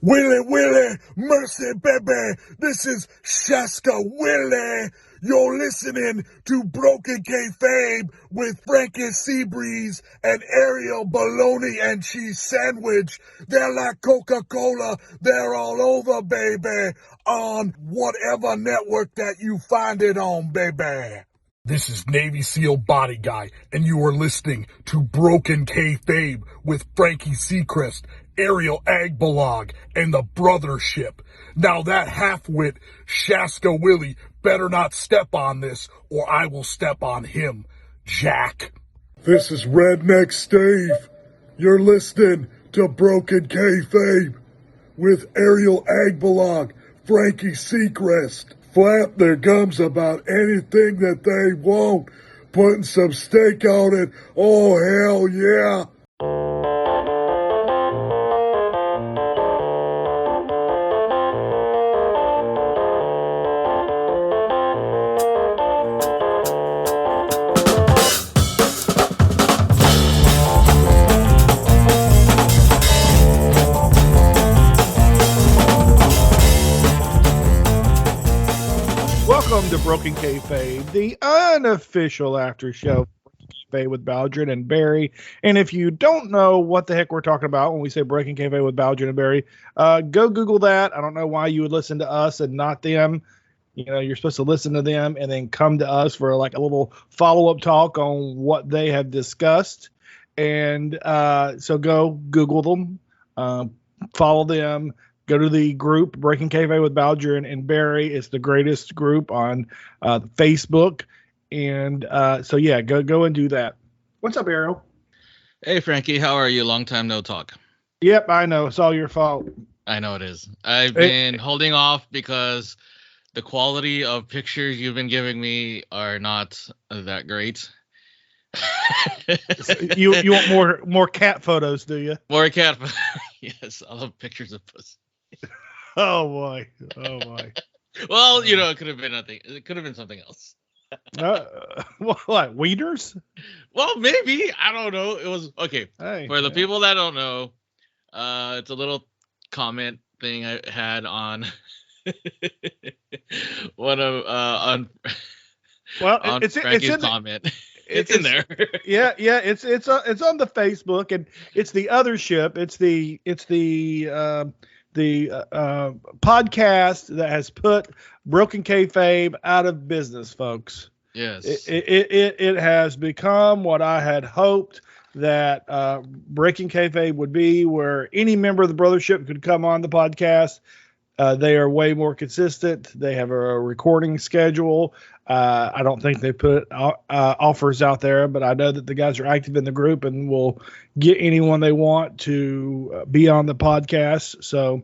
Willie, mercy, baby. This is Shaska Willie. You're listening to Broken Kayfabe with Frankie Seabreeze and Ariel Bologna and Cheese Sandwich. They're like Coca-Cola. They're all over, baby, on whatever network that you find it on, baby. This is Navy SEAL Body Guy, and you are listening to Broken Kayfabe with Frankie Seacrest, Ariel Agbalog, and the Brothership. Now that half-wit, Shaska Willie, better not step on this, or I will step on him, Jack. This is Redneck Steve. You're listening to Broken Kayfabe with Ariel Agbalog, Frankie Seacrest. Flap their gums about anything that they want, putting some steak on it. Oh, hell yeah. Welcome to Broken Kayfabe, the unofficial after show with Baldrin and Barry. And if you don't know what the heck we're talking about when we say Breaking Kayfabe with Baldrin and Barry, go Google that. I don't know why you would listen to us and not them. You know, you're supposed to listen to them and then come to us for like a little follow-up talk on what they have discussed. And so go Google them, follow them. Go to the group Breaking Kayfabe with Baldrin and Barry. It's the greatest group on Facebook, and so yeah, go and do that. What's up, Ariel? Hey, Frankie, how are you? Long time no talk. Yep, I know. It's all your fault. I know it is. I've been holding off because the quality of pictures you've been giving me are not that great. you want more cat photos, do you? More cat photos. Yes, I love pictures of pussy. Oh boy. Well, you know, it could have been nothing. It could have been something else. What, wieners? Well, maybe. I don't know. It was okay. Hey, for the people that don't know, it's a little comment thing I had on one of on Frankie's comment. It's in there. Yeah, it's on the Facebook, and it's the Othership. It's the podcast that has put Broken Kayfabe out of business, folks. Yes, it has become what I had hoped that Breaking Kayfabe would be, where any member of the Brothership could come on the podcast. They are way more consistent. They have a recording schedule. I don't think they put offers out there, but I know that the guys are active in the group and will get anyone they want to be on the podcast. So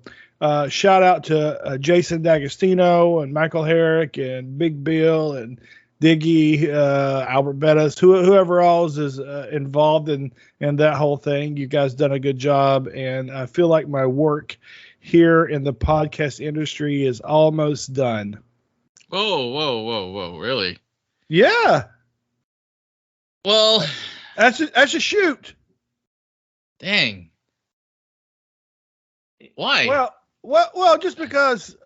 shout out to Jason D'Agostino and Michael Herrick and Big Bill and Diggy, Albert Bettis, whoever else is involved in that whole thing. You guys done a good job, and I feel like my work here in the podcast industry is almost done. Whoa, really? Yeah. Well, that's a shoot. Dang. Why? Well, just because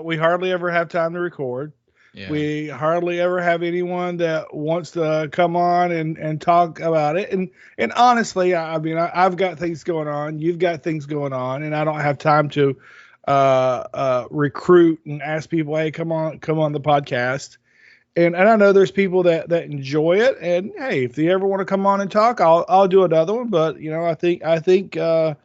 we hardly ever have time to record. Yeah. We hardly ever have anyone that wants to come on and talk about it. And honestly, I mean, I've got things going on. You've got things going on, and I don't have time to recruit and ask people, hey, come on the podcast. And I know there's people that enjoy it. And hey, if they ever want to come on and talk, I'll do another one. But you know, I think I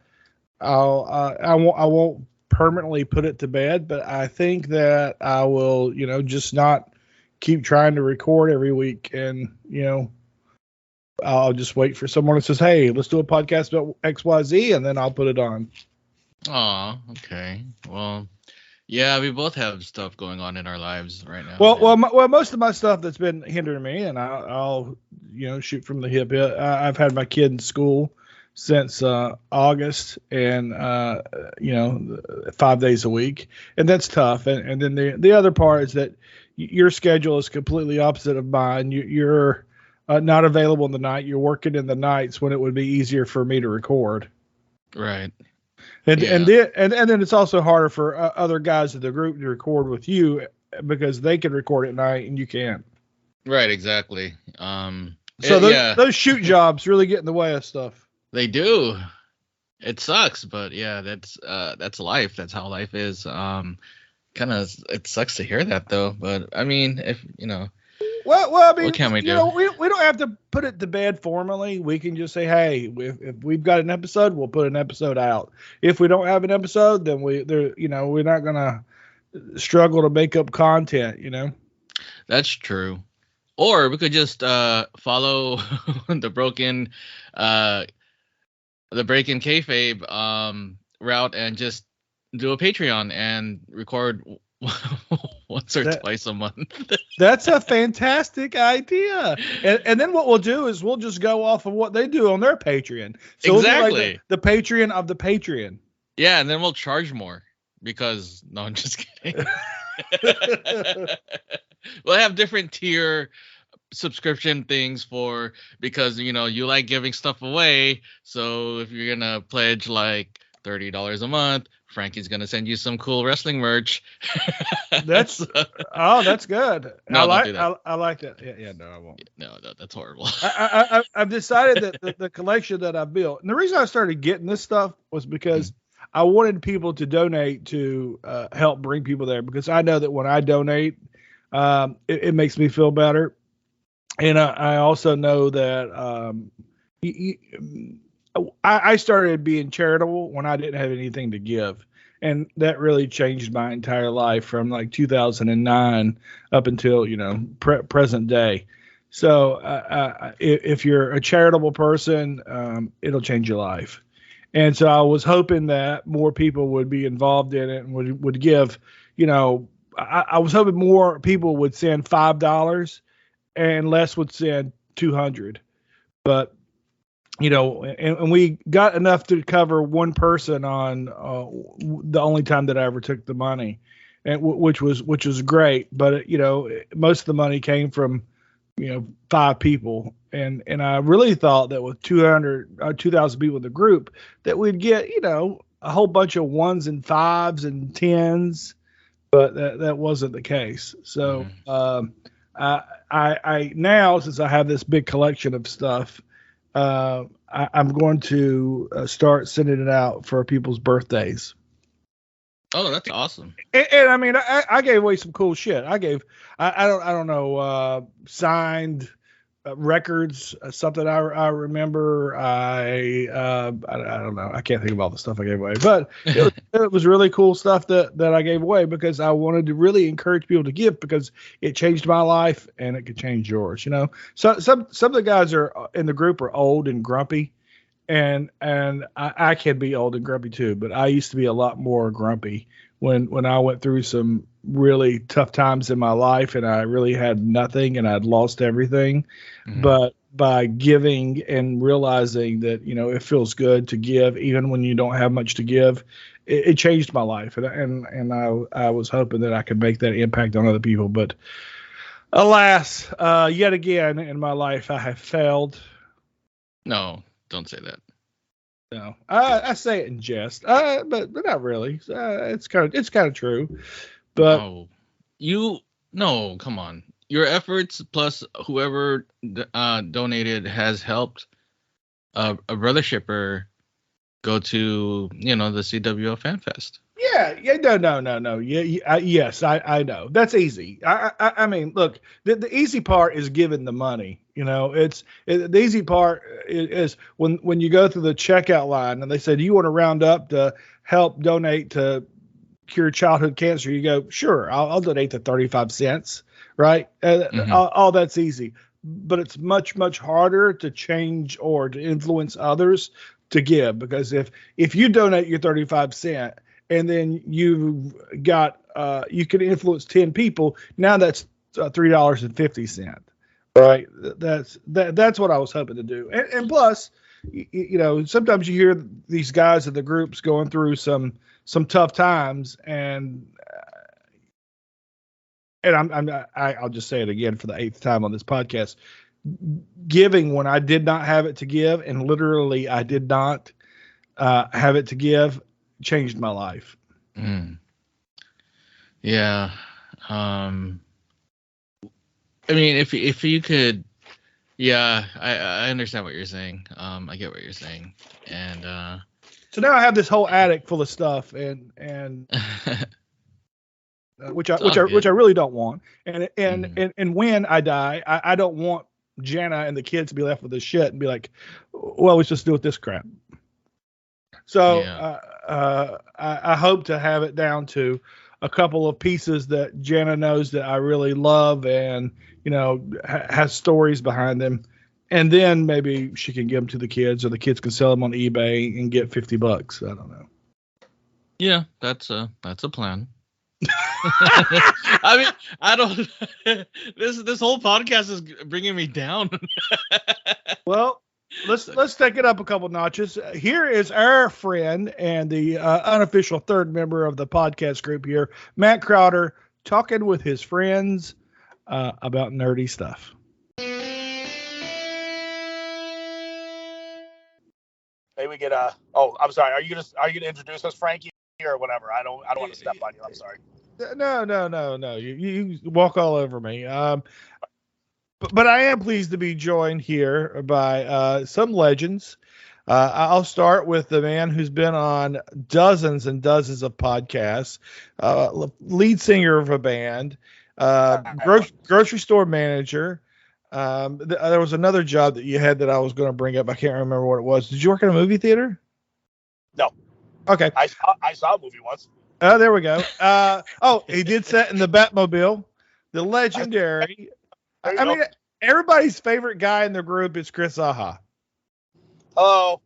won't permanently put it to bed, but I think that I will, you know, just not keep trying to record every week. And, you know, I'll just wait for someone that says, hey, let's do a podcast about XYZ, and then I'll put it on. Oh, okay. Well, yeah, we both have stuff going on in our lives right now. Well, most of my stuff that's been hindering me, and I'll you know, shoot from the hip. I've had my kid in school since August, and you know, 5 days a week, and that's tough. And then the other part is that your schedule is completely opposite of mine. You're not available in the night. You're working in the nights when it would be easier for me to record. Right. And Yeah. and then it's also harder for other guys in the group to record with you because they can record at night and you can't. Right, exactly. So Yeah, those shoot jobs really get in the way of stuff. they do. It sucks, but yeah, that's life. That's how life is. Kind of, it sucks to hear that though. But I mean, if you know, Well, I mean, what can we do? We don't have to put it to bed formally. We can just say, hey, if we've got an episode, we'll put an episode out. If we don't have an episode, then we're not gonna struggle to make up content. That's true. Or we could just follow the Breaking Kayfabe route and just do a Patreon and record once or twice a month. That's a fantastic idea. And then what we'll do is we'll just go off of what they do on their Patreon. So Exactly. We'll do like the Patreon of the Patreon. Yeah, and then we'll charge more because no, I'm just kidding. We'll have different tier subscription things because you like giving stuff away. So if you're gonna pledge like $30 a month, Frankie's gonna send you some cool wrestling merch. That's good. No, don't do that. I like that. Yeah, no, I won't. No, that's horrible. I've decided that the collection that I built, and the reason I started getting this stuff was because I wanted people to donate to help bring people there, because I know that when I donate, it makes me feel better. And I also know that I started being charitable when I didn't have anything to give. And that really changed my entire life from like 2009 up until, present day. So if you're a charitable person, it'll change your life. And so I was hoping that more people would be involved in it and would give, I was hoping more people would send $5 and less would send 200. But, and we got enough to cover one person on the only time that I ever took the money, and which was great. But, most of the money came from, 5 people. And I really thought that with 2,000 people in the group that we'd get, a whole bunch of 1s and 5s and 10s, but that wasn't the case. So, I now, since I have this big collection of stuff, I'm going to start sending it out for people's birthdays. Oh, that's awesome. And I mean, I gave away some cool shit. I don't know, signed records, something I remember. I don't know. I can't think of all the stuff I gave away, but it was really cool stuff that I gave away because I wanted to really encourage people to give, because it changed my life and it could change yours. So some of the guys are in the group are old and grumpy, and I can be old and grumpy too, but I used to be a lot more grumpy when I went through some really tough times in my life and I really had nothing and I'd lost everything. Mm-hmm. But by giving and realizing that, it feels good to give even when you don't have much to give, it changed my life. And I was hoping that I could make that impact on other people. But alas, yet again in my life, I have failed. No, don't say that. No, I say it in jest, but not really. It's kind of true. But come on. Your efforts plus whoever donated has helped a brother shipper go to the CWO Fan Fest. Yeah, no. Yes, I know. That's easy. I mean, look, the easy part is giving the money. The easy part is when you go through the checkout line and they say, do you want to round up to help donate to cure childhood cancer? You go, sure, I'll donate to 35 cents. Right. All that's easy, but it's much, much harder to change or to influence others to give, because if you donate your 35 cent and then you've got, you can influence 10 people. Now that's $3.50. Right. That's what I was hoping to do. And plus, sometimes you hear these guys in the groups going through some tough times, and I'll just say it again for the 8th time on this podcast. Giving when I did not have it to give, and literally I did not have it to give, changed my life. Mm. Yeah. I mean, if you could, yeah, I understand what you're saying. I get what you're saying, and So now I have this whole attic full of stuff, and which I It's all good. really don't want. And Mhm. and when I die, I don't want Jana and the kids to be left with this shit and be like, well, let's just do with this crap. So Yeah. I hope to have it down to a couple of pieces that Jana knows that I really love, and has stories behind them. And then maybe she can give them to the kids, or the kids can sell them on eBay and get $50. I don't know. Yeah, that's a plan. I mean, I don't. This whole podcast is bringing me down. Well, let's take it up a couple notches. Here is our friend and the unofficial third member of the podcast group here, Matt Crowder, talking with his friends about nerdy stuff. Maybe we get Oh, I'm sorry. Are you gonna introduce us, Frankie, or whatever? I don't want to step on you. I'm sorry. No. You walk all over me. But I am pleased to be joined here by some legends. I'll start with the man who's been on dozens and dozens of podcasts, lead singer of a band, grocery store manager. There was another job that you had that I was going to bring up. I can't remember what it was. Did you work in a movie theater? No. Okay. I saw a movie once. Oh, there we go. He did set in the Batmobile, the legendary. I mean, everybody's favorite guy in the group is Chris Aha. Hello.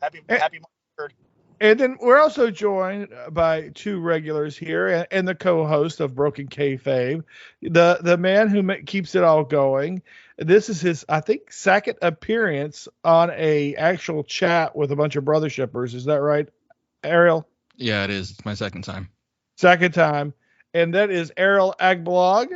Happy birthday. And then we're also joined by two regulars here and the co-host of Broken Kayfabe, the man who keeps it all going. This is his, I think, second appearance on a actual chat with a bunch of brother shippers. Is that right, Ariel? Yeah, it is. It's my second time. Second time. And that is Ariel Agblog.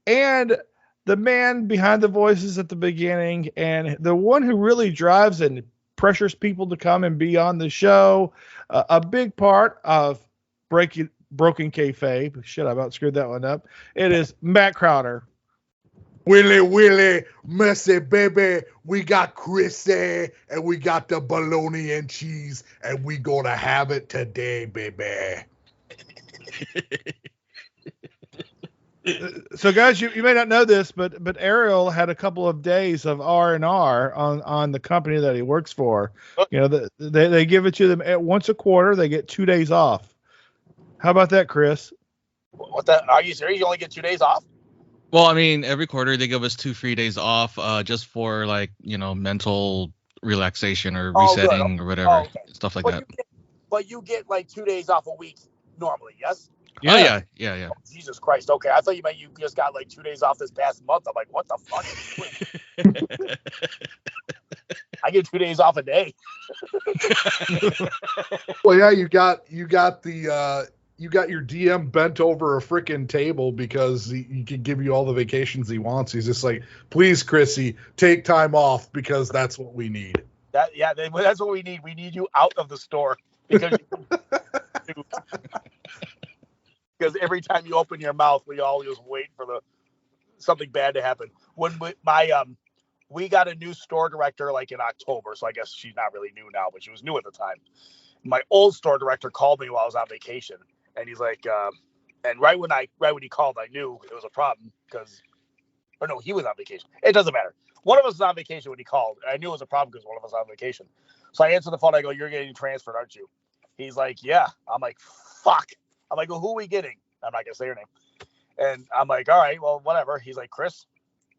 And the man behind the voices at the beginning, and the one who really drives and pressures people to come and be on the show. A big part of Broken Kayfabe. Shit, I about screwed that one up. It is Matt Crowder. Willie, messy baby, we got Chrissy, and we got the bologna and cheese, and we gonna have it today, baby. So, guys, you may not know this, but Ariel had a couple of days of R&R on the company that he works for. They give it to them once a quarter. They get 2 days off. How about that, Chris? What that? Are you serious? You only get 2 days off? Well, I mean, every quarter they give us 2 free days off, just for mental relaxation or resetting or whatever, stuff like that. But you get like 2 days off a week normally, yes? Yeah. Oh, yeah. Oh, Jesus Christ. Okay. I thought you meant you just got like 2 days off this past month. I'm like, what the fuck? I get 2 days off a day. Well, yeah, you got your DM bent over a freaking table because he can give you all the vacations he wants. He's just like, please, Chrissy, take time off because that's what we need. That's what we need. We need you out of the store because every time you open your mouth, we all just wait for something bad to happen. When we got a new store director like in October, so I guess she's not really new now, but she was new at the time. My old store director called me while I was on vacation, and he's like, and right when he called, I knew it was a problem he was on vacation. It doesn't matter. One of us was on vacation when he called. I knew it was a problem because one of us was on vacation. So I answered the phone. I go, "You're getting transferred, aren't you?" He's like, "Yeah." I'm like, "Fuck." I'm like, "Well, who are we getting?" I'm not gonna say her name. And I'm like, "All right, well, whatever." He's like, "Chris,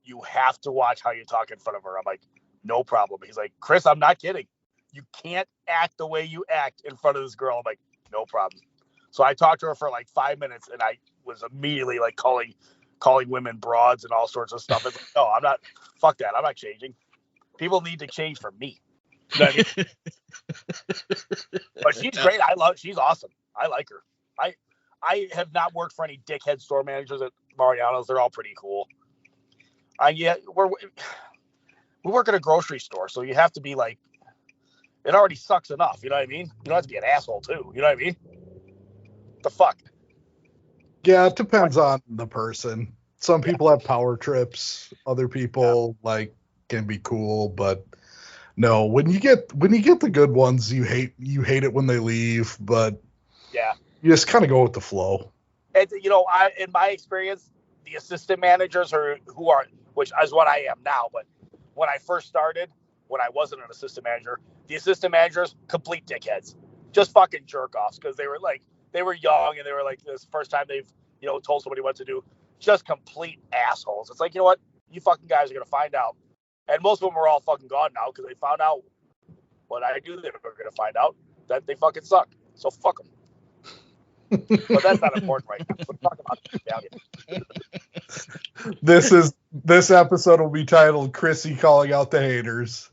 you have to watch how you talk in front of her." I'm like, "No problem." He's like, "Chris, I'm not kidding. You can't act the way you act in front of this girl." I'm like, "No problem." So I talked to her for like 5 minutes, and I was immediately like calling women broads and all sorts of stuff. It's like, no, I'm not. Fuck that. I'm not changing. People need to change for me. You know what I mean? But she's great. She's awesome. I like her. I have not worked for any dickhead store managers at Mariano's. They're all pretty cool. We work at a grocery store, so you have to be like, It already sucks enough. You know what I mean? You don't have to be an asshole too. You know what I mean? The fuck? Yeah, it depends on the person. Some people have power trips. Other people like can be cool, but no. When you get the good ones, you hate it when they leave, but Yeah. you just kind of go with the flow. And in my experience, the assistant managers who are, which is what I am now, but when I first started, when I wasn't an assistant manager, the assistant managers, complete dickheads, just fucking jerk offs, because they were young and they were like, this first time they've told somebody what to do, just complete assholes. It's like, you know what, you fucking guys are gonna find out, and most of them are all fucking gone now because they found out what I do. They were gonna find out that they fucking suck. So fuck them. But that's not important right now. We're talking about This episode will be titled Chrissy calling out the haters.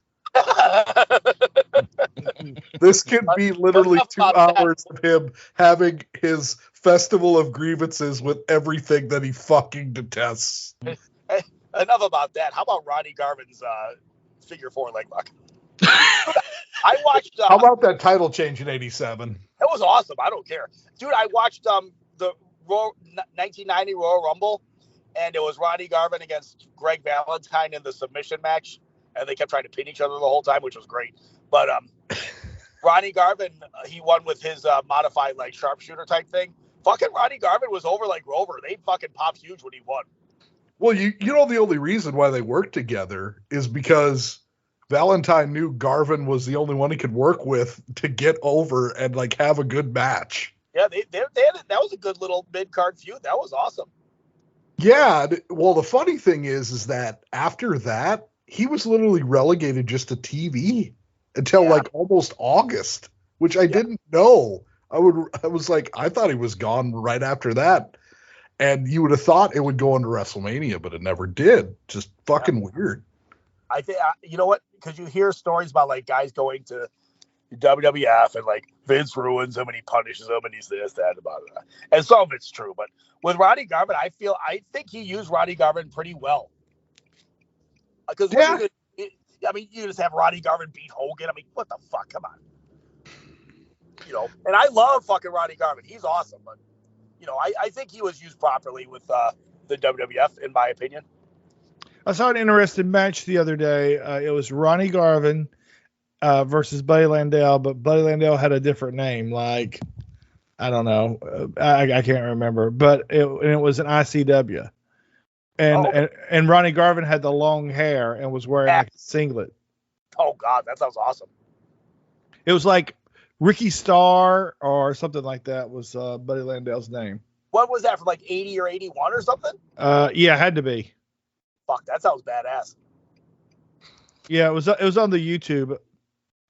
This could be literally 2 hours of him having his festival of grievances with everything that he fucking detests. Enough about that. How about Ronnie Garvin's figure 4 leg lock? I watched. How about that title change in '87? That was awesome. I don't care, dude. I watched the 1990 Royal Rumble, and it was Ronnie Garvin against Greg Valentine in the submission match, and they kept trying to pin each other the whole time, which was great. But Ronnie Garvin, he won with his modified like sharpshooter type thing. Fucking Ronnie Garvin was over like Rover. They fucking popped huge when he won. Well, you know the only reason why they worked together is because Valentine knew Garvin was the only one he could work with to get over and like have a good match. Yeah, they had that was a good little mid-card feud. That was awesome. Yeah, well, the funny thing is that after that, he was literally relegated just to TV until like almost August, which I didn't know. I was like, I thought he was gone right after that. And you would have thought it would go into WrestleMania, but it never did. Just fucking weird. I think, you know what? Because you hear stories about like guys going to WWF and like Vince ruins him and he punishes him and he's this, that, about that. And some of it's true. But with Ronnie Garvin, I think he used Ronnie Garvin pretty well. Because you just have Ronnie Garvin beat Hogan. I mean, what the fuck? Come on. And I love fucking Ronnie Garvin. He's awesome. But, I think he was used properly with the WWF, in my opinion. I saw an interesting match the other day. It was Ronnie Garvin versus Buddy Landel, but Buddy Landel had a different name. Like, I don't know. I can't remember. But it was an ICW. And Ronnie Garvin had the long hair and was wearing like a singlet. Oh, God. That sounds awesome. It was like Ricky Starr or something like that was Buddy Landel's name. What was that, from like 80 or 81 or something? Yeah, it had to be. Fuck, that sounds badass. Yeah, it was on the YouTube.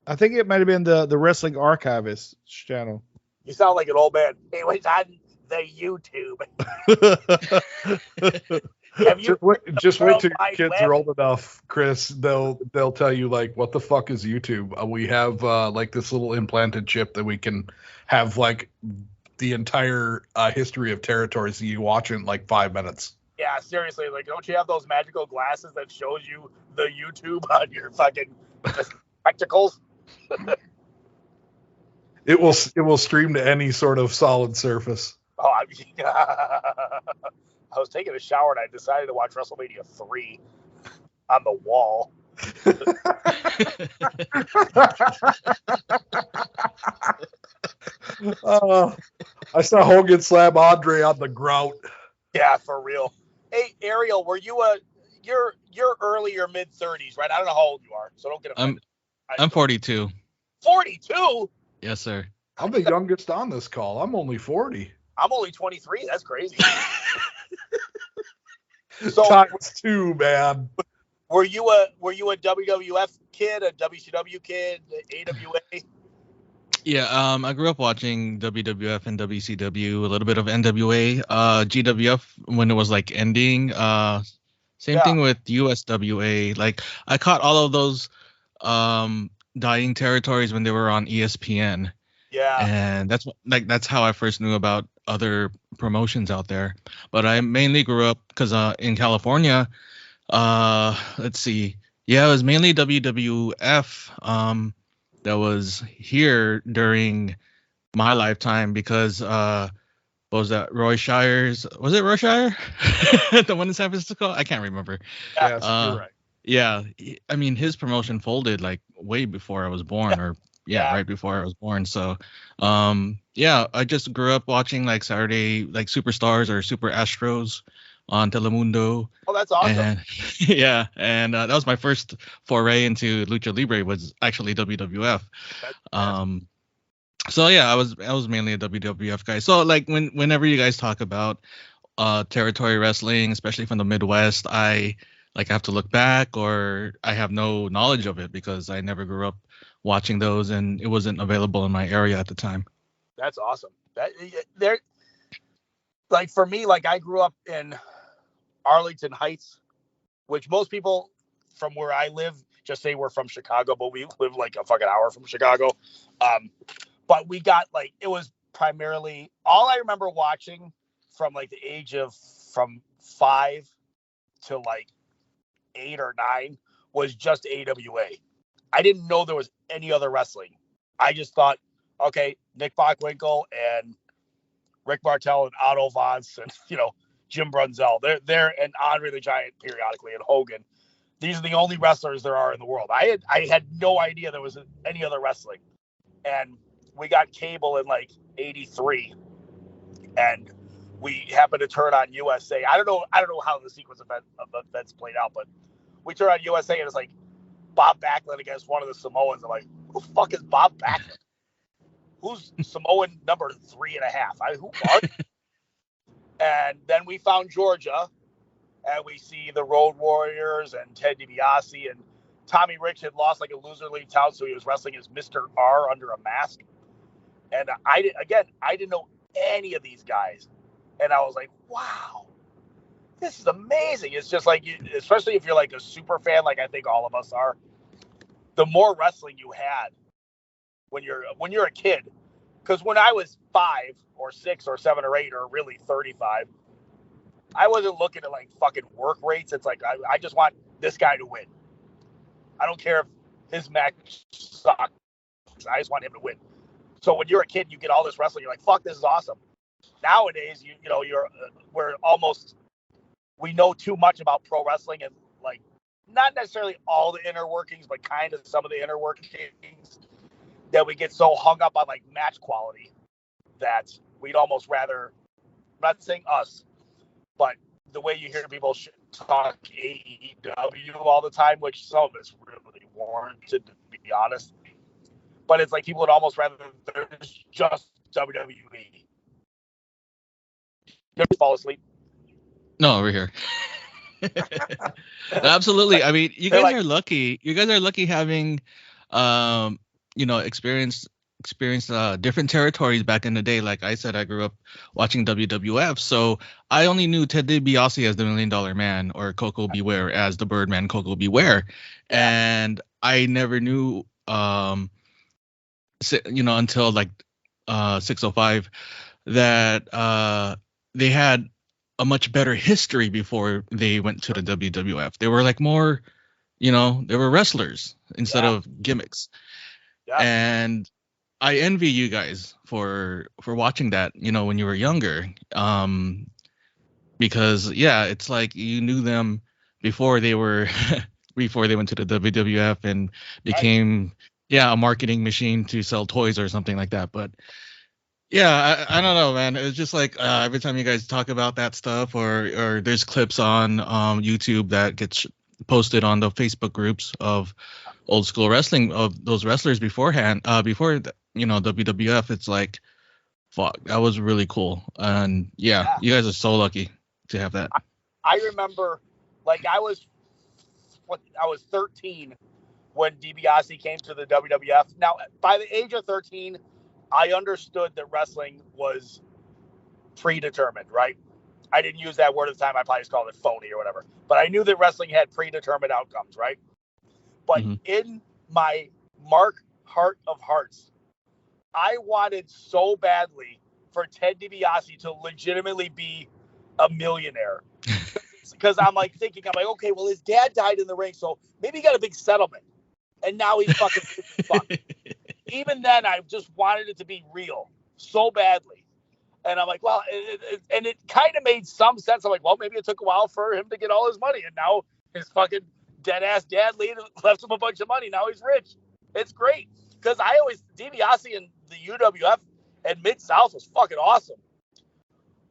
I think it might have been the Wrestling Archivist channel. You sound like an old man. It was on the YouTube. Just wait till your kids are old enough, Chris. They'll tell you like, what the fuck is YouTube? We have like this little implanted chip that we can have like the entire history of territories that you watch in like 5 minutes. Yeah, seriously, like, don't you have those magical glasses that shows you the YouTube on your fucking spectacles? It will stream to any sort of solid surface. Oh, I mean, I was taking a shower and I decided to watch WrestleMania 3 on the wall. I saw Hogan slam Andre on the grout. Yeah, for real. Hey, Ariel, were you you're early or mid 30s, right? I don't know how old you are, so don't get offended. I'm 42. 42? Yes, sir. I'm the youngest on this call. I'm only 40. I'm only 23. That's crazy. So times 2, man. Were you a WWF kid, a WCW kid, AWA? Yeah, I grew up watching WWF and WCW, a little bit of NWA, GWF when it was like ending. Same thing with USWA. Like, I caught all of those dying territories when they were on ESPN. Yeah. And that's how I first knew about other promotions out there. But I mainly grew up because in California, let's see. Yeah, it was mainly WWF. that was here during my lifetime because what was that? Roy Shires? Was it Roy Shire? The one in San Francisco? I can't remember. Yes, Uh, you're right. Yeah, I mean his promotion folded like way before I was born, or Yeah. right before I was born. So, yeah, I just grew up watching like Saturday like Superstars or Super Astros on Telemundo, Oh, that's awesome. and yeah, and that was my first foray into lucha libre was actually WWF. That's So yeah, I was mainly a WWF guy. So like whenever you guys talk about territory wrestling, especially from the Midwest, I have to look back or I have no knowledge of it because I never grew up watching those and it wasn't available in my area at the time. That's awesome. That there, like for me, like I grew up in Arlington Heights, which most people from where I live just say we're from Chicago, but we live like a fucking hour from Chicago. But we got like it was primarily all I remember watching from like the age of from 5 to like 8 or 9 was just AWA. I didn't know there was any other wrestling. I just thought, okay, Nick Bockwinkel and Rick Martel and Otto Vance and Jim Brunzell. They're and Andre the Giant periodically and Hogan. These are the only wrestlers there are in the world. I had no idea there was any other wrestling. And we got cable in like 83 and we happened to turn on USA. I don't know how the sequence of events played out, but we turned on USA and it's like Bob Backlund against one of the Samoans. I'm like, who the fuck is Bob Backlund? Who's Samoan number 3.5? Who are you? And then we found Georgia and we see the Road Warriors and Ted DiBiase and Tommy Rich had lost like a loser league town, so he was wrestling as Mr. R under a mask. And I didn't know any of these guys. And I was like, wow, this is amazing. It's just like, especially if you're like a super fan, like I think all of us are, the more wrestling you had when you're a kid. Because when I was 5 or 6 or 7 or 8 or really 35, I wasn't looking at like fucking work rates. It's like, I just want this guy to win. I don't care if his match sucks. I just want him to win. So when you're a kid, you get all this wrestling. You're like, fuck, this is awesome. Nowadays, we know too much about pro wrestling and like not necessarily all the inner workings, but kind of some of the inner workings that we get so hung up on like match quality that we'd almost rather, I'm not saying us, but the way you hear people talk AEW all the time, which some of it's really warranted, to be honest. But it's like people would almost rather there's just WWE. You ever fall asleep? No, over here. Absolutely. I mean, you guys are lucky. You guys are lucky having, experienced different territories back in the day. Like I said, I grew up watching WWF, so I only knew Ted DiBiase as the $1 Million Man or Coco Beware as the Birdman Coco Beware, and I never knew, until like 605 that they had a much better history before they went to the WWF. They were like more, they were wrestlers instead of gimmicks. Yeah. And I envy you guys for watching that, when you were younger. Because it's like you knew them before they were before they went to the WWF and became a marketing machine to sell toys or something like that. But yeah, I don't know, man. It's just like every time you guys talk about that stuff, or there's clips on YouTube that gets posted on the Facebook groups of old school wrestling of those wrestlers beforehand, before WWF. It's like, fuck, that was really cool. And you guys are so lucky to have that. I remember, like I was 13 when DiBiase came to the WWF. Now, by the age of 13. I understood that wrestling was predetermined, right? I didn't use that word at the time. I probably just called it phony or whatever. But I knew that wrestling had predetermined outcomes, right? But in my heart of hearts, I wanted so badly for Ted DiBiase to legitimately be a millionaire. Because I'm like, okay, well, his dad died in the ring, so maybe he got a big settlement. And now he's fucking fuck. even then, I just wanted it to be real so badly. And I'm like, well, it kind of made some sense. I'm like, well, maybe it took a while for him to get all his money, and now his fucking dead ass dad left him a bunch of money. Now he's rich. It's great because DiBiase and the UWF and Mid-South was fucking awesome.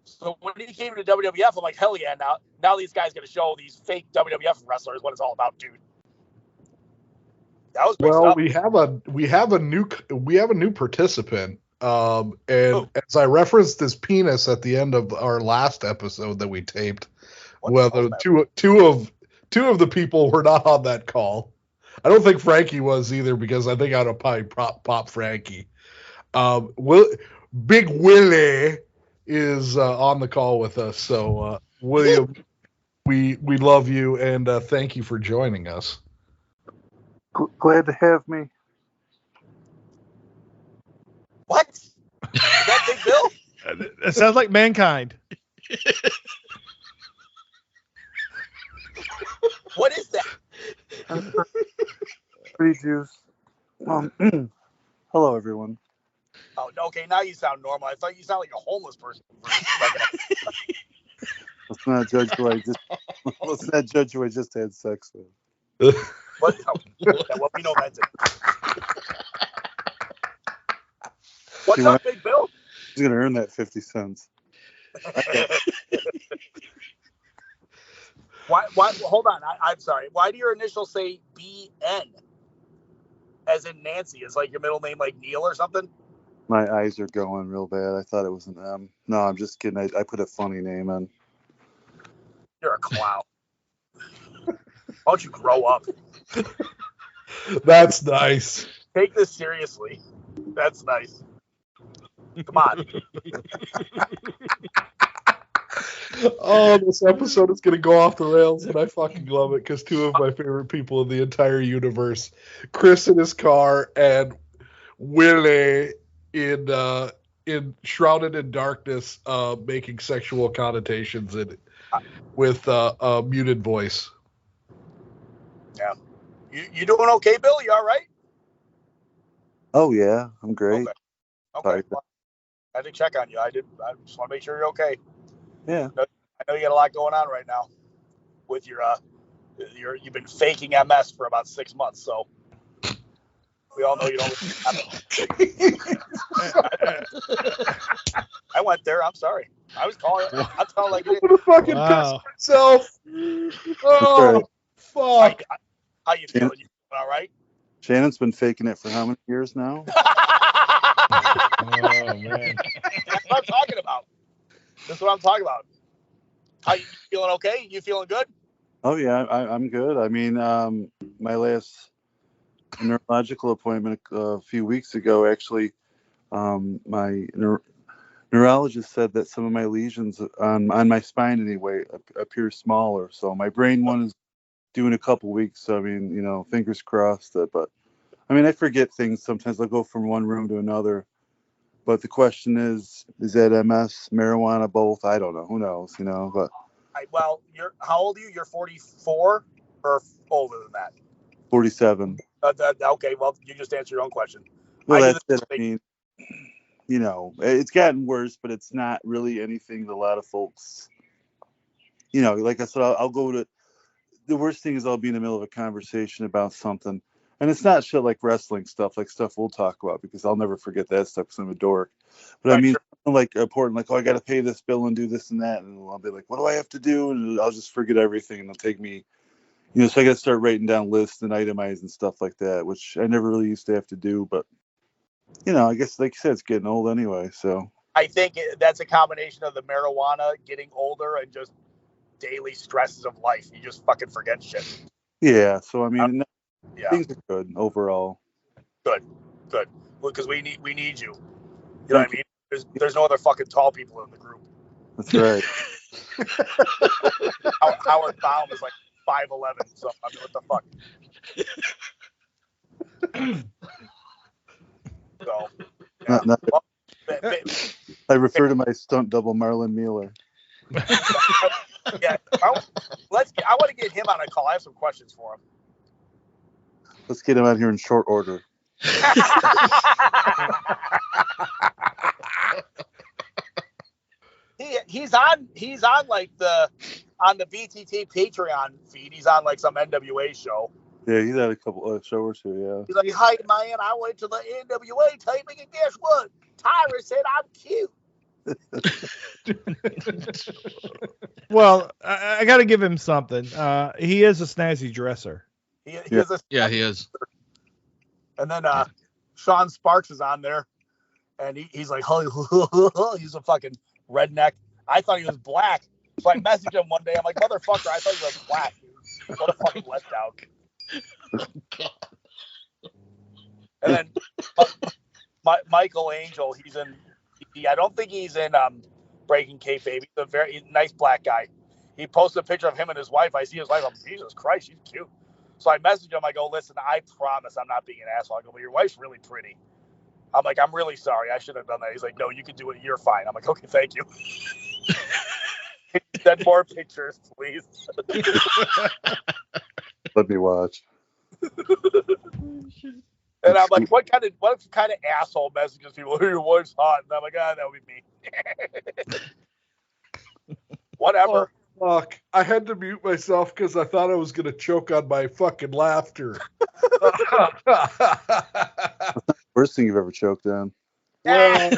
So when he came to WWF, I'm like, hell yeah! Now these guys gonna show these fake WWF wrestlers what it's all about, dude. That was great stuff. we have a new participant. And as I referenced his penis at the end of our last episode that we taped, two of the people were not on that call. I don't think Frankie was either, because I think I'd have probably pop Frankie. Big Willie is on the call with us. So William, we love you, and thank you for joining us. Glad to have me. What? Is that Big Bill? It sounds like Mankind. What is that? Pretty juice. Hello, everyone. Oh, okay. Now you sound normal. I thought you sound like a homeless person. Let's not judge who I just had sex with. What? Well, we know that's it. What's up, Big Bill? He's gonna earn that 50 cents. Why? Hold on. I'm sorry. Why do your initials say BN? As in Nancy? Is like your middle name like Neil or something? My eyes are going real bad. I thought it was an M. No, I'm just kidding. I put a funny name in. You're a clown. Why don't you grow up? That's nice. Take this seriously. That's nice. Come on. Oh, this episode is going to go off the rails, and I fucking love it, because two of my favorite people in the entire universe, Chris in his car and Willie in Shrouded in Darkness, making sexual connotations with a muted voice. Yeah. You doing okay, Bill? You all right? Oh yeah, I'm great. Okay. Well, I had to check on you. I just want to make sure you're okay. Yeah. I know you got a lot going on right now with you've been faking MS for about 6 months, so we all know you don't. I went there. I'm sorry. I was calling. I'm telling like I'm gonna fucking piss myself. Oh, fuck. How you feeling? You feeling all right? Shannon's been faking it for how many years now? Oh man. That's what I'm talking about. That's what I'm talking about. How you feeling? Okay? You feeling good? Oh yeah, I'm good. I mean, my last neurological appointment a few weeks ago, actually, my neurologist said that some of my lesions on my spine anyway appear smaller. So my brain one is due in a couple weeks. So I mean, fingers crossed. But I mean, I forget things sometimes. I'll go from one room to another. But the question is that MS, marijuana, both? I don't know. Who knows? But well, how old are you? You're 44 or older than that? 47. Okay, well, you just answered your own question. Well, that's it. I mean, it's gotten worse, but it's not really anything that a lot of folks, like I said, I'll go to, the worst thing is I'll be in the middle of a conversation about something, and it's not shit like wrestling stuff, like stuff we'll talk about, because I'll never forget that stuff because I'm a dork. But I mean, like important, like, oh, I got to pay this bill and do this and that, and I'll be like, what do I have to do? And I'll just forget everything, and it'll take me, so I got to start writing down lists and itemize and stuff like that, which I never really used to have to do. But, I guess, like you said, it's getting old anyway. So I think that's a combination of the marijuana, getting older, and just daily stresses of life. You just fucking forget shit. Yeah. So, I mean, things are good overall. Good. Well, because we need you. You know what I mean? There's no other fucking tall people in the group. That's right. Howard Baum is like 5'11", so I mean, what the fuck? So, yeah. I refer to my stunt double, Marlon Mueller. Yeah, I want to get him on a call. I have some questions for him. Let's get him out here in short order. He's on like on the BTT Patreon feed. He's on like some NWA show. Yeah, he's had a couple show or two. Yeah. He's like, "Hi man, I went to the NWA taping, and guess what? Tyra said I'm cute." Well, I got to give him something. He is a snazzy dresser. He is he is. And then Sean Sparks is on there, and he's like, he's a fucking redneck. I thought he was black, so I messaged him one day. I'm like, motherfucker, I thought you were black. Dude. What a fucking letdown. And then Michael Angel, he's in. I don't think he's in Breaking Kayfabe. He's a very nice black guy. He posted a picture of him and his wife. I see his wife. I'm Jesus Christ, she's cute. So I messaged him. I go, listen, I promise I'm not being an asshole. I go, but your wife's really pretty. I'm like, I'm really sorry. I shouldn't have done that. He's like, no, you can do it. You're fine. I'm like, okay, thank you. Send more pictures, please. Let me watch. And I'm like, what kind of asshole messages people? Oh, your wife's hot. And I'm like, that would be me. Whatever. Oh, fuck. I had to mute myself because I thought I was going to choke on my fucking laughter. Worst thing you've ever choked on. Well,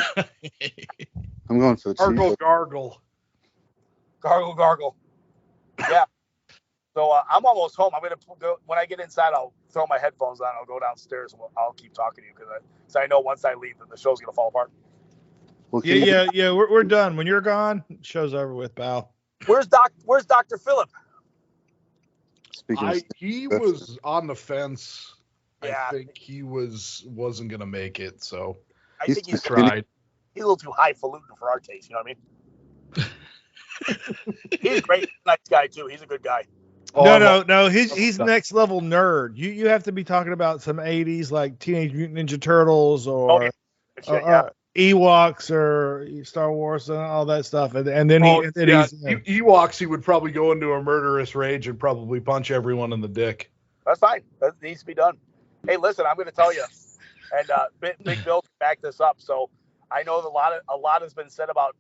I'm going for the gargle. Gargle. Yeah. So I'm almost home. I'm gonna go when I get inside. I'll throw my headphones on. I'll go downstairs. And I'll keep talking to you because I know once I leave, that the show's gonna fall apart. Well, Yeah. We're done. When you're gone, show's over with, pal. Where's Dr. Phillip? He was on the fence. Yeah. I think he wasn't gonna make it. So I think he's tried. He's a little too highfalutin for our taste. You know what I mean? He's a great, nice guy too. He's a good guy. No. He's next level nerd. You have to be talking about some 80s like Teenage Mutant Ninja Turtles or Ewoks or Star Wars and all that stuff. And then Ewoks, he would probably go into a murderous rage and probably punch everyone in the dick. That's fine. That needs to be done. Hey, listen, I'm going to tell you, and Big Bill can back this up. So I know a lot has been said about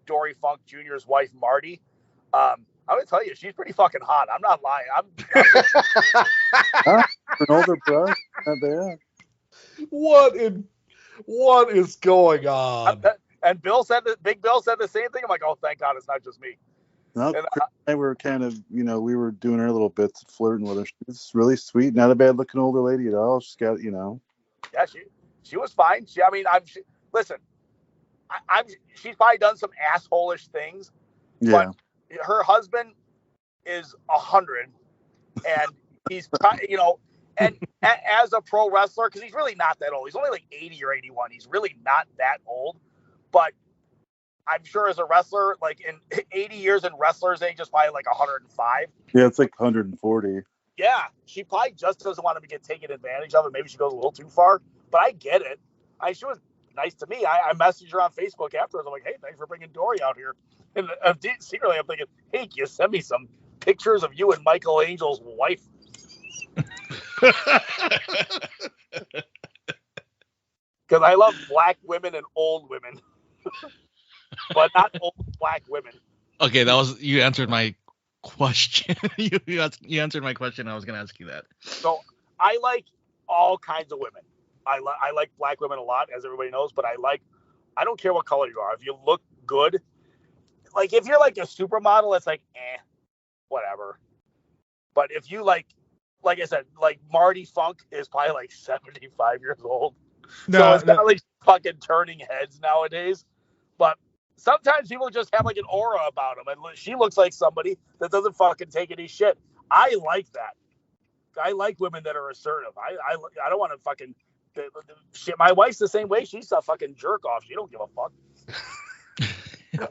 Dory Funk Jr.'s wife Marty. I'm going to tell you, she's pretty fucking hot. I'm not lying. An older brother? Not bad. What is going on? And Big Bill said the same thing. I'm like, oh, thank God it's not just me. No, Chris and I were kind of, we were doing our little bits, flirting with her. She's really sweet, not a bad looking older lady at all. She's got, Yeah, she was fine. Listen, she's probably done some asshole-ish things. Yeah. But her husband is 100, and he's, and as a pro wrestler, because he's really not that old. He's only like 80 or 81. He's really not that old, but I'm sure as a wrestler, like in 80 years in wrestlers' age, is probably like 105. Yeah, it's like 140. Yeah, she probably just doesn't want to get taken advantage of, and maybe she goes a little too far. But I get it. She was nice to me. I messaged her on Facebook afterwards. I'm like, hey, thanks for bringing Dory out here. And secretly, I'm thinking, hey, can you send me some pictures of you and Michael Angel's wife? Because I love black women and old women. But not old black women. Okay, you answered my question. you answered my question. I was going to ask you that. So I like all kinds of women. I like black women a lot, as everybody knows. But I don't care what color you are. If you look good, like if you're like a supermodel, it's like whatever. But if you like I said, like Marty Funk is probably like 75 years old. So it's not like fucking turning heads nowadays. But sometimes people just have like an aura about them, and she looks like somebody that doesn't fucking take any shit. I like that. I like women that are assertive. I don't want to fucking shit. My wife's the same way. She's a fucking jerk off. She don't give a fuck.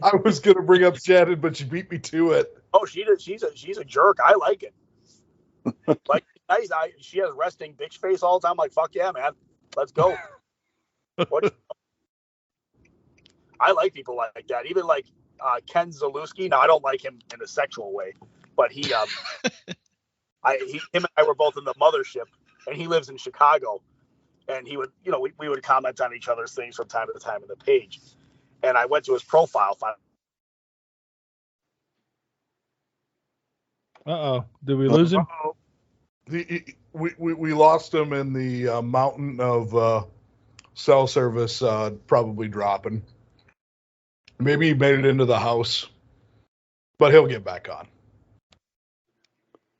I was gonna bring up Shannon, but she beat me to it. Oh, she's a jerk. I like it. Like nice. She has resting bitch face all the time. I'm like, fuck yeah, man. Let's go. I like people like that. Even like Ken Zalewski. Now I don't like him in a sexual way, but him and I were both in the mothership, and he lives in Chicago. and he would, we would comment on each other's things from time to time in the page. And I went to his profile. Did we lose him? We lost him in the mountain of cell service probably dropping. Maybe he made it into the house, but he'll get back on.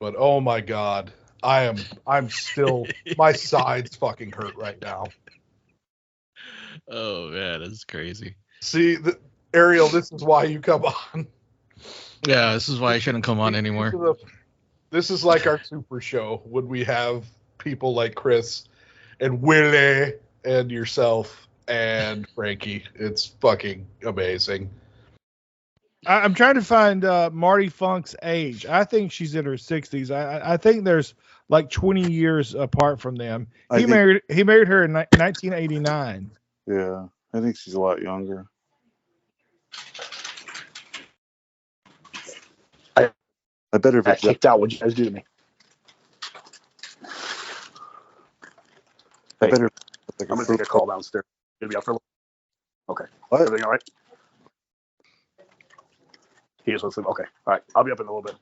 But oh my God, I'm still, my sides fucking hurt right now. Oh man, that's crazy. See, Ariel, this is why you come on. Yeah, this is why I shouldn't come on anymore. This is like our super show when we have people like Chris and Willie and yourself and Frankie. It's fucking amazing. I'm trying to find Marty Funk's age. I think she's in her 60s. I think there's like 20 years apart from them. He married her in 1989. Yeah, I think she's a lot younger. I better got kicked out. What'd you guys do to me? I better. I'm gonna take a call downstairs. Gonna be out for a little. Okay. What? Everything all right? He is listening. Okay. All right. I'll be up in a little bit.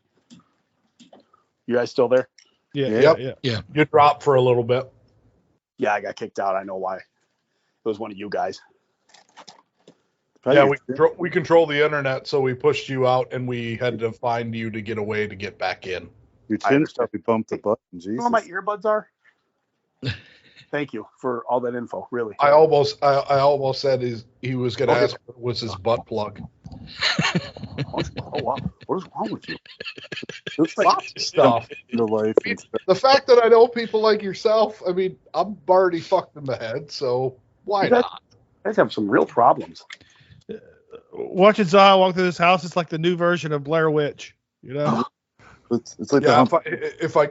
You guys still there? Yeah. You dropped for a little bit. Yeah, I got kicked out. I know why. It was one of you guys. Yeah, we control the internet, so we pushed you out, and we had to find you to get away to get back in. Your chin stuff, we bumped the button. Jesus. You know where my earbuds are? Thank you for all that info. Really. I almost said he was going to ask what was his butt plug. Oh wow! What is wrong with you? It's lots of stuff. The fact that I know people like yourself, I mean, I'm already fucked in the head, so why not? You guys have some real problems. Watching Zaha walk through this house, it's like the new version of Blair Witch. You know, it's like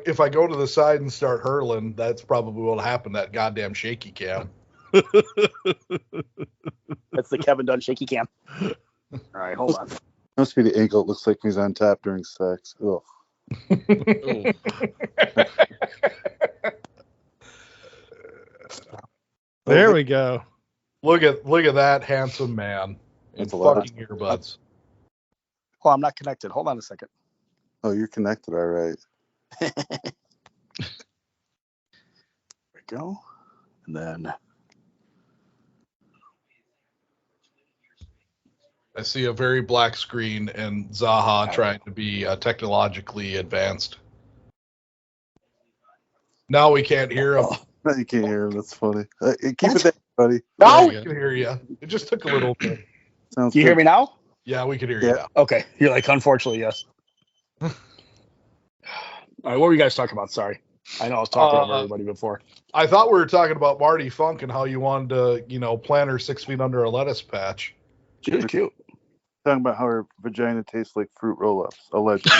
if I go to the side and start hurling, that's probably what'll happen. That goddamn shaky cam. That's the Kevin Dunn shaky cam. All right, hold on. Must be the ankle. It looks like he's on tap during sex. Ugh. There we go. Look at that handsome man. That's and a lot fucking earbuds. Oh, I'm not connected. Hold on a second. Oh, you're connected. All right. There we go. And then I see a very black screen and Zaha trying to be technologically advanced. Now we can't hear him. No, you can't hear him. That's funny. Keep it there, buddy. Now we can hear you. It just took a little bit. Sounds can you hear me now? Yeah, we can hear you now. Okay. You're like, unfortunately, yes. All right, what were you guys talking about? Sorry. I know I was talking over everybody before. I thought we were talking about Marty Funk and how you wanted to, plant her 6 feet under a lettuce patch. She was cute. Talking about how her vagina tastes like fruit roll-ups, allegedly.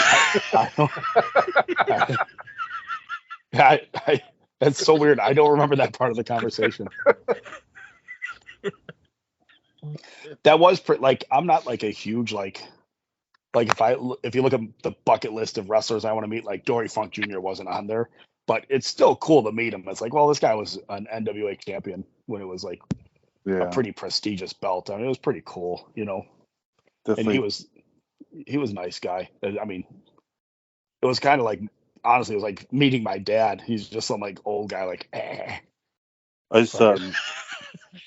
That's so weird. I don't remember that part of the conversation. That was I'm not like a huge if you look at the bucket list of wrestlers I want to meet, like Dory Funk Jr. wasn't on there, but it's still cool to meet him. It's like, well, this guy was an NWA champion when it was like a pretty prestigious belt. I mean, it was pretty cool, Definitely. And he was a nice guy. I mean, it was kind of like, honestly, it was like meeting my dad. He's just some like old guy, like, I just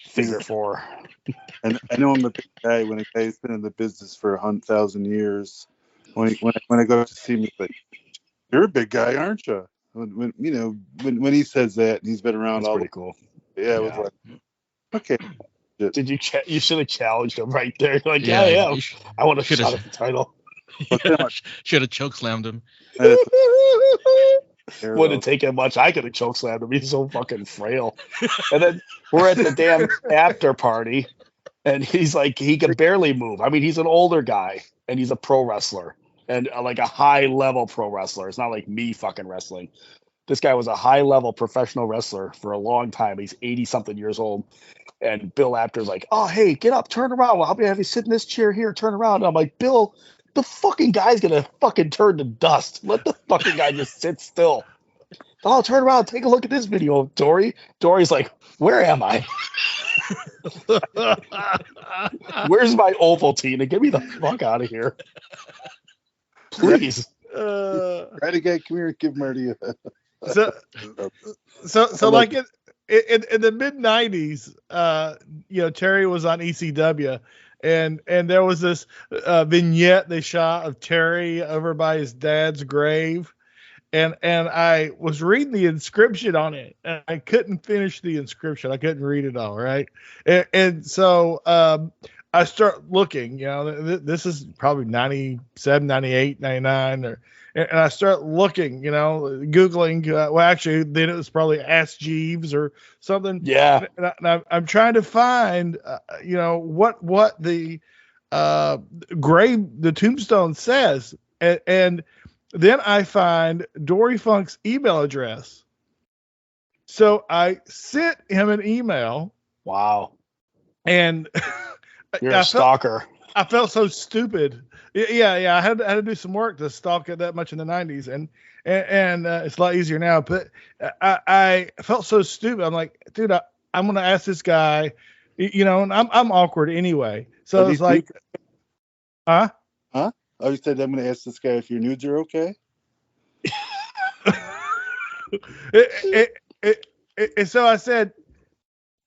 figure four. And I know I'm a big guy when a guy's been in the business for 1,000 years. When I go to see him, he's like, "You're a big guy, aren't you?" When he says that, he's been around. That's pretty cool. Yeah, it was like, okay. Did you should have challenged him right there. You're like, yeah. I want to shot at the title. Should have chokeslammed him. Wouldn't take him much. I could have chokeslammed him. He's so fucking frail. And then we're at the damn after party, and he's like, he can barely move. I mean, he's an older guy, and he's a pro wrestler, and like a high level pro wrestler. It's not like me fucking wrestling. This guy was a high level professional wrestler for a long time. He's 80 something years old. And Bill Apter's like, "Oh, hey, get up, turn around. I'll have you sit in this chair here, turn around." And I'm like, "Bill, the fucking guy's gonna fucking turn to dust. Let the fucking guy just sit still." Oh, turn around, take a look at this video, Dory. Dory's like, where am I? Where's my Ovaltine? And get me the fuck out of here. Please. Renegade, come here and give Marty a. So like in the mid '90s, Terry was on ECW, and there was this vignette they shot of Terry over by his dad's grave, and I was reading the inscription on it, and I couldn't finish the inscription. I couldn't read it all, right? And so I start looking. This is probably 97, 98, 99, and I start looking, Googling. Well, actually, then it was probably Ask Jeeves or something. Yeah. And I'm trying to find, what the the tombstone says, and then I find Dory Funk's email address. So I sent him an email. Wow. And you're a stalker. I felt so stupid. Yeah. I had to do some work to stalk it that much in the '90s, and it's a lot easier now. But I felt so stupid. I'm like, dude, I'm gonna ask this guy, and I'm awkward anyway. So it's like, huh? I said I'm gonna ask this guy if your nudes are okay. And so I said,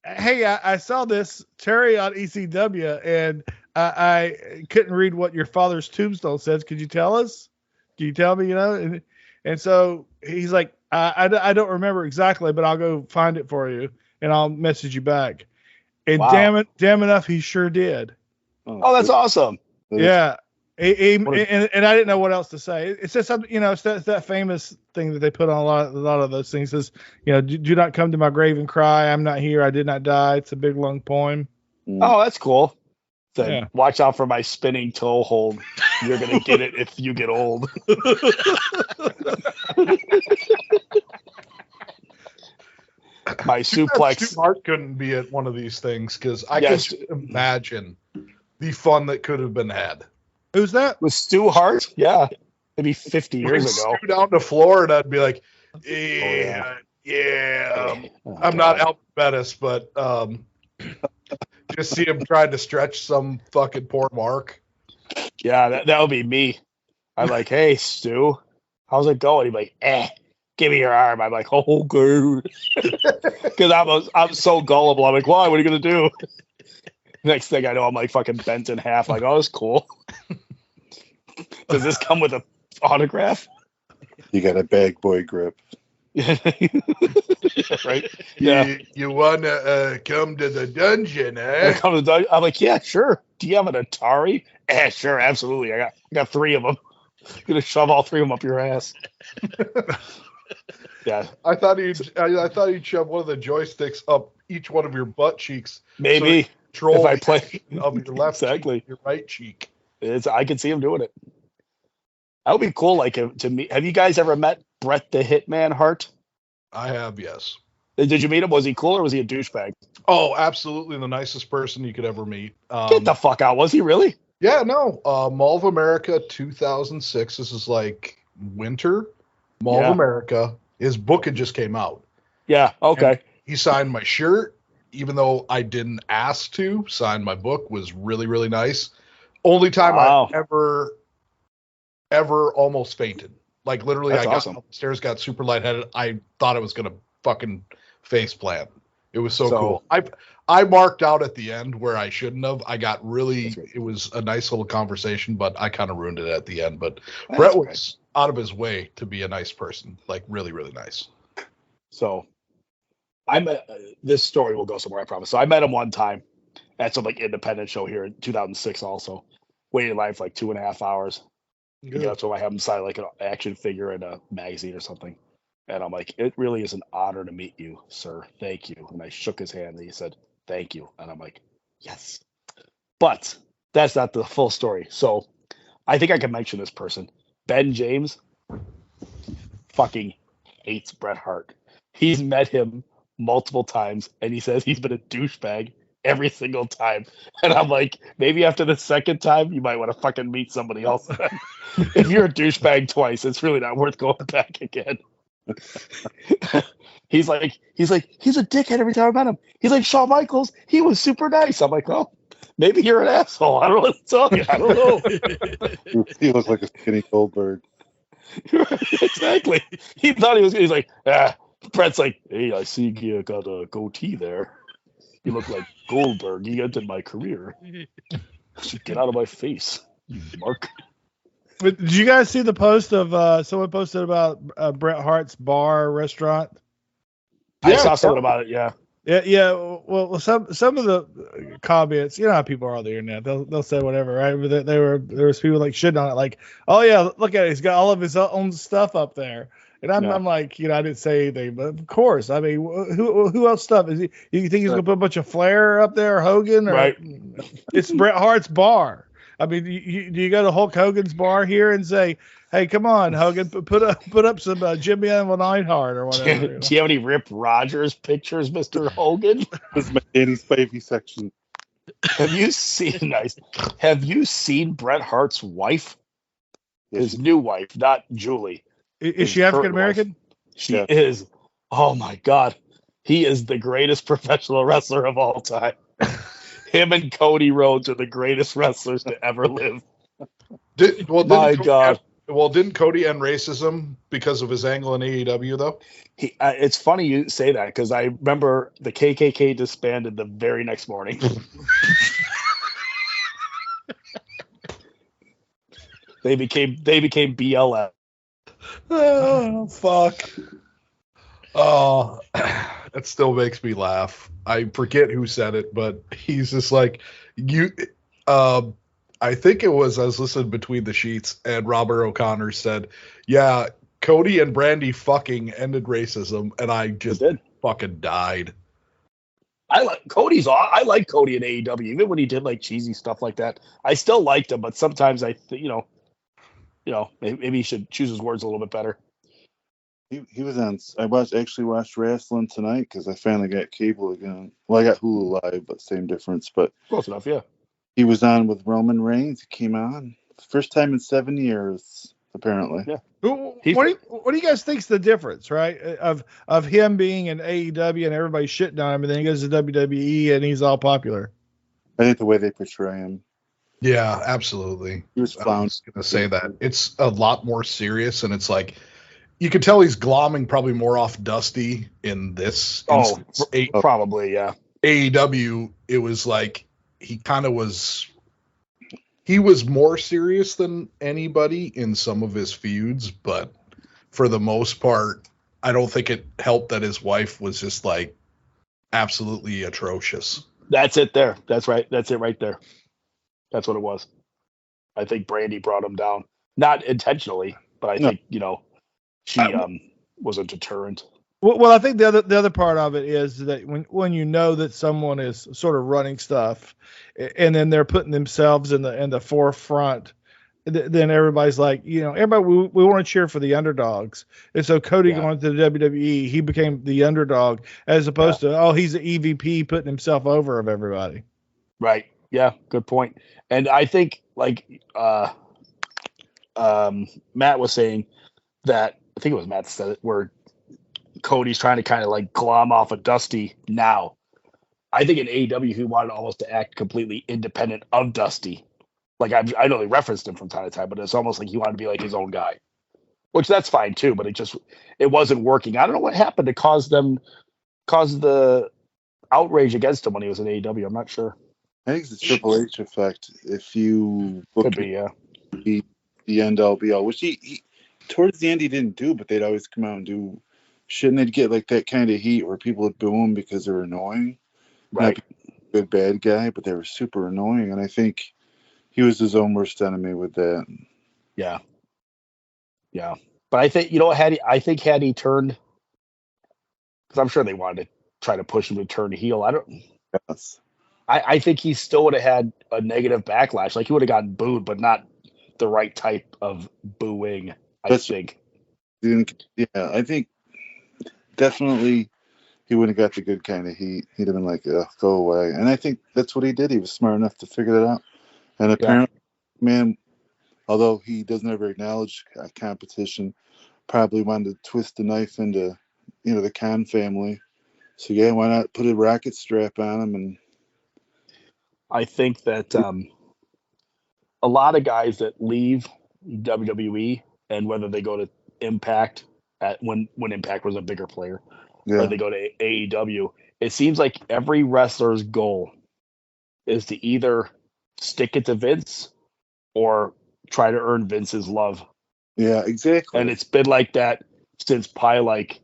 hey, I saw this Terry on ECW, and I couldn't read what your father's tombstone says. Could you tell us? Can you tell me? And so he's like, I don't remember exactly, but I'll go find it for you, and I'll message you back. And wow. damn enough, he sure did. Oh, that's awesome. Yeah. And I didn't know what else to say. It's just something, it's that famous thing that they put on a lot of those things. Says, do not come to my grave and cry. I'm not here. I did not die. It's a big long poem. Oh, that's cool. Then watch out for my spinning toe hold. You're gonna get it if you get old. My suplex. Stu Hart couldn't be at one of these things because I can imagine the fun that could have been had. Who's that? With Stu Hart? Yeah. Maybe 50 years ago. Stu down to Florida, I'd be like, I'm not Albert Bettis, but just see him trying to stretch some fucking poor Mark. Yeah, that would be me. I'm like, hey, Stu, how's it going? He'd be like, give me your arm. I'm like, oh, good. Because I'm so gullible. I'm like, why? What are you going to do? Next thing I know, I'm like fucking bent in half. Like, oh, it's cool. Does this come with an autograph? You got a bag boy grip. Right? Yeah. You want to come to the dungeon, eh? I'm like, yeah, sure. Do you have an Atari? Sure, absolutely. I got 3 of them. I'm gonna shove all 3 of them up your ass. Yeah. I thought he'd shove one of the joysticks up each one of your butt cheeks. Maybe. So if I play of your left exactly cheek, your right cheek. I can see him doing it. That would be cool. Like to meet. Have you guys ever met Bret the Hitman Hart? I have, yes. Did you meet him? Was he cool or was he a douchebag? Oh, absolutely the nicest person you could ever meet. Get the fuck out. Was he really? Yeah, no. Mall of America 2006. This is like winter. Mall of America. His book had just came out. Yeah, okay. And he signed my shirt, even though I didn't ask to. Signed my book, was really, really nice. Only time I ever almost fainted. Like literally, I got upstairs, got super lightheaded. I thought I was gonna fucking face plant. It was so cool. I marked out at the end where I shouldn't have. I got really. It was a nice little conversation, but I kind of ruined it at the end. But Bret was out of his way to be a nice person, like really, really nice. So, this story will go somewhere, I promise. So I met him one time at some like independent show here in 2006. Also, waited in line for like 2.5 hours. So I have him sign like an action figure in a magazine or something. And I'm like, it really is an honor to meet you, sir. Thank you. And I shook his hand and he said, thank you. And I'm like, yes. But that's not the full story. So I think I can mention this person. Ben James fucking hates Bret Hart. He's met him multiple times and he says he's been a douchebag every single time. And I'm like, maybe after the second time, you might want to fucking meet somebody else. If you're a douchebag twice, it's really not worth going back again. He's a dickhead every time I met him. He's like Shawn Michaels. He was super nice. I'm like, oh, maybe you're an asshole. I don't know what to tell you. I don't know. He looked like a skinny Goldberg. Exactly. He thought he's like, Brett's like, hey, I see you got a goatee there. You look like Goldberg. He ended my career. Get out of my face, you mark. But did you guys see the post of someone posted about Bret Hart's bar restaurant? I saw something about it. Yeah. Yeah. Well, some of the comments, you know how people are on the internet. They'll say whatever, right? But there was people like shitting on it, like, oh yeah, look at it, he's got all of his own stuff up there. And I'm like, I didn't say anything, but of course, I mean, who else stuff is he? You think he's gonna put a bunch of Flair up there, or Hogan, or right? It's Bret Hart's bar. I mean, do you go to Hulk Hogan's bar here and say, hey, come on, Hogan, put up some Jimmy Anvil Neidhart or whatever? Do you have any Rip Rogers pictures, Mr. Hogan? This is my Danny Spivey section. Have you seen Bret Hart's wife? His new wife, not Julie. Is she African American? She is. Oh my God, he is the greatest professional wrestler of all time. Him and Cody Rhodes are the greatest wrestlers to ever live. Didn't Cody end racism because of his angle in AEW though? It's funny you say that because I remember the KKK disbanded the very next morning. They became BLM. Oh fuck! Oh, that still makes me laugh. I forget who said it, but he's just like you. I think it was I was listening Between the Sheets, and Robert O'Connor said, "Yeah, Cody and Brandy fucking ended racism," and I just fucking died. I like Cody in AEW, even when he did like cheesy stuff like that. I still liked him, but sometimes maybe he should choose his words a little bit better. He was on. I actually watched wrestling tonight because I finally got cable again. Well, I got Hulu Live, but same difference. But close enough, yeah. He was on with Roman Reigns. He came on first time in 7 years, apparently. Yeah. What do you guys think's the difference, right? Of him being in AEW and everybody shitting on him, and then he goes to WWE and he's all popular. I think the way they portray him. Yeah, absolutely. He was found. I was going to say that it's a lot more serious, and it's like you could tell he's glomming probably more off Dusty in this. Instance. Probably, yeah. AEW, it was like he was more serious than anybody in some of his feuds, but for the most part, I don't think it helped that his wife was just like absolutely atrocious. That's it there. That's right. That's it right there. That's what it was. I think Brandy brought him down. Not intentionally, but I think, she was a deterrent. Well, I think the other part of it is that when you know that someone is sort of running stuff, and then they're putting themselves in the forefront, then everybody's like, everybody we want to cheer for the underdogs. And so Cody going to the WWE, he became the underdog as opposed to he's the EVP putting himself over of everybody. Right. Yeah. Good point. And I think Matt was saying that I think it was Matt that said it where Cody's trying to kind of like glom off of Dusty now. I think in AEW he wanted almost to act completely independent of Dusty. Like I know they referenced him from time to time, but it's almost like he wanted to be like his own guy, which that's fine too. But it wasn't working. I don't know what happened to cause the outrage against him when he was in AEW. I'm not sure. I think it's the Triple H effect. If you book the end all be all, which he towards the end he didn't do, but they'd always come out and do shit, and they'd get like that kind of heat where people would boo him because they're annoying. Right. Not a good bad guy, but they were super annoying, and I think he was his own worst enemy with that. Yeah. Yeah. But I think, had he turned, because I'm sure they wanted to try to push him to turn heel. Yes. I think he still would have had a negative backlash. Like he would have gotten booed, but not the right type of booing, I think. Yeah, I think definitely he wouldn't have got the good kind of heat. He'd have been like, go away. And I think that's what he did. He was smart enough to figure that out. And apparently, man, although he doesn't ever acknowledge competition, probably wanted to twist the knife into, the Khan family. So yeah, why not put a rocket strap on him? And I think that a lot of guys that leave WWE and whether they go to Impact when Impact was a bigger player, or they go to AEW, it seems like every wrestler's goal is to either stick it to Vince or try to earn Vince's love. Yeah, exactly. And it's been like that since probably like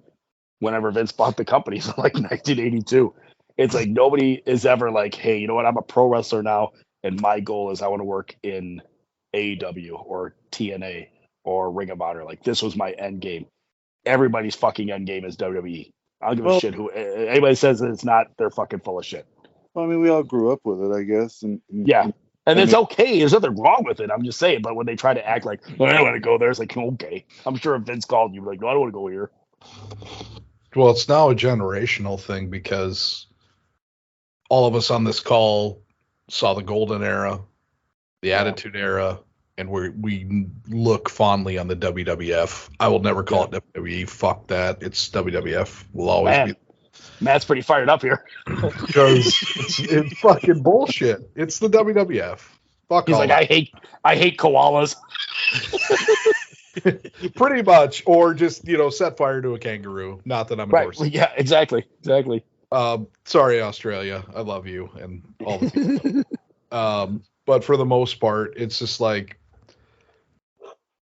whenever Vince bought the company, so like 1982. It's like nobody is ever like, hey, you know what? I'm a pro wrestler now, and my goal is I want to work in AEW or TNA or Ring of Honor. Like this was my end game. Everybody's fucking end game is WWE. I don't give a shit who anybody says that it's not. They're fucking full of shit. Well, I mean, we all grew up with it, I guess. And it's okay. There's nothing wrong with it. I'm just saying. But when they try to act like, I don't want to go there, it's like, okay. I'm sure if Vince called you, like, no, I don't want to go here. Well, it's now a generational thing because all of us on this call saw the golden era, the attitude era, and we look fondly on the WWF. I will never call it WWE. Fuck that. It's WWF. Will always be. Matt's pretty fired up here. Because it's fucking bullshit. It's the WWF. Fuck. He's like, I hate koalas. Pretty much, or just set fire to a kangaroo. Not that I'm endorsing. Yeah, exactly. Sorry, Australia. I love you and all the people. But for the most part, it's just like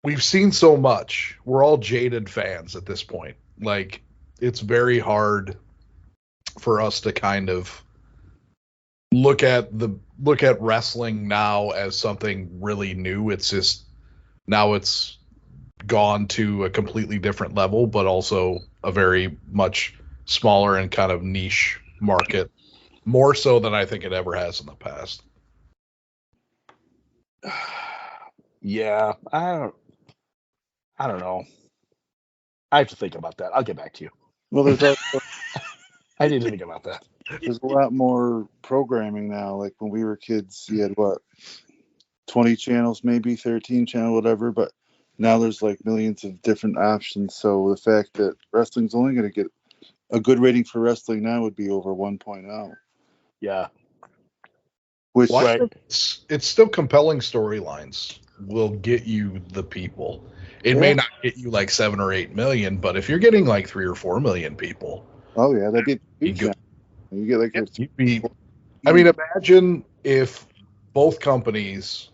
we've seen so much. We're all jaded fans at this point. Like it's very hard for us to kind of look at wrestling now as something really new. It's just now it's gone to a completely different level, but also a very much smaller and kind of niche market, more so than I think it ever has in the past. Yeah, I don't know. I have to think about that. I'll get back to you. Well, there's I need to think about that. There's a lot more programming now. Like when we were kids, you had 20 channels, maybe 13 channel, whatever. But now there's like millions of different options. So the fact that wrestling's only going to get a good rating for wrestling now would be over 1.0. Yeah. Which it's still compelling storylines will get you the people. It may not get you like 7 or 8 million, but if you're getting like 3 or 4 million people. Oh yeah, that'd be you get like I mean, imagine if both companies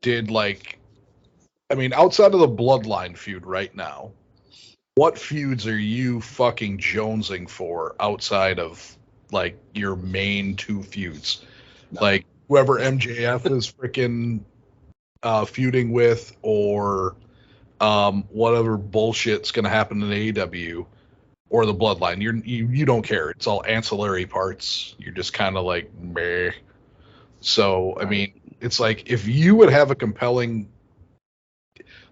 did outside of the Bloodline feud right now, what feuds are you fucking jonesing for outside of like your main two feuds? No. Like whoever MJF is freaking feuding with, or whatever bullshit's gonna happen in AEW or the Bloodline. You don't care. It's all ancillary parts. You're just kind of like meh. So I mean, it's like if you would have a compelling,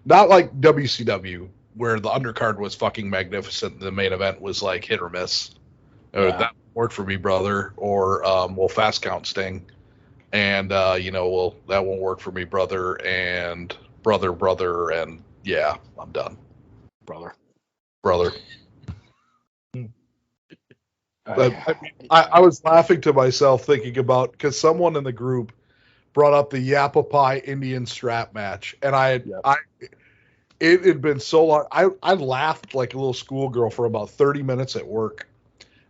not like WCW where the undercard was fucking magnificent, the main event was like hit or miss. That worked for me, brother. Or Fast Count Sting, and that won't work for me, brother. And brother, and yeah, I'm done. Brother. But I was laughing to myself thinking about, because someone in the group brought up the Yapapai Indian strap match, and it had been so long. I laughed like a little schoolgirl for about 30 minutes at work.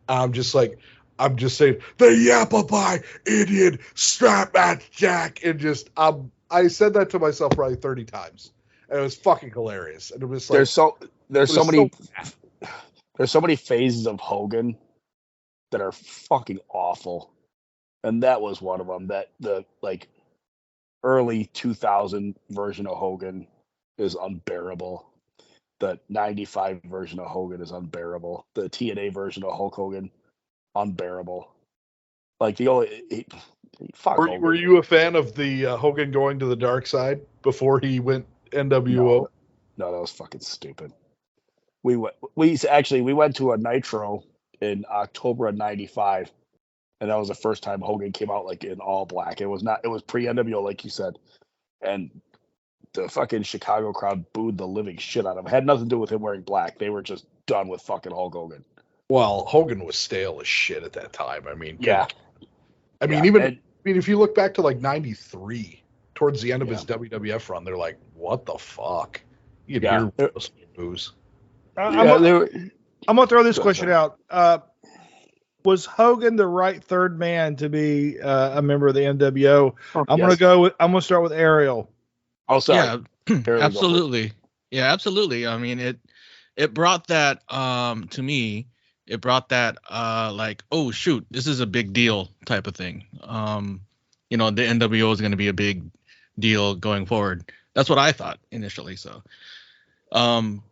I'm just saying the Yapapai Indian strap match, Jack, and just I said that to myself probably 30 times, and it was fucking hilarious. And it was like there's so many phases of Hogan that are fucking awful, and that was one of them. That the like early 2000 version of Hogan is unbearable. The 95 version of Hogan is unbearable. The TNA version of Hulk Hogan, unbearable. Like the only were you a fan of the Hogan going to the dark side before he went NWO? No, that was fucking stupid. We went to a Nitro in October of '95, and that was the first time Hogan came out like in all black. It was pre NWO, like you said, and the fucking Chicago crowd booed the living shit out of him. It had nothing to do with him wearing black. They were just done with fucking Hulk Hogan. Well, Hogan was stale as shit at that time. I mean, Yeah. I mean, Yeah, even and- if you look back to like '93, towards the end of his WWF run, they're like, "What the fuck?" You'd Yeah. hear booze. I'm gonna throw this question out. Was Hogan the right third man to be a member of the NWO? I'm Yes. gonna start with Ariel. Oh, sorry. Yeah, Barely go for it. absolutely. Yeah, absolutely. I mean, it brought that to me. It brought that like, oh shoot, this is a big deal type of thing. You know, the NWO is going to be a big deal going forward. That's what I thought initially. So,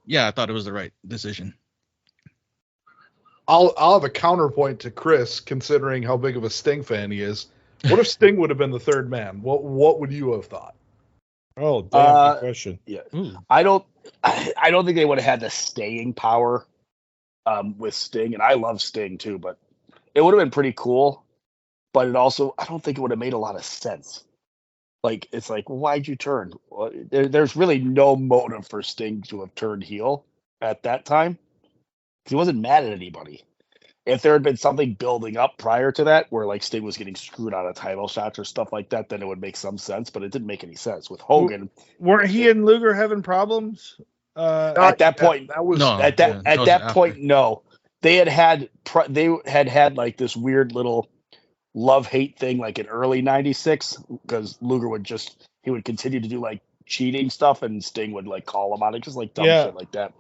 yeah, I thought it was the right decision. I'll have a counterpoint to Chris, considering how big of a Sting fan he is. What if Sting would have been the third man? What would you have thought? Oh, damn, good question. Yeah. Ooh. I don't think they would have had the staying power with Sting, and I love Sting too, but it would have been pretty cool. But it also, I don't think it would have made a lot of sense. Like, it's like, why'd you turn? Well, there's really no motive for Sting to have turned heel at that time. He wasn't mad at anybody. If there had been something building up prior to that, where like Sting was getting screwed out of title shots or stuff like that, then it would make some sense. But it didn't make any sense with Hogan. Weren't he and Luger having problems? At that point, that was No. at Yeah, that was that after. point, no. They had like this weird little love-hate thing like in early '96, because Luger would continue to do like cheating stuff, and Sting would like call him on it, just like dumb Yeah. shit like that.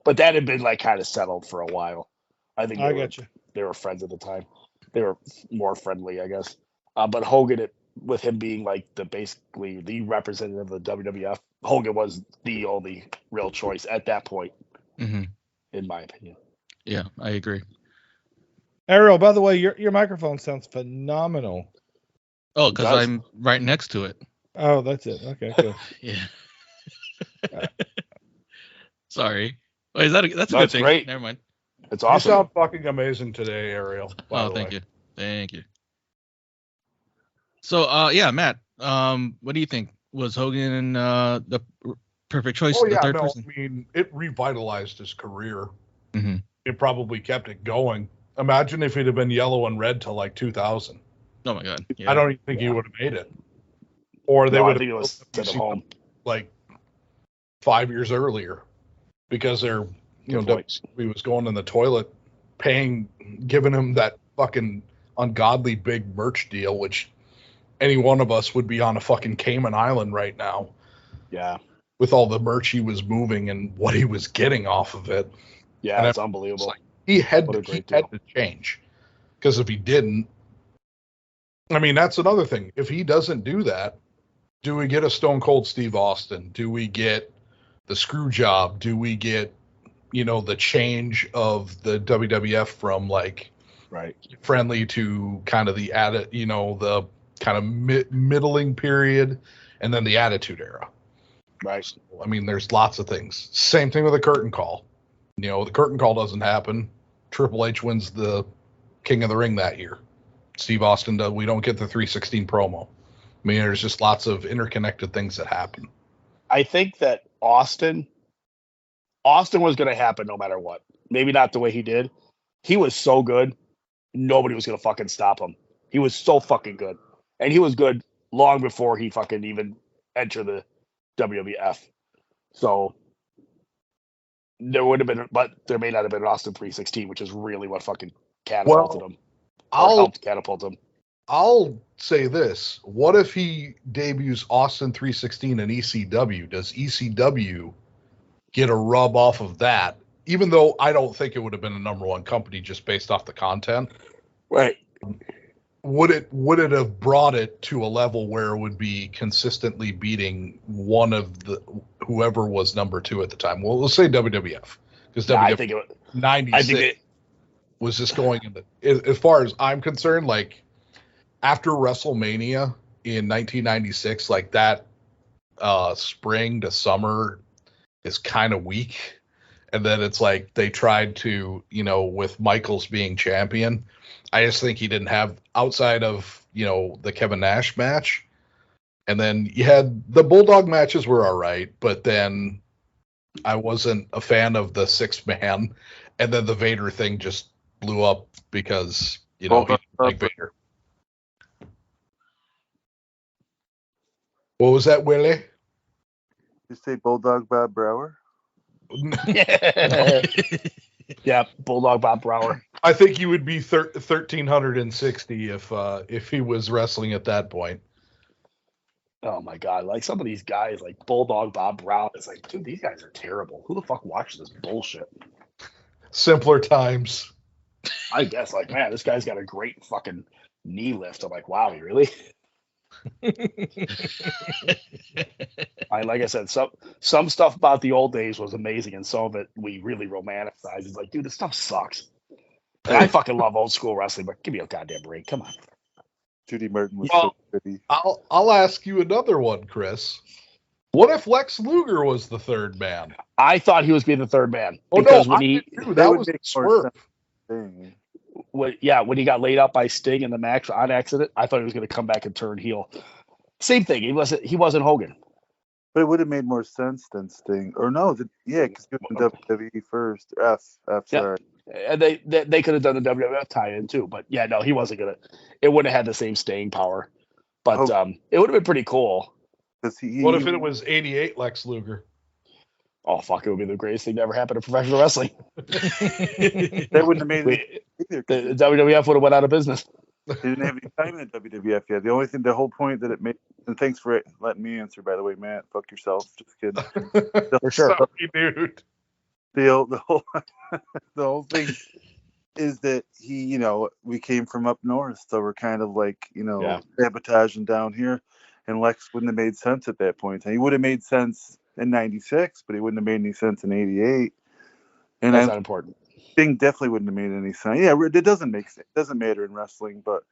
But that had been like kind of settled for a while. I think I got you. they were friends at the time. They were more friendly, I guess. But Hogan, with him being like basically the representative of the WWF, Hogan was the only real choice at that point, Hmm. in my opinion. Yeah, I agree. Ariel, by the way, your microphone sounds phenomenal. Oh, It because does. I'm right next to it. Oh, that's it. Okay, cool. Yeah. Sorry. Wait, that's a No, good it's thing. great. Never mind. It's You awesome. sound fucking amazing today, Ariel. by Oh, the thank way. you. Thank you. So, yeah, Matt, what do you think? Was Hogan the perfect choice, Oh the yeah, third no, person? I mean it revitalized his career. Mhm. It probably kept it going. Imagine if he'd have been yellow and red till like 2000. Oh my God. Yeah. I don't even think he would have made it. Or they No, I would think it have was sent him home. like 5 years earlier, because they're Good point. he was going in the toilet, giving him that fucking ungodly big merch deal, which any one of us would be on a fucking Cayman Island right now Yeah. with all the merch he was moving and what he was getting off of it. Yeah, And it's unbelievable. like, He had What a to, great change, because if he didn't, I mean, that's another thing. If he doesn't do that, do we get a Stone Cold Steve Austin? Do we get the screw job? Do we get, the change of the WWF from like Right. friendly to kind of the the kind of middling period, and then the Attitude Era? Right. I mean, there's lots of things. Same thing with the curtain call. The curtain call doesn't happen. Triple H wins the King of the Ring that year. Steve Austin does. We don't get the 316 promo. I mean, there's just lots of interconnected things that happen. I think that Austin was going to happen no matter what. Maybe not the way he did. He was so good, nobody was going to fucking stop him. He was so fucking good. And he was good long before he fucking even entered the WWF. So there would have been, but there may not have been an Austin 316, which is really what fucking catapulted him. Or helped catapult him. I'll say this. What if he debuts Austin 316 in ECW? Does ECW get a rub off of that? Even though I don't think it would have been a number one company just based off the content. Right. Would it have brought it to a level where it would be consistently beating one of the whoever was number two at the time? Well, let's say WWF, because I WWF think it would. 96 was just going in as far as I'm concerned, like after WrestleMania in 1996, like that spring to summer is kind of weak. And then it's like they tried to, with Michaels being champion, I just think he didn't have, outside of, the Kevin Nash match, And then you had the Bulldog matches were all right, but then I wasn't a fan of the 6-man, and then the Vader thing just blew up because, he didn't like Vader. What was that, Willie? You say Bulldog Bob Brower? Yeah, Bulldog Bob Brower. I think he would be 1,360 if he was wrestling at that point. Oh my God! Like some of these guys, like Bulldog Bob Brown, it's like, dude, these guys are terrible. Who the fuck watches this bullshit? Simpler times. I guess, like, man, this guy's got a great fucking knee lift. I'm like, wow, you really? Like I said, some stuff about the old days was amazing, and some of it we really romanticized. It's like, dude, this stuff sucks. And I fucking love old school wrestling, but give me a goddamn break. Come on. Judy Martin was Well, so pretty. I'll ask you another one, Chris. What if Lex Luger was the 3rd man? I thought he was being the 3rd man. Oh because no, when that was the swerve. when he got laid out by Sting in the match on accident, I thought he was going to come back and turn heel. Same thing. He wasn't Hogan. But it would have made more sense than Sting. Or no, because he was in WWE first. F, sorry. And they could have done the WWF tie-in too. But yeah, no, he wasn't going to. It wouldn't have had the same staying power. But it would have been pretty cool. What if it was 88 Lex Luger? Oh, fuck, it would be the greatest thing to ever happen to professional wrestling. That wouldn't have made it either. The WWF would have went out of business. They didn't have any time in the WWF yet. The whole point that it made, and thanks for letting me answer, by the way, Matt. Fuck yourself. Just kidding. For sure. Sorry, dude. The whole thing is that we came from up north, so we're kind of like, sabotaging down here, and Lex wouldn't have made sense at that point. And he would have made sense in '96, but he wouldn't have made any sense in '88. And that's not important. Thing definitely wouldn't have made any sense. Yeah, it doesn't make sense. It doesn't matter in wrestling, but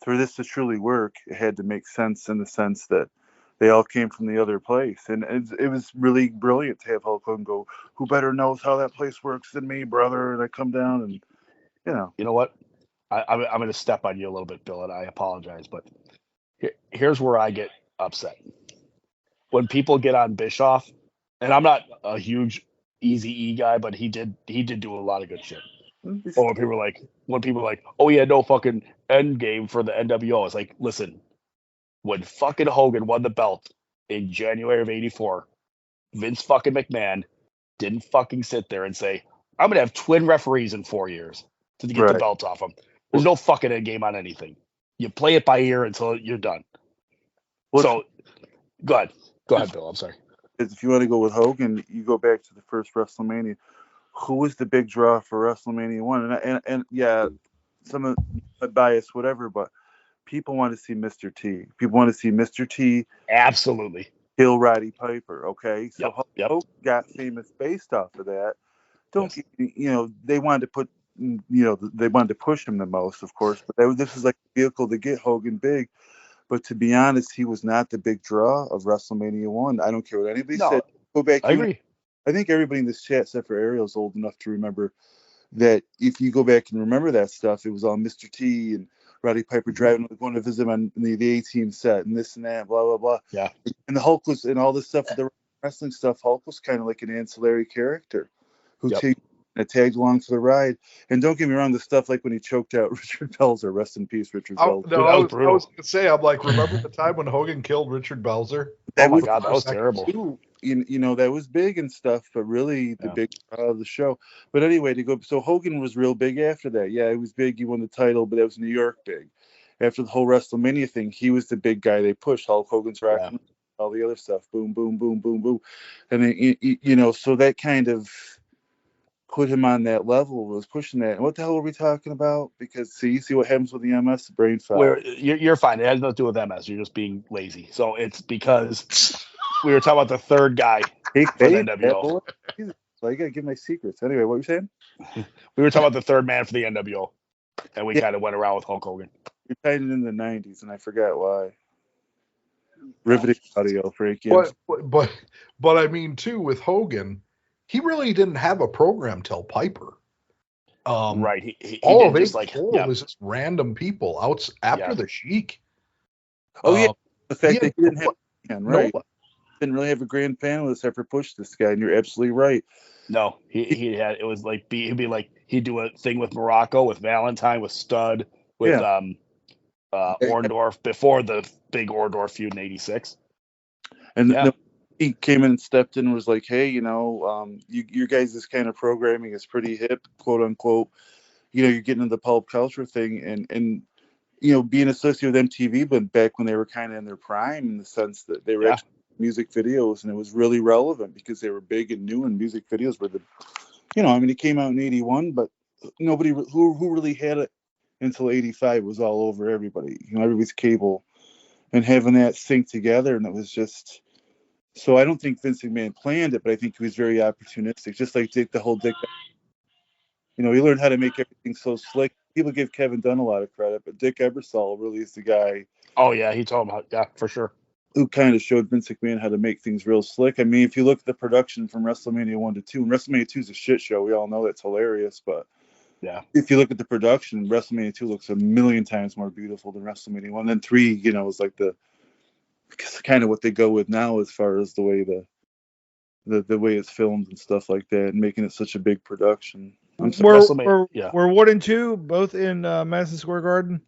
for this to truly work, it had to make sense in the sense that they all came from the other place. And it was really brilliant to have Hulk Hogan go, who better knows how that place works than me, brother? And I come down and, You know what? I'm going to step on you a little bit, Bill, and I apologize, but here's where I get upset. When people get on Bischoff, and I'm not a huge Eazy-E guy, but he did do a lot of good shit. Or when people are like, oh yeah, no fucking end game for the NWO. It's like, listen, when fucking Hogan won the belt in January of '84, Vince fucking McMahon didn't fucking sit there and say, I'm gonna have twin referees in 4 years to get the belt off him. There's no fucking end game on anything. You play it by ear until you're done. So go ahead, Bill. I'm sorry. If you want to go with Hogan, you go back to the first WrestleMania. Who was the big draw for WrestleMania 1? And yeah, some of my bias, whatever, but people want to see Mr. T. People want to see Mr. T. Absolutely. Kill Roddy Piper. Okay, so Yep. Hogan got famous based off of that. They wanted to put, they wanted to push him the most, of course, but this was like a vehicle to get Hogan big. But to be honest, he was not the big draw of WrestleMania 1. I don't care what anybody said. Go back. I agree. I think everybody in this chat, except for Ariel, is old enough to remember that if you go back and remember that stuff, it was all Mr. T and Roddy Piper driving, going to visit him on the A-Team set and this and that, blah, blah, blah. Yeah. And the Hulk was, and all this stuff, the wrestling stuff, Hulk was kind of like an ancillary character who tagged along for the ride. And don't get me wrong, the stuff like when he choked out Richard Belzer, rest in peace, Richard Belzer. I was going to say, I'm like, remember the time when Hogan killed Richard Belzer? Oh my God, that was terrible. That was big and stuff, but really the big of the show. But anyway, so Hogan was real big after that. Yeah, he was big. He won the title, but that was New York big. After the whole WrestleMania thing, he was the big guy they pushed. Hulk Hogan's rocking all the other stuff. Boom, boom, boom, boom, boom. And then, so that kind of put him on that level, was pushing that. And what the hell are we talking about? Because you see what happens with the MS, the brain fog. You're fine. It has nothing to do with MS. You're just being lazy. So it's because we were talking about the third guy for the NWO. So I got to give my secrets. Anyway, what were you saying? We were talking about the third man for the NWO. And we kind of went around with Hulk Hogan. You tied it in the 90s, and I forgot why. Riveting audio, Frankie. But I mean, too, with Hogan, he really didn't have a program till Piper. Right. He all of it was just random people out after the Sheik. Oh, yeah. The fact He that had he didn't have a fan, right? nobody. Didn't really have a grand panelist ever push this guy, and you're absolutely right. No, he had it was like he'd be like he'd do a thing with Morocco, with Valentine, with Stud, with Orndorff before the big Orndorff feud in '86. And Yeah. he came in and stepped in and was like, hey, your guys' kind of programming is pretty hip, quote unquote. You're getting into the pulp culture thing and being associated with MTV, but back when they were kind of in their prime, in the sense that they were actually music videos, and it was really relevant because they were big and new, and music videos were it came out in '81, but nobody who really had it until '85 was all over everybody. Everybody's cable, and having that sync together, and it was just. So I don't think Vince McMahon planned it, but I think he was very opportunistic, just like Dick. He learned how to make everything so slick. People give Kevin Dunn a lot of credit, but Dick Ebersol really is the guy. Oh yeah, he told him, for sure. Who kind of showed Vince McMahon how to make things real slick. I mean, if you look at the production from WrestleMania 1 to 2, and WrestleMania 2 is a shit show, we all know that's hilarious, but yeah, if you look at the production, WrestleMania 2 looks a million times more beautiful than WrestleMania 1. Then 3, is like kind of what they go with now as far as the way the way it's filmed and stuff like that, and making it such a big production. Were 1 and 2 both in Madison Square Garden?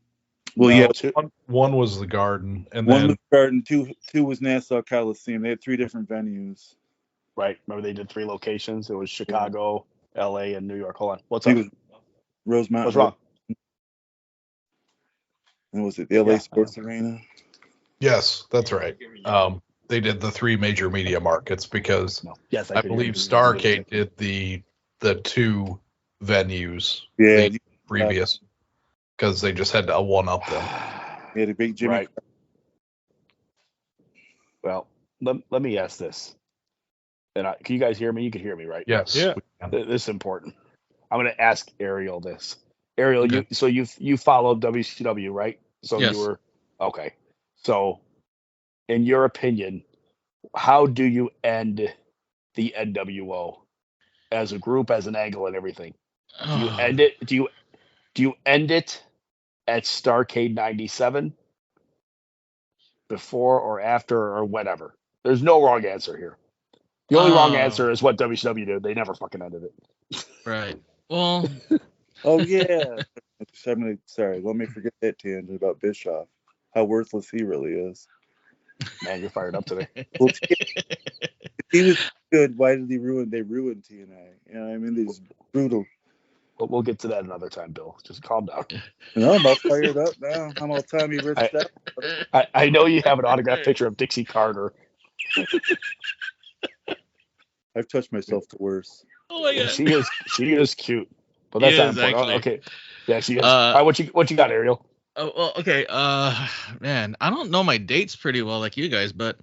Well, No, yeah, one was the Garden, and one then was Garden, two was Nassau Coliseum. They had 3 different venues. Right. Remember they did 3 locations. It was Chicago, LA, and New York. Hold on. What's up? Rosemont. What's wrong? And was it the LA Sports Arena? yes, that's right. They did the 3 major media markets because Yes, I believe Starrcade did the 2 venues. Yeah, the previous, because they just had to one up them. He had a big Jimmy. Right. Well, let me ask this. And can you guys hear me? You can hear me, right? Yes. Yeah. This is important. I'm going to ask Ariel this. Ariel, Okay. you followed WCW, right? So Yes. you were okay. So, in your opinion, how do you end the NWO as a group, as an angle, and everything? Do you end it? Do you end it at Starrcade '97, before or after or whatever? There's no wrong answer here. The only wrong answer is what WCW did. They never fucking ended it. Right. Well, Oh yeah. Sorry, let me forget that tangent about Bischoff. How worthless he really is. Man, you're fired up today. Well, if he was good, why did they ruin TNA? I mean, these brutal. But we'll get to that another time, Bill. Just calm down. No, I'm all fired up now. I'm all Tommy Rich. I know you have an autographed picture of Dixie Carter. I've touched myself to worse. oh my god. She is cute, but that's She not is, important. actually. Okay, yeah, she is. All right, what you got, Ariel? Oh, well, okay. Man, I don't know my dates pretty well like you guys, but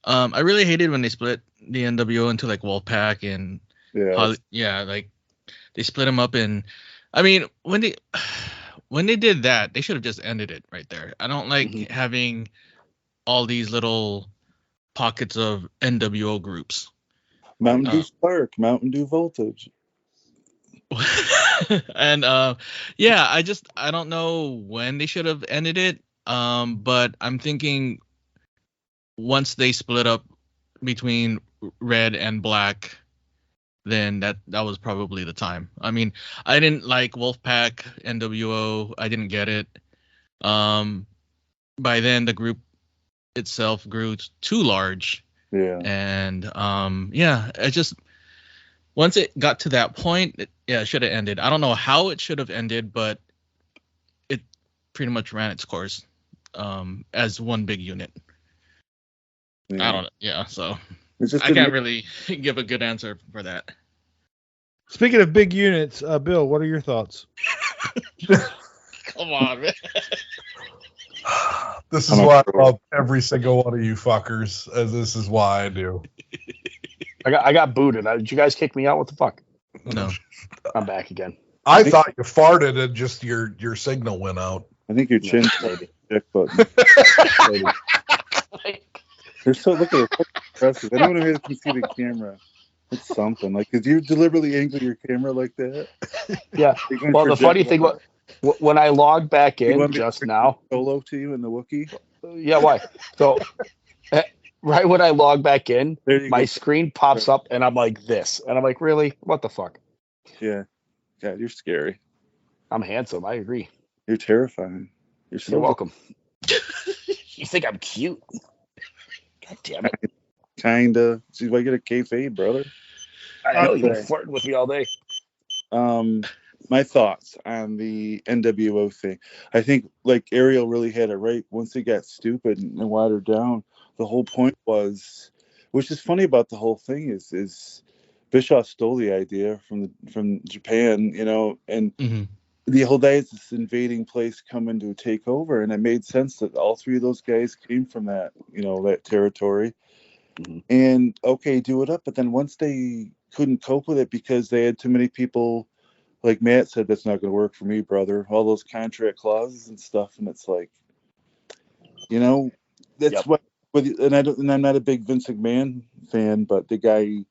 I really hated when they split the NWO into like Wolfpack and like they split them up in. I mean, when they did that, they should have just ended it right there. I don't like having all these little pockets of NWO groups. Mountain Dew Spark, Mountain Dew Voltage. And I don't know when they should have ended it, but I'm thinking once they split up between red and black, then that was probably the time. I mean, I didn't like Wolfpack, NWO. I didn't get it. By then the group itself grew too large. Yeah. And it just once it got to that point, it should have ended. I don't know how it should have ended, but it pretty much ran its course as one big unit. Yeah. I don't know. Yeah, so It's just I can't really give a good answer for that. Speaking of big units, Bill, what are your thoughts? Come on, man. This is why I love every single one of you fuckers, as this is why I do. I got booted. Did you guys kick me out? What the fuck? No. I'm back again. I thought you farted and just your signal went out. I think your chin's check button. They're so look at it. Impressive. Anyone who can see the camera, it's something. Like, did you deliberately angle your camera like that? Yeah. Well, the funny thing was, when I logged back in just now, solo to you in the Wookiee. Yeah, why? So right when I log back in, There you my go. screen pops up and I'm like this. And I'm like, really? What the fuck? Yeah. God, you're scary. I'm handsome. I agree. You're terrifying. You're so You're welcome. You think I'm cute? God damn it. kinda. See if I get a kayfabe, brother. I know you've been Okay. flirting with me all day. My thoughts on the NWO thing. I think like Ariel really had it right. Once it got stupid and watered down, the whole point was, which is funny about the whole thing is Bischoff stole the idea from Japan, and Mhm. the whole day is this invading place coming to take over, and it made sense that all three of those guys came from that, that territory. Mhm. And okay, do it up, but then once they couldn't cope with it because they had too many people, like Matt said, that's not going to work for me, brother. All those contract clauses and stuff, and it's like, that's Yep. what. And I'm not a big Vince McMahon fan, but the guy,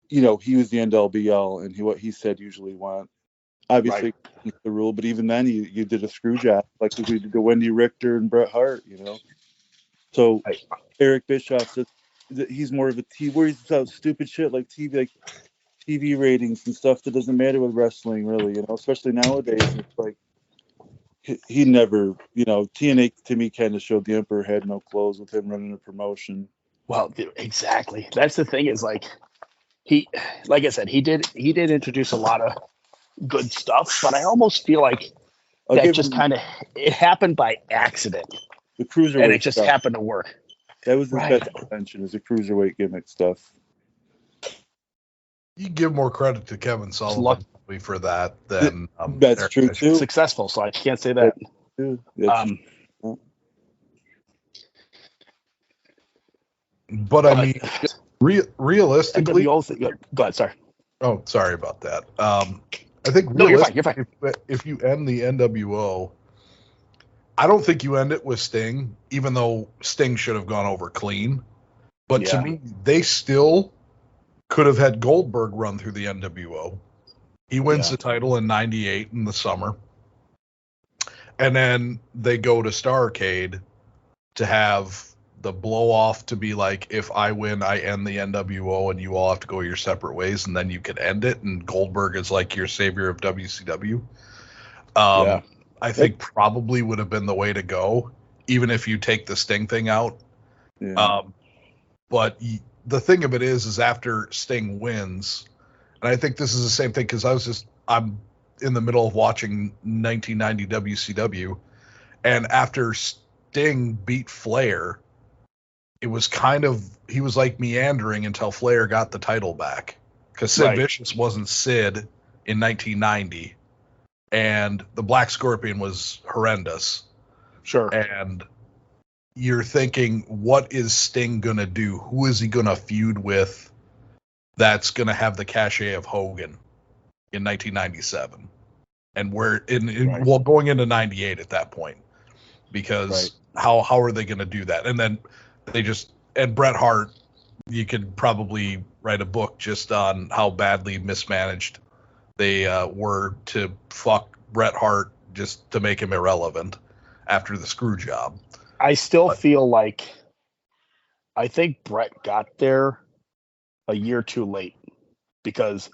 he was the end all be all, and what he said usually won. Obviously, it's the rule, but even then, you did a screw job, like we did to Wendy Richter and Bret Hart, So Right. Eric Bischoff says that he's more of a he worries about stupid shit like TV ratings and stuff that doesn't matter with wrestling, really, especially nowadays. It's like he never, TNA to me kind of showed the Emperor had no clothes with him running a promotion. Well, exactly. That's the thing is like like I said, he did introduce a lot of good stuff, but I almost feel like I'll that give just him kind of it happened by accident, the cruiserweight and it just stuff. happened to work. That was his Right. best invention, is the cruiserweight gimmick stuff. You give more credit to Kevin Sullivan for that than That's Eric true Bischoff. too. Successful, so I can't say that. That's But I mean, realistically, NWO thing- go ahead, sorry. oh, sorry about that. I think No, you're fine. You're fine. if you end the NWO, I don't think you end it with Sting, even though Sting should have gone over clean. But to Yeah. me, they still could have had Goldberg run through the NWO. He wins Yeah. the title in '98 in the summer. And then they go to Starrcade to have the blow off to be like, if I win, I end the NWO and you all have to go your separate ways, and then you could end it. And Goldberg is like your savior of WCW. Yeah. I think probably would have been the way to go, even if you take the Sting thing out. yeah. But the thing of it is after Sting wins, and I think this is the same thing because I'm in the middle of watching 1990 WCW, and after Sting beat Flair, it was he was like meandering until Flair got the title back, because Sid Right. Vicious wasn't Sid in 1990, and the Black Scorpion was horrendous. Sure. And you're thinking, what is Sting going to do? Who is he going to feud with that's going to have the cachet of Hogan in 1997? And we're Right. going into 98 at that point, because how are they going to do that? And then and Bret Hart, you could probably write a book just on how badly mismanaged they were to fuck Bret Hart just to make him irrelevant after the screw job. I still feel like I think Brett got there a year too late, because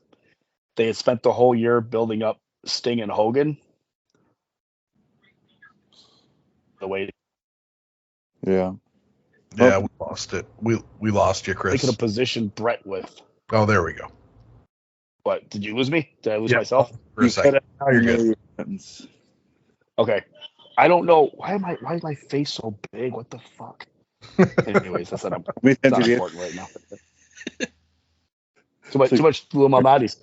they had spent the whole year building up Sting and Hogan. The way Yeah. Yeah, we lost it. We lost you, they Chris. could have positioned Brett with. Oh, there we go. What? Did you lose me? Did I lose Yeah. myself? For a second. Now you're good. Sentence. Okay. I don't know why is my face so big? What the fuck? Anyways, I said I'm Wait, it's not did you- important right now. Too much Lou Malnati's.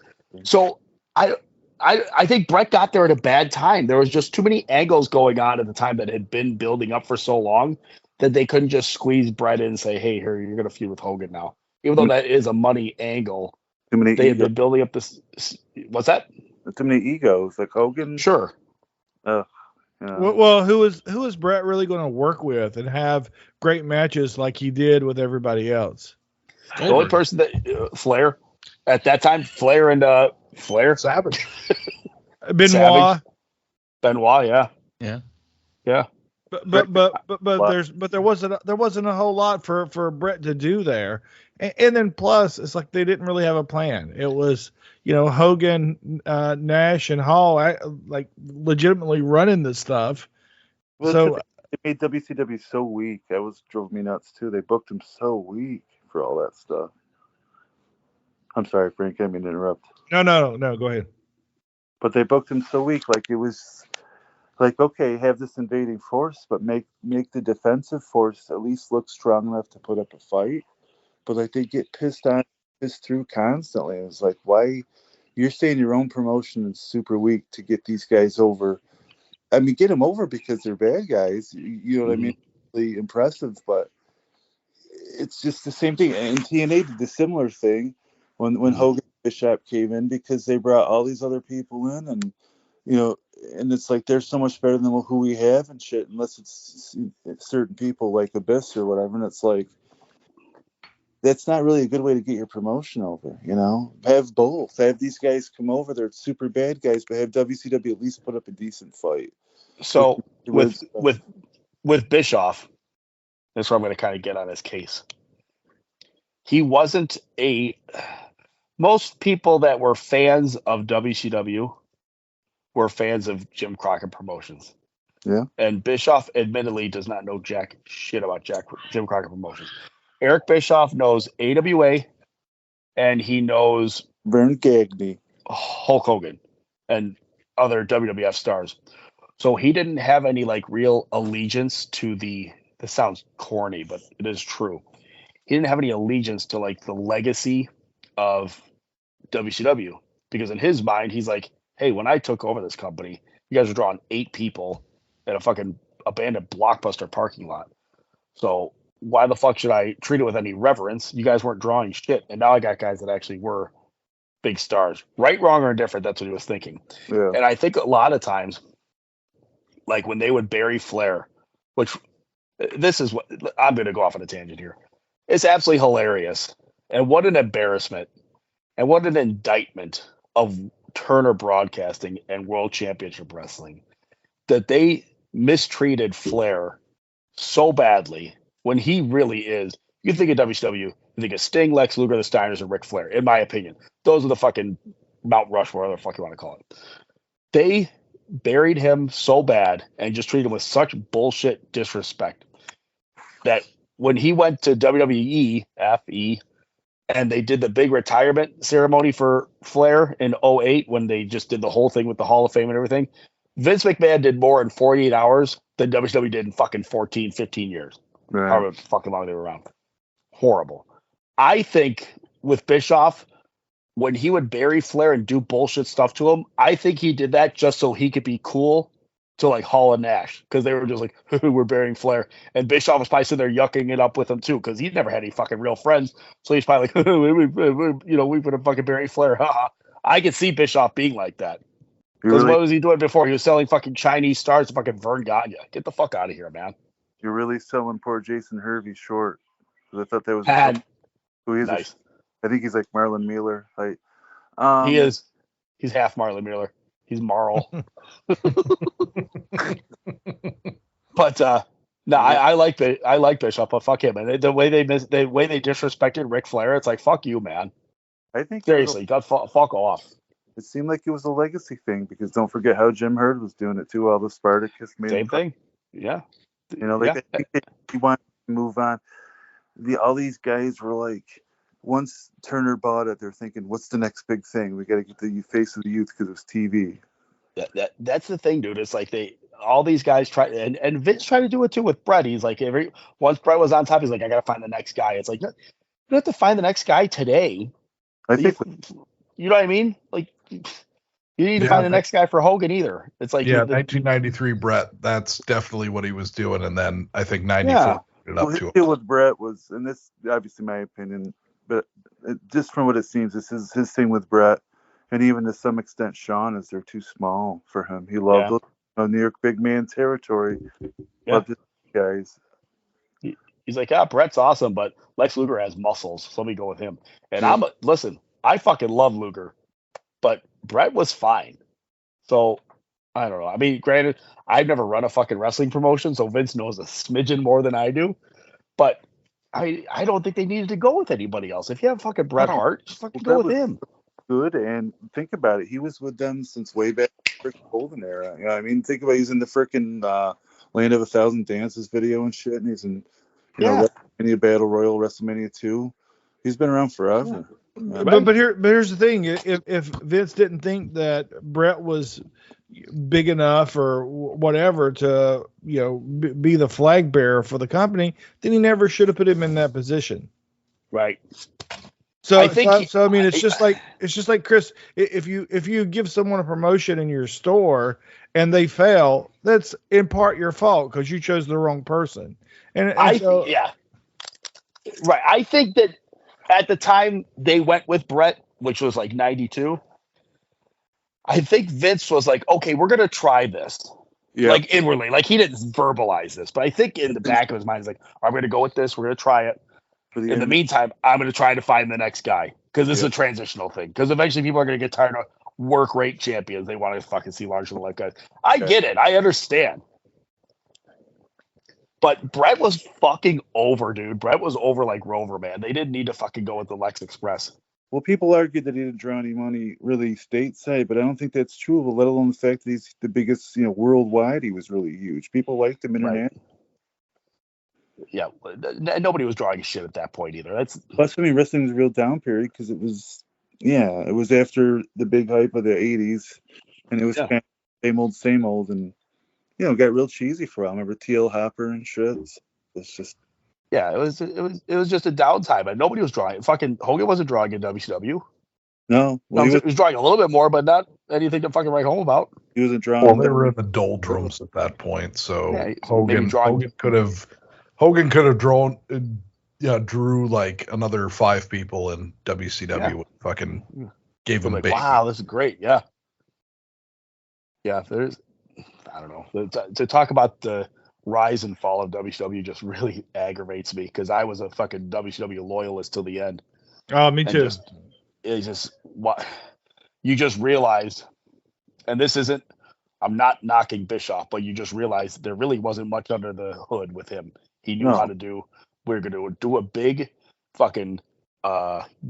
So I think Brett got there at a bad time. There was just too many angles going on at the time that had been building up for so long that they couldn't just squeeze Brett in and say, "Hey, here, you're gonna feud with Hogan now." Even though that is a money angle, Too many they had egos. been building up this. What's that? Too many egos. Like Hogan. Sure. Well, who is Brett really going to work with and have great matches like he did with everybody else? The only person that Flair at that time, Flair and Flair, Savage. Benoit. Savage. Benoit, yeah. Yeah. Yeah. But there wasn't a whole lot for Brett to do there, and then plus it's like they didn't really have a plan. It was Hogan, Nash, and Hall like legitimately running this stuff. Well, So it made WCW so weak. That drove me nuts too. They booked him so weak for all that stuff. I'm sorry, Frank. I didn't mean to interrupt. No. Go ahead. But they booked him so weak. Like it was. Like, okay, have this invading force, but make the defensive force at least look strong enough to put up a fight. But like they get pissed through constantly. It's like, why you're saying your own promotion is super weak to get these guys over? I mean, get them over because they're bad guys. You know what I mean? Really impressive, but it's just the same thing. And TNA did the similar thing when Hogan and Bishop came in because they brought all these other people in and. And it's like they're so much better than who we have and shit, unless it's certain people like Abyss or whatever. And it's like that's not really a good way to get your promotion over. Have both. Have these guys come over. They're super bad guys, but have WCW at least put up a decent fight. So with Bischoff, that's where I'm going to kind of get on his case. He wasn't most people that were fans of WCW. Were fans of Jim Crockett Promotions. Yeah. And Bischoff admittedly does not know jack shit about Jim Crockett Promotions. Eric Bischoff knows AWA and he knows Vern Gagne, Hulk Hogan, and other WWF stars. So he didn't have any like real allegiance to this sounds corny, but it is true. He didn't have any allegiance to like the legacy of WCW because in his mind, he's like, hey, when I took over this company, you guys were drawing 8 people at a fucking abandoned Blockbuster parking lot. So why the fuck should I treat it with any reverence? You guys weren't drawing shit. And now I got guys that actually were big stars. Right, wrong, or indifferent, that's what he was thinking. Yeah. And I think a lot of times, like when they would bury Flair, which this is what I'm going to go off on a tangent here. It's absolutely hilarious. And what an embarrassment. And what an indictment of Turner Broadcasting and World Championship Wrestling that they mistreated Flair so badly when he really is. You think of WCW, you think of Sting, Lex Luger, the Steiners, and Ric Flair. In my opinion, those are the fucking Mount Rushmore, whatever the fuck you want to call it. They buried him so bad and just treated him with such bullshit disrespect that when he went to WWE, FE, and they did the big retirement ceremony for Flair in 2008 when they just did the whole thing with the Hall of Fame and everything. Vince McMahon did more in 48 hours than WWE did in fucking 14, 15 years. Right. However fucking long they were around. Horrible. I think with Bischoff, when he would bury Flair and do bullshit stuff to him, I think he did that just so he could be cool to like Hall and Nash because they were just like, we're burying Flair. And Bischoff was probably sitting there yucking it up with him too because he never had any fucking real friends. So he's probably like, we put a fucking bury Flair. I could see Bischoff being like that. Because what was he doing before? He was selling fucking Chinese stars to fucking Vern Gagne. Get the fuck out of here, man. You're really selling poor Jason Hervey short. Because I thought that was who he is. Nice. I think he's like Marlon Mueller. He is. He's half Marlon Mueller. He's Marl. But no, I like Bischoff, but fuck him. And the way they disrespected Ric Flair, it's like fuck you, man. I think seriously, fuck off. It seemed like it was a legacy thing because don't forget how Jim Herd was doing it too. All the Spartacus made same thing. Yeah. I think he wanted to move on. All these guys were like, once Turner bought it, they're thinking, what's the next big thing? We got to get the face of the youth because it's TV. That's the thing, dude. It's like all these guys try, and Vince tried to do it too with Brett. He's like, once Brett was on top, he's like, I got to find the next guy. It's like, no, you don't have to find the next guy today. I think, you know what I mean? Like, you need to find the next guy for Hogan either. It's like 1993 Brett. That's definitely what he was doing, and then I think 94 his deal with Brett was, and this obviously my opinion, but just from what it seems, this is his thing with Brett, and even to some extent Shawn, is they're too small for him. He loved New York big man territory. Loved his guys. He's like, Brett's awesome, but Lex Luger has muscles, so let me go with him. And listen, I fucking love Luger, but Brett was fine. So I don't know. I mean, granted, I've never run a fucking wrestling promotion, so Vince knows a smidgen more than I do. But I don't think they needed to go with anybody else. If you have fucking Bret No. Hart, just fucking Well, go Bret with was him. good, and think about it. He was with them since way back in the golden era. You know what I mean? Think about he's in the freaking Land of 1,000 Dances video and shit, and he's in, Yeah. WrestleMania Battle Royal, WrestleMania 2. He's been around forever. But here's the thing: if Vince didn't think that Brett was big enough or whatever to be the flag bearer for the company, then he never should have put him in that position. Right. So I think I mean, it's just like Chris. If you give someone a promotion in your store and they fail, that's in part your fault because you chose the wrong person. And so, yeah. Right. I think that at the time they went with Brett, which was like 92, I think Vince was like, okay, we're going to try this. Yeah. Like inwardly, like he didn't verbalize this, but I think in the back of his mind, he's like, I'm going to go with this. We're going to try it. In the meantime, I'm going to try to find the next guy because this is a transitional thing. Because eventually people are going to get tired of work rate champions. They want to fucking see larger than life guys. I get it. I understand. But Brett was fucking over, dude. Brett was over like Rover, man. They didn't need to fucking go with the Lex Express. Well, people argued that he didn't draw any money really stateside, but I don't think that's true, let alone the fact that he's the biggest, worldwide. He was really huge. People liked him internationally. Yeah, nobody was drawing shit at that point either. Plus, wrestling was a real down period because it was after the big hype of the 80s, and it was kind of same old, and got real cheesy for a while. Remember TL Hopper and shit? It's just it was just a downtime, and nobody was drawing. Fucking Hogan wasn't drawing in WCW. No, well, he was drawing a little bit more, but not anything to fucking write home about. He wasn't drawing. Well, they were in the doldrums at that point, so Hogan could have drawn, drew like another 5 people in WCW and fucking gave them big. Wow, this is great. Yeah. There's, I don't know, to talk about the rise and fall of WCW just really aggravates me because I was a fucking WCW loyalist till the end. Oh, me too. It's just what you just realized, and this isn't. I'm not knocking Bischoff, but you just realized there really wasn't much under the hood with him. He knew how to do. We're going to do a big fucking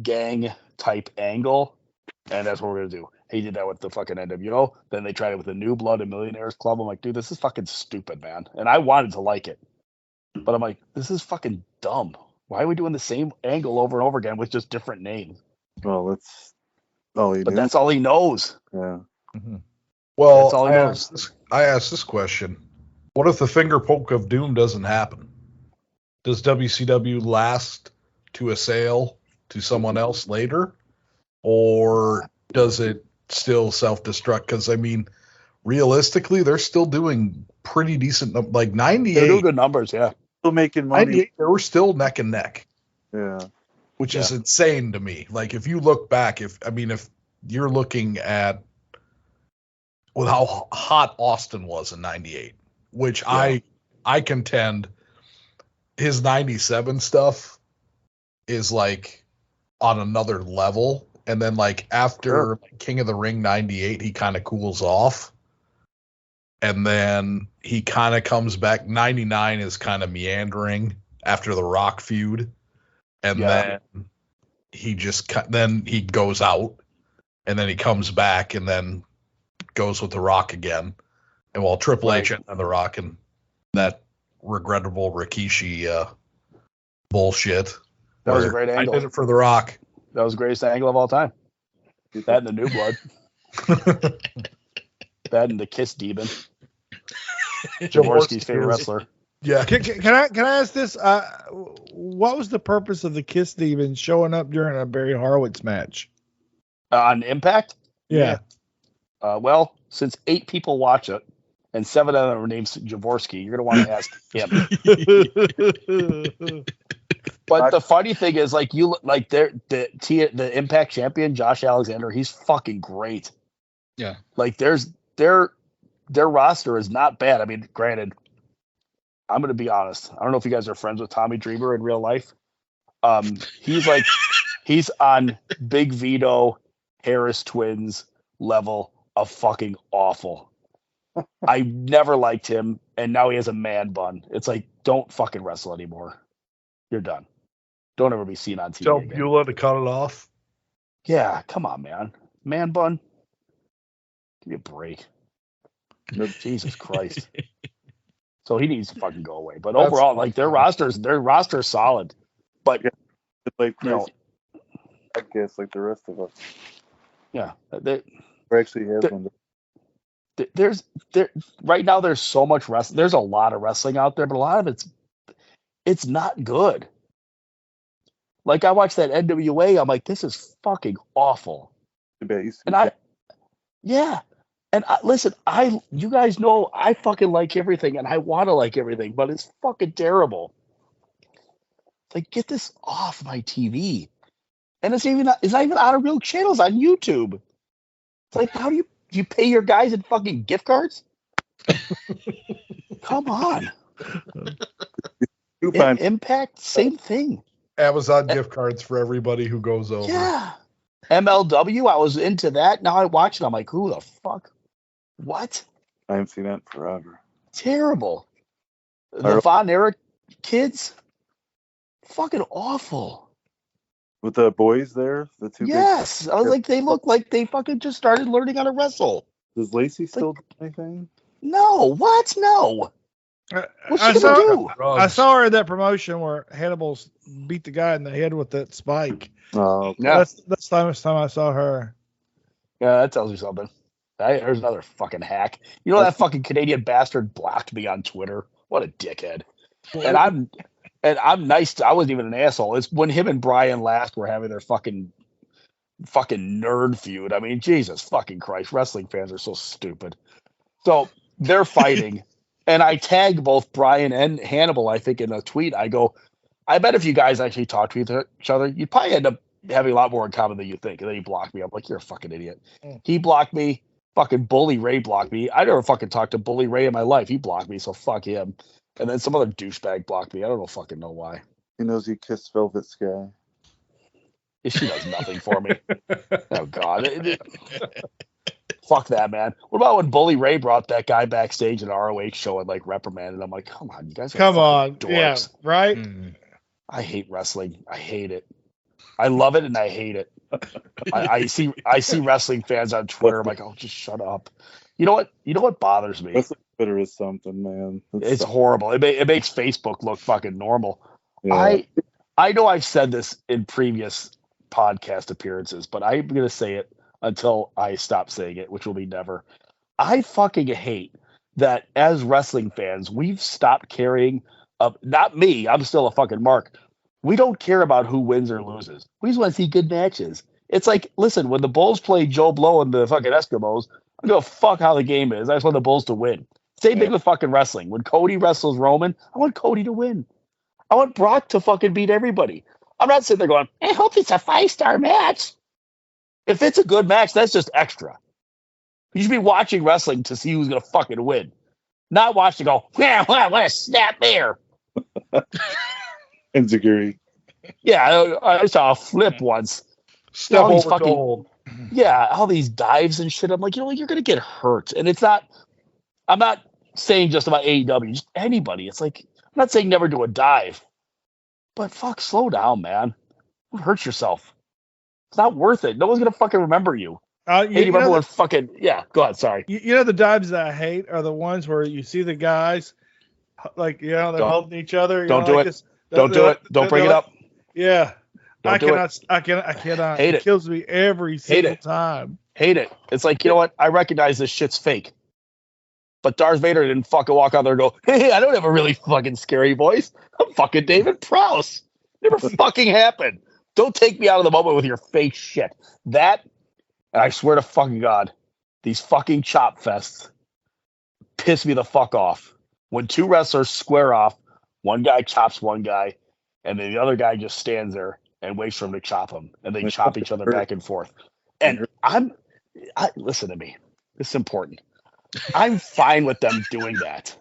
gang type angle, and that's what we're going to do. He did that with the fucking NWO. Then they tried it with the New Blood and Millionaires Club. I'm like, dude, this is fucking stupid, man. And I wanted to like it, but I'm like, this is fucking dumb. Why are we doing the same angle over and over again with just different names? Well, that's all he knew. But that's all he knows. Yeah. Mm-hmm. Well, that's all he knows. I asked this question. What if the finger poke of doom doesn't happen? Does WCW last to a sale to someone else later? Or does it still self-destruct? Because, I mean, realistically, they're still doing pretty decent. Like 98. They're doing good numbers, yeah. Still making money. 98, they were still neck and neck. Yeah. Which is insane to me. Like, if you look back, if you're looking at how hot Austin was in 98, which I contend his 97 stuff is like on another level. And then like after King of the Ring 98, he kind of cools off. And then he kind of comes back. 99 is kind of meandering after the Rock feud. And then he then he goes out and then he comes back and then goes with the Rock again. And while Triple H and the Rock and that regrettable Rikishi bullshit. That was a great angle. I did it for the Rock. That was the greatest angle of all time. That and the New Blood. That and the Kiss Demon. Jaworski's favorite wrestler. Yeah. Can I ask this? What was the purpose of the Kiss Demon showing up during a Barry Horowitz match? On Impact? Yeah. Well, since 8 people watch it, and 7 of them are named Jaworski, you're going to want to ask him. But the funny thing is, like, you like the Impact champion, Josh Alexander, he's fucking great. Yeah. Like, their roster is not bad. I mean, granted, I'm going to be honest. I don't know if you guys are friends with Tommy Dreamer in real life. He's on Big Vito, Harris Twins level of fucking awful. I never liked him, and now he has a man bun. It's like, don't fucking wrestle anymore. You're done. Don't ever be seen on TV Tell again. Beulah to cut it off. Yeah, come on, man. Man bun. Give me a break. Jesus Christ. So he needs to fucking go away. But That's overall, like their roster's solid. But It's like you know, I guess like the rest of us. yeah, Or actually has one. there's right now there's so much wrestling. There's a lot of wrestling out there, but a lot of it's not good. Like I watched that NWA, I'm like, this is fucking awful. Listen, you guys know I fucking like everything and I want to like everything, but it's fucking terrible. Like, get this off my TV. And it's not even out of real channels on YouTube. It's like, how do you pay your guys in fucking gift cards? Come on. Impact, same thing. Amazon gift cards for everybody who goes over. Yeah. MLW, I was into that. Now I watch it. I'm like, who the fuck? What? I haven't seen that in forever. Terrible. The Von Erich kids, fucking awful. With the boys there, the two. Yes, I was like, they look like they fucking just started learning how to wrestle. Does Lacey still do anything? No, what? No. What's I she gonna do? I saw her in that promotion where Hannibal's beat the guy in the head with that spike. Oh, okay. Yeah. That's the last time I saw her. Yeah, that tells you something. There's another fucking hack. You know that fucking Canadian bastard blocked me on Twitter. What a dickhead. And I'm nice. I wasn't even an asshole. It's when him and Brian Last were having their fucking nerd feud. I mean, Jesus fucking Christ. Wrestling fans are so stupid. So they're fighting. And I tagged both Brian and Hannibal, I think, in a tweet. I go, I bet if you guys actually talked to each other, you'd probably end up having a lot more in common than you think. And then he blocked me. I'm like, you're a fucking idiot. He blocked me. Fucking Bully Ray blocked me. I never fucking talked to Bully Ray in my life. He blocked me, so fuck him. And then some other douchebag blocked me. I don't fucking know why. He knows you kissed Velvet Sky. She does nothing for me. Oh, God. Fuck that, man. What about when Bully Ray brought that guy backstage at an ROH show and like reprimanded? I'm like, come on, you guys are Come on. dorks. Yeah, right? I hate wrestling. I hate it. I love it and I hate it. I see wrestling fans on Twitter. I'm like, oh, just shut up. You know what bothers me? Wrestling Twitter is something, man. It's horrible. It makes Facebook look fucking normal. Yeah. I know I've said this in previous podcast appearances, but I'm gonna say it until I stop saying it, which will be never. I fucking hate that as wrestling fans, we've stopped caring. Not me. I'm still a fucking mark. We don't care about who wins or loses. We just want to see good matches. It's like, listen, when the Bulls play Joe Blow and the fucking Eskimos, I go, fuck how the game is. I just want the Bulls to win. Same thing with fucking wrestling. When Cody wrestles Roman, I want Cody to win. I want Brock to fucking beat everybody. I'm not sitting there going, I hope it's a 5-star match. If it's a good match, that's just extra. You should be watching wrestling to see who's going to fucking win. Not watch to go, yeah, what a snap there. Enziguri. Yeah, I saw a flip once. Step all these over fucking, gold. Yeah, all these dives and shit. I'm like, you're going to get hurt. And it's not, I'm not saying just about AEW, just anybody. It's like, I'm not saying never do a dive. But fuck, slow down, man. Don't hurt yourself. It's not worth it. No one's going to fucking remember you. Hey, you remember when fucking, yeah, go ahead, sorry. You know the dives that I hate are the ones where you see the guys, like, they're holding each other. Don't do it. Don't do it. Don't bring it up. Yeah. I cannot. Hate it kills me every single time. Hate it. It's like, you know what? I recognize this shit's fake. But Darth Vader didn't fucking walk out there and go, hey, I don't have a really fucking scary voice. I'm fucking David Prowse. Never fucking happened. Don't take me out of the moment with your fake shit. That, and I swear to fucking God, these fucking chop fests piss me the fuck off. When two wrestlers square off, one guy chops one guy, and then the other guy just stands there and waits for him to chop him, and they chop each other back and forth. And listen to me. This is important. I'm fine with them doing that.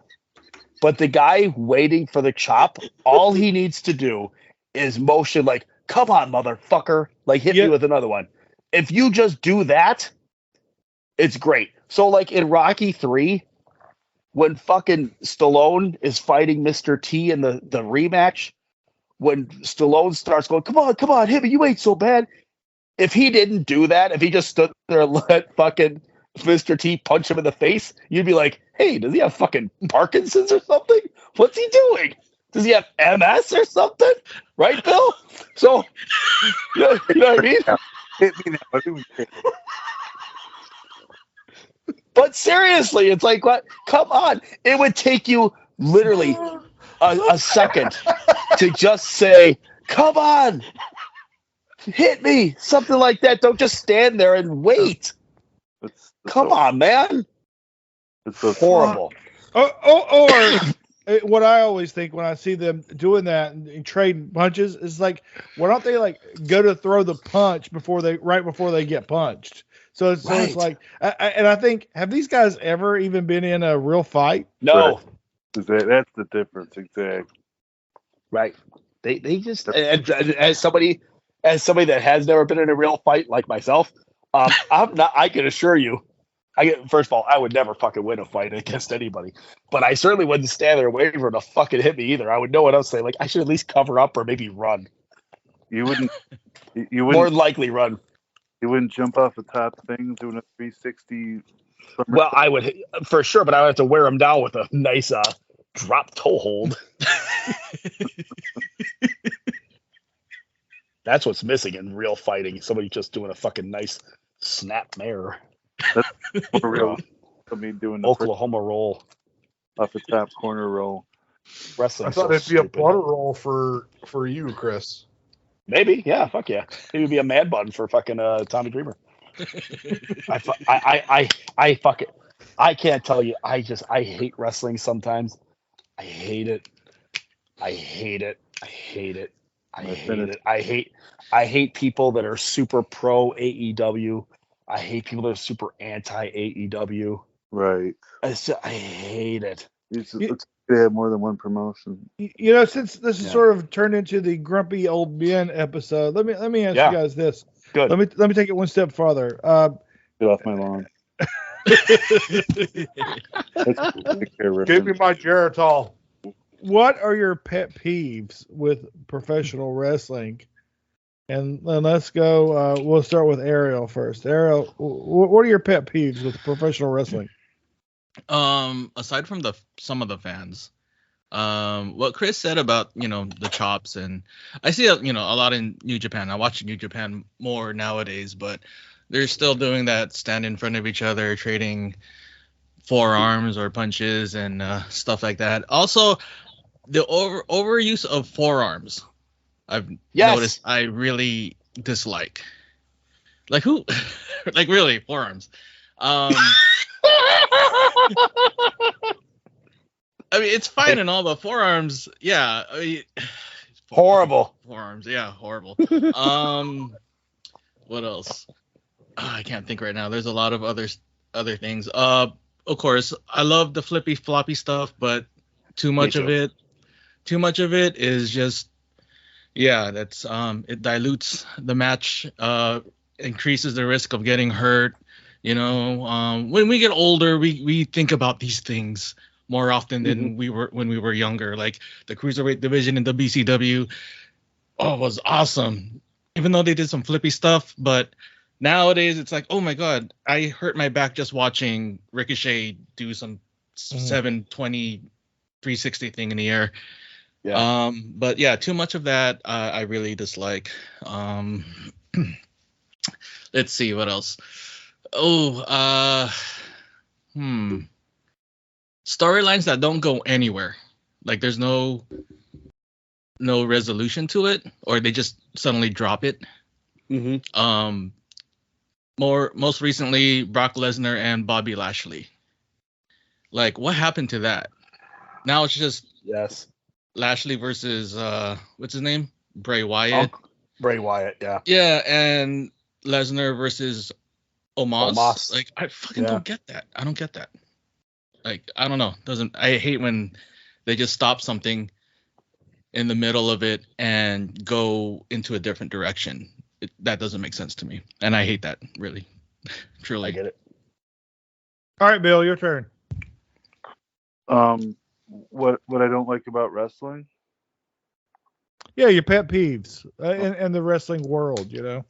But the guy waiting for the chop, all he needs to do is motion like, come on, motherfucker. Like, hit me with another one. If you just do that, it's great. So, like, in Rocky 3, when fucking Stallone is fighting Mr. T in the rematch, when Stallone starts going, come on, hit me, you ain't so bad. If he didn't do that, if he just stood there and let fucking Mr. T punch him in the face, you'd be like, hey, does he have fucking Parkinson's or something? What's he doing? Does he have MS or something? Right, Bill? So, you know what I mean? Hit me now. I think we can. But seriously, it's like, what? Come on. It would take you literally a second to just say, come on, hit me, something like that. Don't just stand there and wait. Come on, man. It's so Horrible. Or what I always think when I see them doing that and trading punches is like, why don't they like go to throw the punch right before they get punched? So it's like, and I think, have these guys ever even been in a real fight? No. Right. That's the difference, exactly. Right. They just, and as somebody that has never been in a real fight like myself, I can assure you, first of all, I would never fucking win a fight against anybody, but I certainly wouldn't stand there waiting for them to fucking hit me either. I would know what else to say. Like, I should at least cover up or maybe run. You wouldn't More than likely run. You wouldn't jump off the top thing doing a 360. Well, I would for sure, but I would have to wear them down with a nice drop toe hold. That's what's missing in real fighting. Somebody just doing a fucking nice snap mare. That's for real. Somebody doing the Oklahoma roll off the top corner roll. Wrestling. I thought it'd be a butter roll for you, Chris. Maybe, yeah, fuck yeah. Maybe it'd be a mad button for fucking Tommy Dreamer. I fuck it. I can't tell you. I hate wrestling sometimes. I hate it. I hate people that are super pro AEW. I hate people that are super anti AEW. Right. I hate it. They have more than one promotion. You know, since this is sort of turned into the grumpy old men episode, let me ask you guys this. Good. Let me take it one step farther. Get off my lawn. Give me my Geritol. What are your pet peeves with professional wrestling? And let's go. We'll start with Ariel first. Ariel, what are your pet peeves with professional wrestling? Aside from some of the fans, what Chris said about, the chops, and I see, a lot in New Japan. I watch New Japan more nowadays, but they're still doing that, stand in front of each other, trading forearms or punches and stuff like that. Also, the overuse of forearms, I've noticed I really dislike. Like who? Like really, forearms. I mean, it's fine and all, but forearms, yeah. I mean, horrible. Forearms, yeah, horrible. What else? I can't think right now. There's a lot of other things. Of course, I love the flippy floppy stuff, but too much of it is just, that's it dilutes the match, increases the risk of getting hurt. When we get older, we think about these things more often than when we were younger. Like the cruiserweight division in WCW, was awesome. Even though they did some flippy stuff, but nowadays it's like, oh my god, I hurt my back just watching Ricochet do some 720 360 thing in the air. Yeah. But yeah, too much of that I really dislike. Let's see what else. Storylines that don't go anywhere. Like there's no resolution to it, or they just suddenly drop it. Most recently, Brock Lesnar and Bobby Lashley. Like, what happened to that? Now it's just Lashley versus what's his name? Bray Wyatt. Bray Wyatt, yeah. Yeah, and Lesnar versus Omos. Like, I fucking don't get that. I don't get that. Like, I don't know. I hate when they just stop something in the middle of it and go into a different direction. That doesn't make sense to me, and I hate that, really. Truly. I get it. All right, Bill, your turn. What I don't like about wrestling? Yeah, your pet peeves in the wrestling world, you know.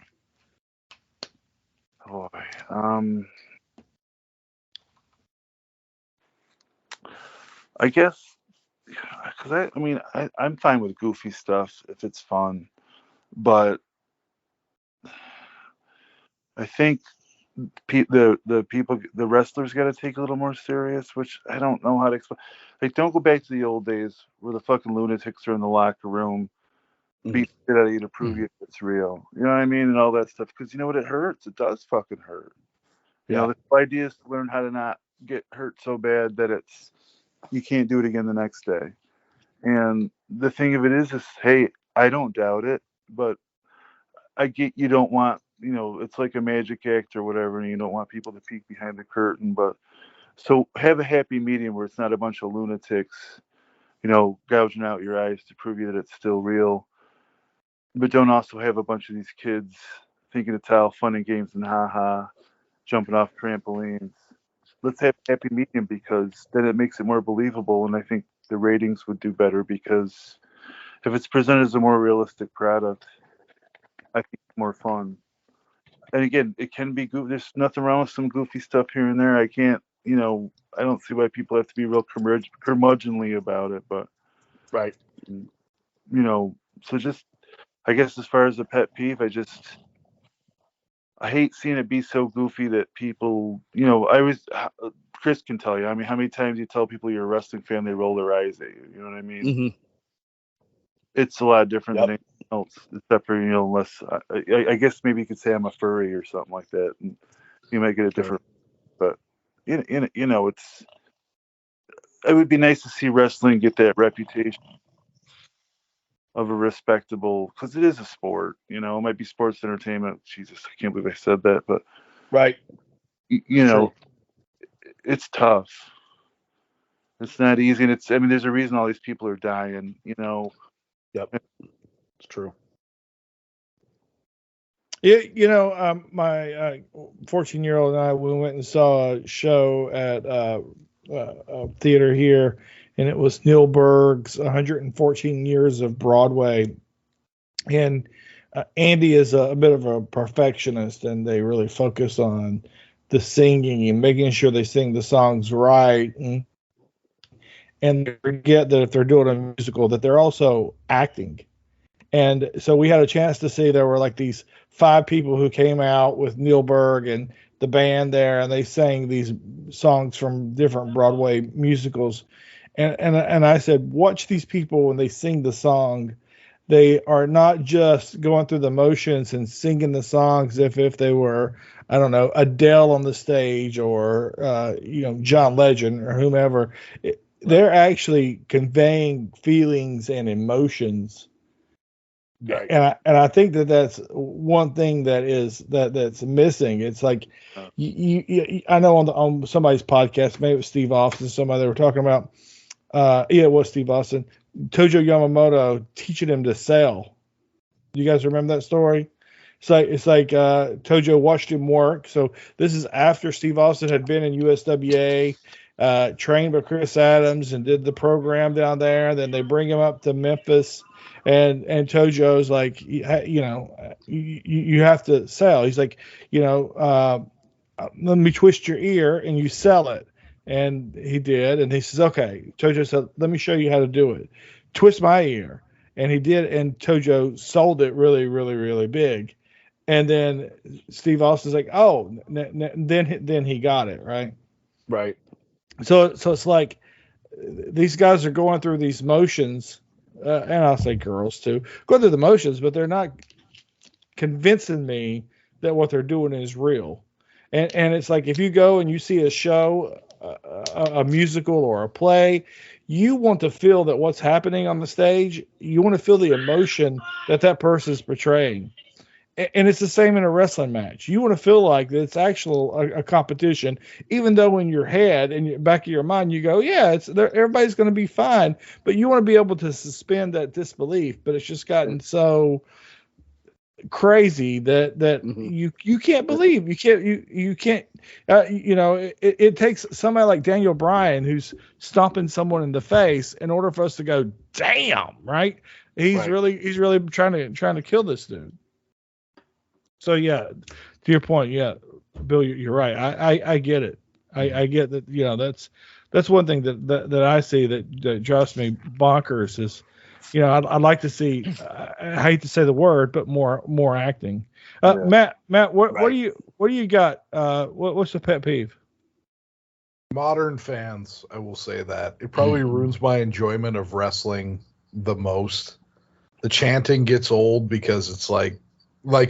Boy, I guess because I'm fine with goofy stuff if it's fun, but I think the wrestlers got to take a little more serious, which I don't know how to explain. Like, don't go back to the old days where the fucking lunatics are in the locker room beat the shit out of you to prove you it's real. You know what I mean? And all that stuff. Because you know what? It hurts. It does fucking hurt. You know, the whole idea is to learn how to not get hurt so bad that you can't do it again the next day. And the thing of it is, hey, I don't doubt it, but I get you don't want, it's like a magic act or whatever, and you don't want people to peek behind the curtain. But so have a happy medium where it's not a bunch of lunatics, gouging out your eyes to prove you that it's still real. But don't also have a bunch of these kids thinking it's all fun and games and ha-ha, jumping off trampolines. Let's have a happy medium, because then it makes it more believable, and I think the ratings would do better, because if it's presented as a more realistic product, I think it's more fun. And again, it can be goofy. There's nothing wrong with some goofy stuff here and there. I don't see why people have to be real curmudgeonly about it, but Right. So just, I guess as far as a pet peeve, I hate seeing it be so goofy that people, Chris can tell you, I mean, how many times you tell people you're a wrestling fan, they roll their eyes at you. You know what I mean? Mm-hmm. It's a lot different than anything else, except for, unless, I guess maybe you could say I'm a furry or something like that, and you might get a different, but, it would be nice to see wrestling get that reputation of a respectable, because it is a sport, it might be sports entertainment. Jesus, I can't believe I said that, but right, it's tough. It's not easy, and there's a reason all these people are dying. Yep, it's true. Yeah, my 14-year-old and I, we went and saw a show at a theater here, and it was Neil Berg's 114 Years of Broadway. And Andy is a bit of a perfectionist, and they really focus on the singing and making sure they sing the songs right. And they forget that if they're doing a musical, that they're also acting. And so we had a chance to see, there were like these 5 people who came out with Neil Berg and the band there, and they sang these songs from different Broadway musicals. And I said, watch these people when they sing the song. They are not just going through the motions and singing the songs if they were, I don't know, Adele on the stage, or John Legend or whomever. They're actually conveying feelings and emotions. Right. And I think that's one thing that's missing. It's like I know on somebody's podcast, maybe it was Steve Austin, somebody, they were talking about it was Steve Austin, Tojo Yamamoto teaching him to sell. You guys remember that story? It's like Tojo watched him work. So this is after Steve Austin had been in USWA, trained by Chris Adams and did the program down there. Then they bring him up to Memphis. And Tojo's like, you have to sell. He's like, let me twist your ear and you sell it. And he did. And he says, okay. Tojo said, let me show you how to do it. Twist my ear. And he did. And Tojo sold it really, really, really big. And then Steve Austin's like, oh, then he got it. Right. Right. So it's like these guys are going through these motions. And I'll say girls too, go through the motions, but they're not convincing me that what they're doing is real. And it's like, if you go and you see a show, a musical or a play, you want to feel that what's happening on the stage, you want to feel the emotion that person's portraying. And it's the same in a wrestling match. You want to feel like it's actual a competition, even though in your head and back of your mind you go, yeah, everybody's going to be fine. But you want to be able to suspend that disbelief. But it's just gotten so crazy that you can't believe. You can't it takes somebody like Daniel Bryan who's stomping someone in the face in order for us to go, damn, right? He's really trying to kill this dude. So yeah, to your point, yeah, Bill, you're right. I get it. I get that. That's one thing that I see that drives me bonkers is, I'd like to see. I hate to say the word, but more acting. Matt, what do you got? What's the pet peeve? Modern fans, I will say that it probably ruins my enjoyment of wrestling the most. The chanting gets old because it's like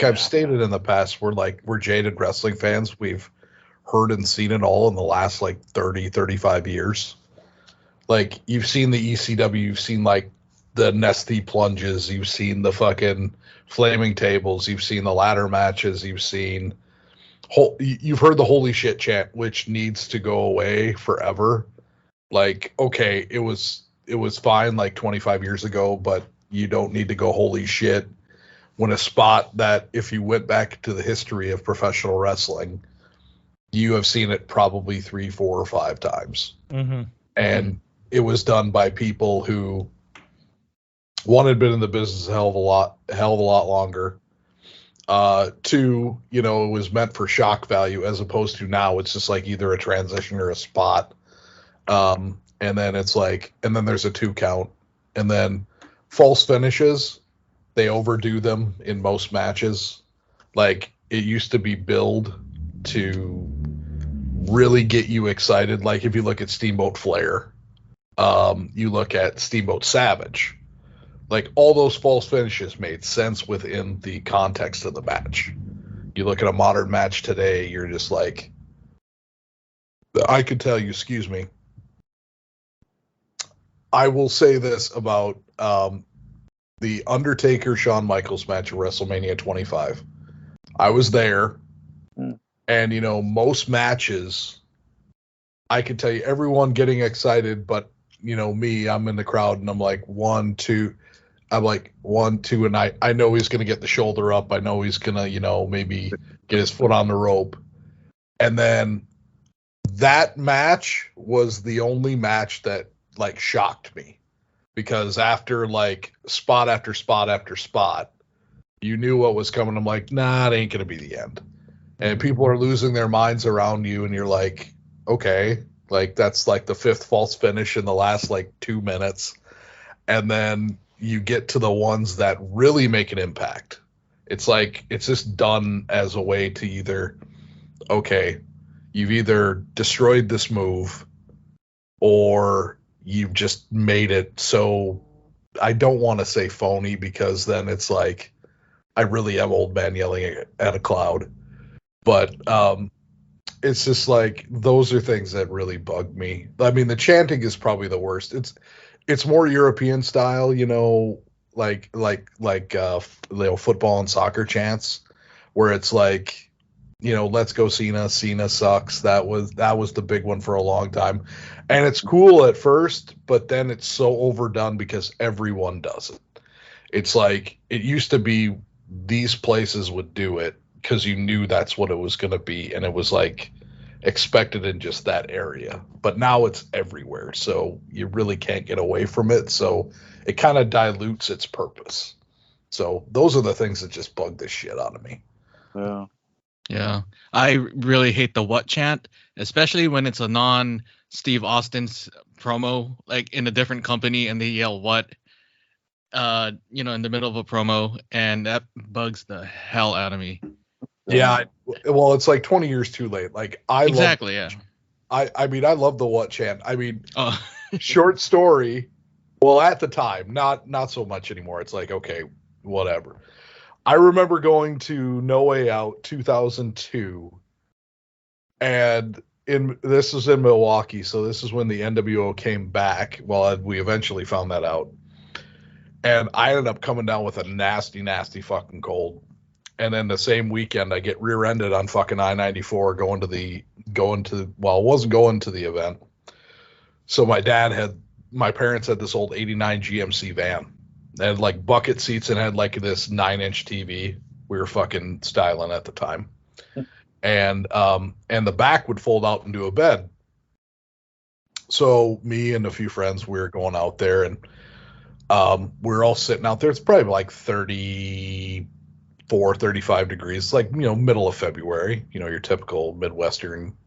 I've stated in the past, we're jaded wrestling fans. We've heard and seen it all in the last 30, 35 years. Like, you've seen the ECW, you've seen the Nesty plunges, you've seen the fucking flaming tables, you've seen the ladder matches, you've heard the holy shit chant, which needs to go away forever. Okay, it was fine 25 years ago, but you don't need to go holy shit when a spot that, if you went back to the history of professional wrestling, you have seen it probably 3, 4, or 5 times. Mm-hmm. And it was done by people who, one, had been in the business a hell of a lot longer. 2, it was meant for shock value, as opposed to now it's just either a transition or a spot. And then it's and then there's a 2 count. And then false finishes, they overdo them in most matches. It used to be billed to really get you excited. If you look at Steamboat Flair, you look at Steamboat Savage, all those false finishes made sense within the context of the match. You look at a modern match today, you're just I could tell you, excuse me, I will say this about the Undertaker Shawn Michaels match at WrestleMania 25. I was there, and most matches, I could tell you everyone getting excited, but me, I'm in the crowd and I'm 1, 2. I'm 1, 2, and I know he's gonna get the shoulder up. I know he's gonna maybe get his foot on the rope, and then that match was the only match that shocked me. Because after spot after spot after spot, you knew what was coming. I'm nah, it ain't going to be the end. And people are losing their minds around you, and you're okay. That's the 5th false finish in the last 2 minutes. And then you get to the ones that really make an impact. It's it's just done as a way to either, okay, you've either destroyed this move or you've just made it so, I don't want to say phony, because then it's I really am old man yelling at a cloud. But it's just those are things that really bug me. I mean, the chanting is probably the worst. It's more European style, football and soccer chants, where it's let's go Cena sucks. That was the big one for a long time. And it's cool at first, but then it's so overdone because everyone does it. It's it used to be these places would do it because you knew that's what it was going to be, and it was expected in just that area. But now it's everywhere, so you really can't get away from it. So it kind of dilutes its purpose. So those are the things that just bug the shit out of me. Yeah. Yeah, I really hate the what chant, especially when it's a non-Steve Austin's promo, in a different company, and they yell what, in the middle of a promo, and that bugs the hell out of me. Yeah, well, it's 20 years too late. I love the what chant. I mean, short story. Well, at the time, not so much anymore. It's okay, whatever. I remember going to No Way Out 2002, and this was in Milwaukee, so this is when the NWO came back. Well, we eventually found that out, and I ended up coming down with a nasty, nasty fucking cold. And then the same weekend, I get rear-ended on fucking I-94 going to well, I wasn't going to the event. So my parents had this old 89 GMC van. They had bucket seats and had this 9-inch TV We were fucking styling at the time. And the back would fold out into a bed. So me and a few friends, we were going out there, and we were all sitting out there. It's probably like 34, 35 degrees, like, middle of February, your typical Midwestern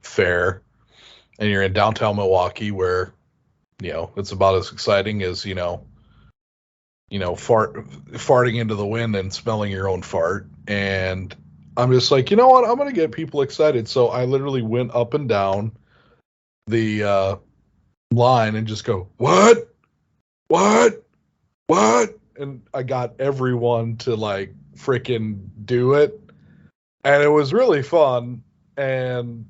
fare. And you're in downtown Milwaukee where, it's about as exciting as, farting into the wind and smelling your own fart. And I'm just like, you know what? I'm going to get people excited. So I literally went up and down the line and just go, what? And I got everyone to like freaking do it. And it was really fun. And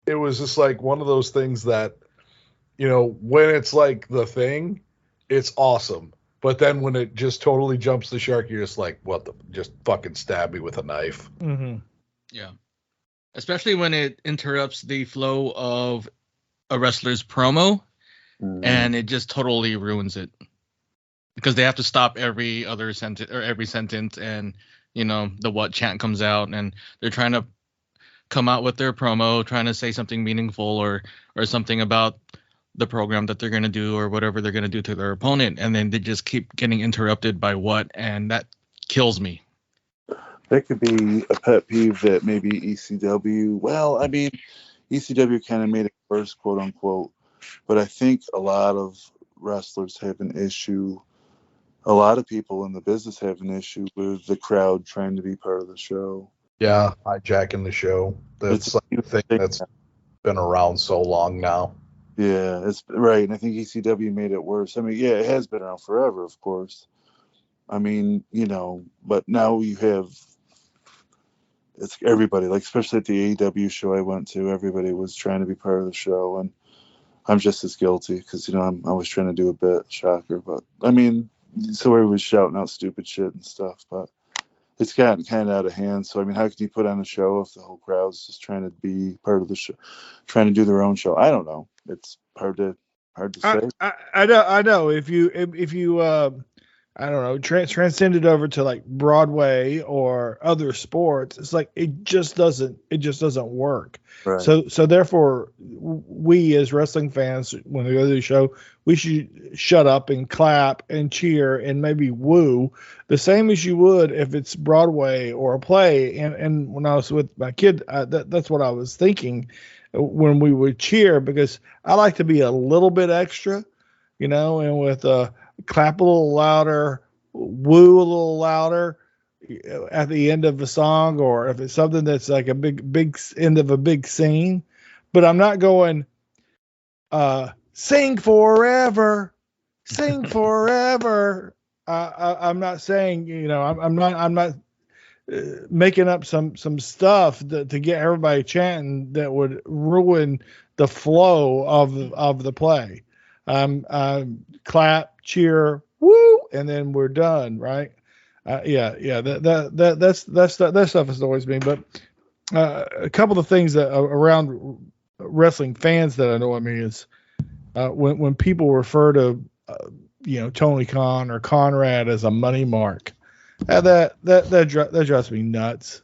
it was just like one of those things that, when it's like the thing, it's awesome. But then when it just totally jumps the shark, you're just like, just fucking stab me with a knife. Mm-hmm. Yeah. Especially when it interrupts the flow of a wrestler's promo, and it just totally ruins it. Because they have to stop every other sentence or every sentence, and the what chant comes out, and they're trying to come out with their promo, trying to say something meaningful or something about the program that they're going to do or whatever they're going to do to their opponent, and then they just keep getting interrupted by what, and that kills me. That could be a pet peeve that maybe ECW. Well, I mean, ECW kind of made it worse, quote unquote, but I think a lot of wrestlers have an issue. A lot of people in the business have an issue with the crowd trying to be part of the show. Yeah, hijacking the show. That's like a thing that's been around so long now. Yeah, it's right. And I think ECW made it worse. I mean, yeah, it has been around forever, of course. I mean, but now you have, it's everybody, like, especially at the AEW show I went to, everybody was trying to be part of the show. And I'm just as guilty because, I was trying to do a bit, shocker. But I mean, so everybody was shouting out stupid shit and stuff, but it's gotten kind of out of hand. So, I mean, how can you put on a show if the whole crowd's just trying to be part of the show, trying to do their own show? I don't know. It's hard to say. I know. If you I don't know, transcend it over to like Broadway or other sports, it's like it just doesn't work. Right. So therefore, we as wrestling fans, when we go to the show, we should shut up and clap and cheer and maybe woo the same as you would if it's Broadway or a play. And when I was with my kid, that's what I was thinking when we would cheer, because I like to be a little bit extra, and with clap a little louder, woo a little louder at the end of a song, or if it's something that's like a big end of a big scene. But I'm not going sing forever. I'm not saying, I'm not making up some stuff to get everybody chanting that would ruin the flow of the play. Clap, cheer, woo, and then we're done, right? That stuff has always been. But a couple of things that around wrestling fans that annoy me is when people refer to Tony Khan or Conrad as a money mark. That drives me nuts.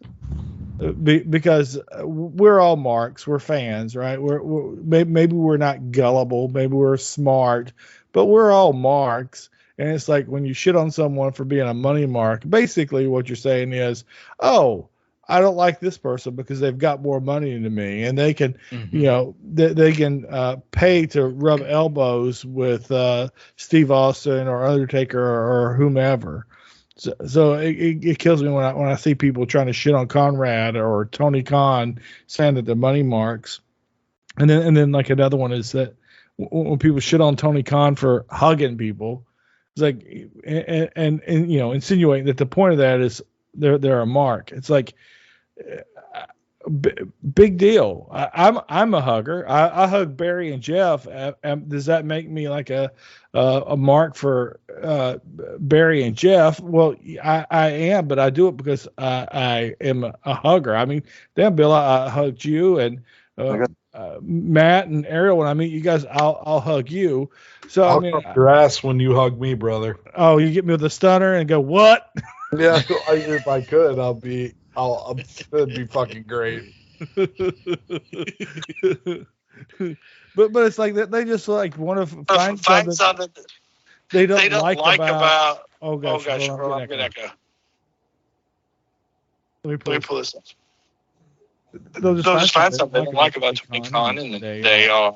Because we're all marks, we're fans, right? Maybe we're not gullible, maybe we're smart, but we're all marks. And it's like when you shit on someone for being a money mark, basically what you're saying is, oh, I don't like this person because they've got more money than me, and they can, they can pay to rub elbows with Steve Austin or Undertaker or whomever. So it kills me when I see people trying to shit on Conrad or Tony Khan, saying that they're money marks, and then like another one is that when people shit on Tony Khan for hugging people, it's like and insinuating that the point of that is they're a mark. It's like big deal. I'm a hugger. I hug Barry and Jeff. Does that make me like a mark for Barry and Jeff? Well, I am, but I do it because I am a hugger. I mean, damn, Bill, I hugged you, and Matt and Ariel. When I meet you guys, I'll hug you. So I'll cuff your ass when you hug me, brother. Oh, you get me with a stunner and go what? Yeah, if I could, that'd be fucking great. but it's like that they just like want to find something they don't like about. Oh gosh, hold on, I'm getting echo. Let me pull this up. They'll just find something they don't like about Tony Khan, and they are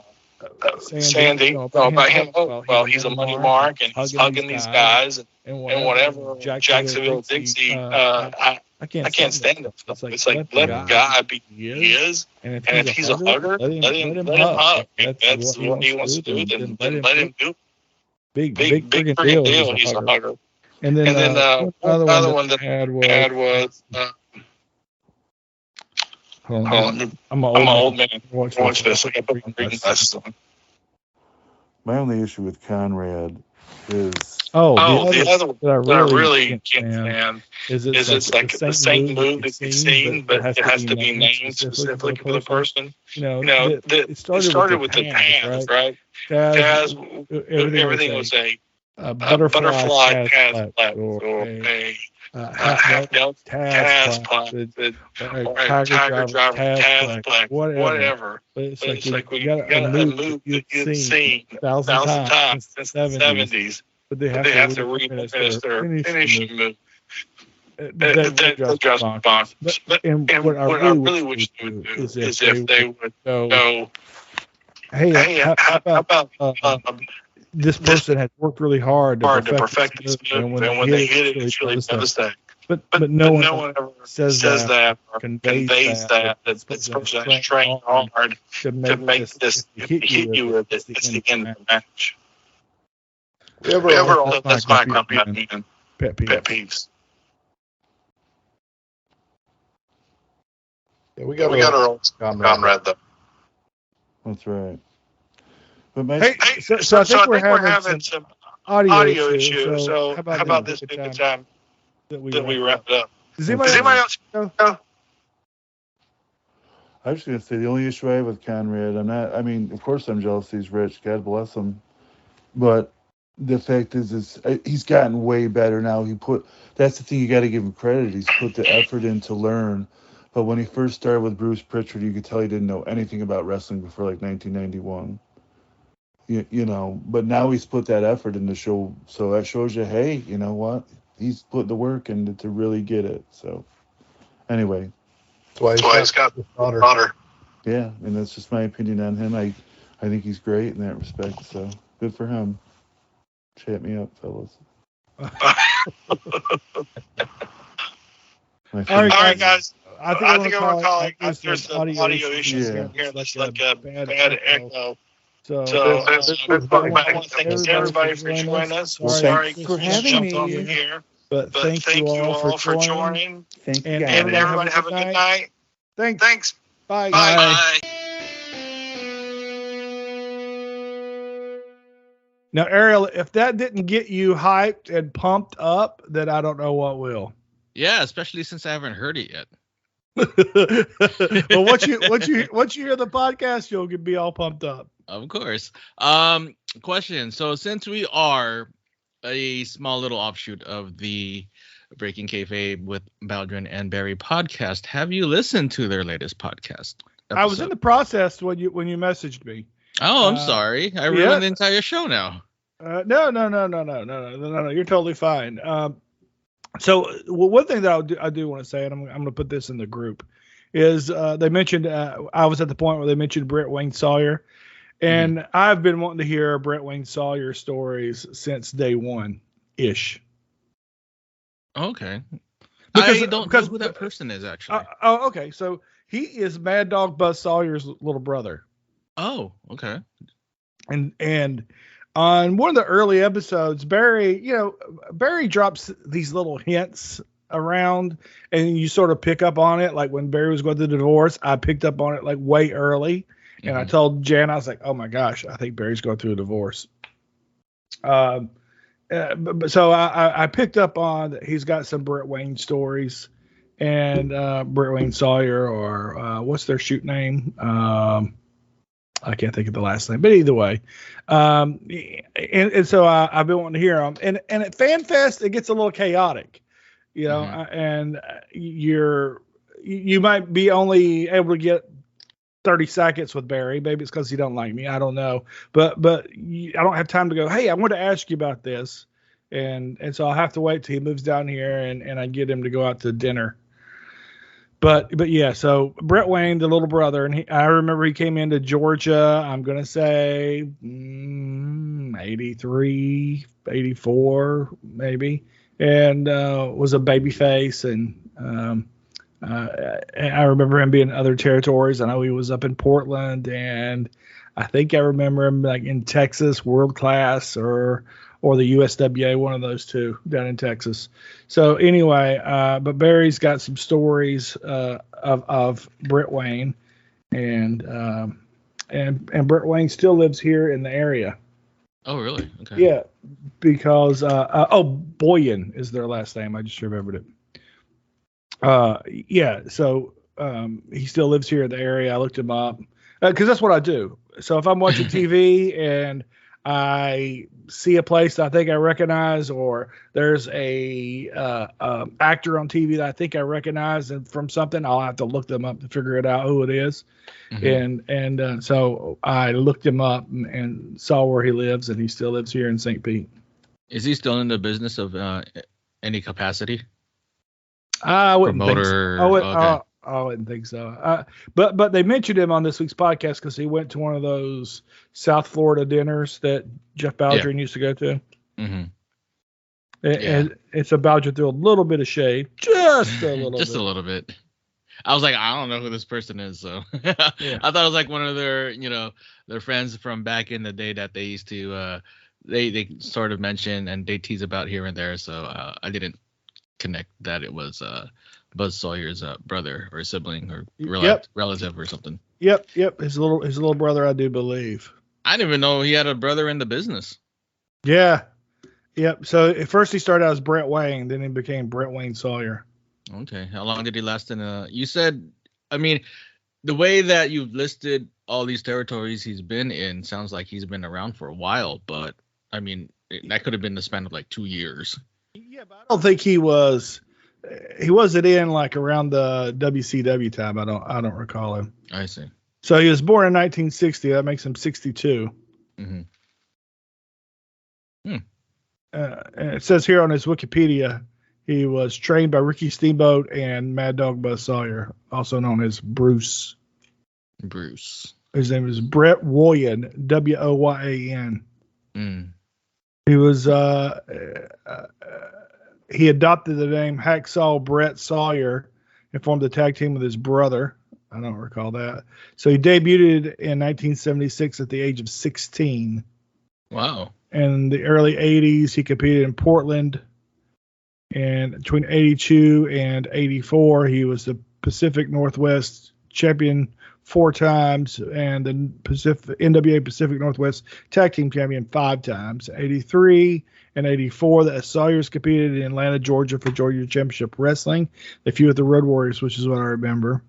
saying about him. Oh, well, he's a money mark, and he's hugging these guys, and whatever. Jacksonville, Dixie, I can't stand it. It's like let the guy be who he is, and if he's a hugger, let him hug. If that's what he wants to do, then let him do. Big freaking deal. He's a hugger. And then another one that I had was. Hold on. I'm an old man. Watch this. I got the reading glasses on. My only issue with Conrad is the other one that I really can't stand is it's like the same move that you've seen, but it has to be named specifically for the person. It started with the pass, right? Taz, everything was a butterfly pass or a half Taz Tiger driver, Taz Black, whatever. But it's like we got a move that you've seen 1,000 times since the 70s, but they have to refinish their finishing move. That drives me bonkers. But what I really wish they would do is if they would go, hey, how about this person has worked really hard to perfect this move, and when they hit it, it's really devastating. But no one ever says that or conveys that this person has trained hard to make this hit you with it. It's the end of the match. That's my opinion. Pet peeves. Yeah, we got our old Conrad though. That's right. But so I think we're having some audio issues. So how about this big time that we wrap it up? Does anybody else know? I was just going to say the only issue I have with Conrad, of course I'm jealous he's rich. God bless him. But the fact is he's gotten way better now. That's the thing, you got to give him credit. He's put the effort in to learn. But when he first started with Bruce Pritchard, you could tell he didn't know anything about wrestling before like 1991. But now he's put that effort in the show. So that shows you, hey, you know what? He's put the work in to really get it. So anyway. That's why he's got the honor. Yeah, and that's just my opinion on him. I think he's great in that respect. So good for him. Chat me up, fellas. All right, guys. I think I'm going to call it. There's some audio issues here. It's like a bad echo. So thanks everybody for joining us. Sorry for having me here. But thank you all for joining. Thank you, and guys. everybody have a good night. Thanks. Bye. Now, Ariel, if that didn't get you hyped and pumped up, then I don't know what will. Yeah, especially since I haven't heard it yet. Well, once you hear the podcast, you'll be all pumped up. Of course. Question. So since we are a small little offshoot of the Breaking Kayfabe with Baldwin and Barry podcast, have you listened to their latest podcast episode? I was in the process when you messaged me. Oh, I'm sorry. I ruined the entire show now. No. You're totally fine. So one thing that I do want to say, and I'm going to put this in the group, is they mentioned I was at the point where they mentioned Brett Wayne Sawyer, and I've been wanting to hear Brett Wayne Sawyer stories since day one ish. Okay, I don't know who that person is actually. Okay, so he is Mad Dog Buzz Sawyer's little brother. Oh, okay. And on one of the early episodes, Barry drops these little hints around, and you sort of pick up on it. Like when Barry was going through the divorce, I picked up on it like way early, and I told Jan, I was like, "Oh my gosh, I think Barry's going through a divorce." So I picked up on that he's got some Brett Wayne stories, and Brett Wayne Sawyer, or what's their shoot name? I can't think of the last name, but either way. And so I've been wanting to hear them. And at FanFest, it gets a little chaotic. you know, and you might be only able to get 30 seconds with Barry. Maybe it's because he don't like me. I don't know. But I don't have time to go, hey, I want to ask you about this. And so I'll have to wait till he moves down here and I get him to go out to dinner. But yeah, so Brett Wayne, the little brother, and I remember he came into Georgia, I'm going to say 83, 84, maybe, and was a baby face. And I remember him being in other territories. I know he was up in Portland, and I think I remember him like in Texas, World Class or the USWA, one of those two down in Texas. So anyway, but Barry's got some stories of Brett Wayne, and Brett Wayne still lives here in the area. Oh, really? Okay. Yeah, because Boyan is their last name. I just remembered it. Yeah, so he still lives here in the area. I looked him up because that's what I do. So if I'm watching TV and I see a place that I think I recognize, or there's a actor on TV that I think I recognize and from something, I'll have to look them up to figure it out who it is. And so I looked him up and saw where he lives, and he still lives here in St. Pete. Is he still in the business of any capacity? I wouldn't think so. Okay. I wouldn't think so. But they mentioned him on this week's podcast because he went to one of those South Florida dinners that Jeff Baldwin used to go to. Mm-hmm. And it's a Baldwin threw a little bit of shade, just a little just bit. a little bit. I was like, I don't know who this person is, so I thought it was like one of their, their friends from back in the day that they used to, they sort of mention and they tease about here and there. So I didn't connect that it was Buzz Sawyer's brother or sibling or relative or something. Yep. His little brother, I do believe. I didn't even know he had a brother in the business. Yeah. Yep. So at first he started out as Brett Wayne, then he became Brett Wayne Sawyer. Okay. How long did he last in you said, I mean, the way that you've listed all these territories he's been in sounds like he's been around for a while, but I mean, that could have been the span of like 2 years. Yeah, but I don't think he wasn't in like around the WCW time. I don't recall him. I see. So he was born in 1960. That makes him 62. Mm-hmm. And it says here on his Wikipedia, he was trained by Ricky Steamboat and Mad Dog Buzz Sawyer, also known as Bruce. His name is Brett Woyan, Woyan. He was he adopted the name Hacksaw Brett Sawyer and formed a tag team with his brother. I don't recall that. So he debuted in 1976 at the age of 16. Wow. In the early 80s, he competed in Portland. And between 82 and 84, he was the Pacific Northwest champion 4 times and the NWA Pacific Northwest Tag Team Champion 5 times. 83 and 84, the Sawyers competed in Atlanta, Georgia for Georgia Championship Wrestling. They feuded with the Road Warriors, which is what I remember,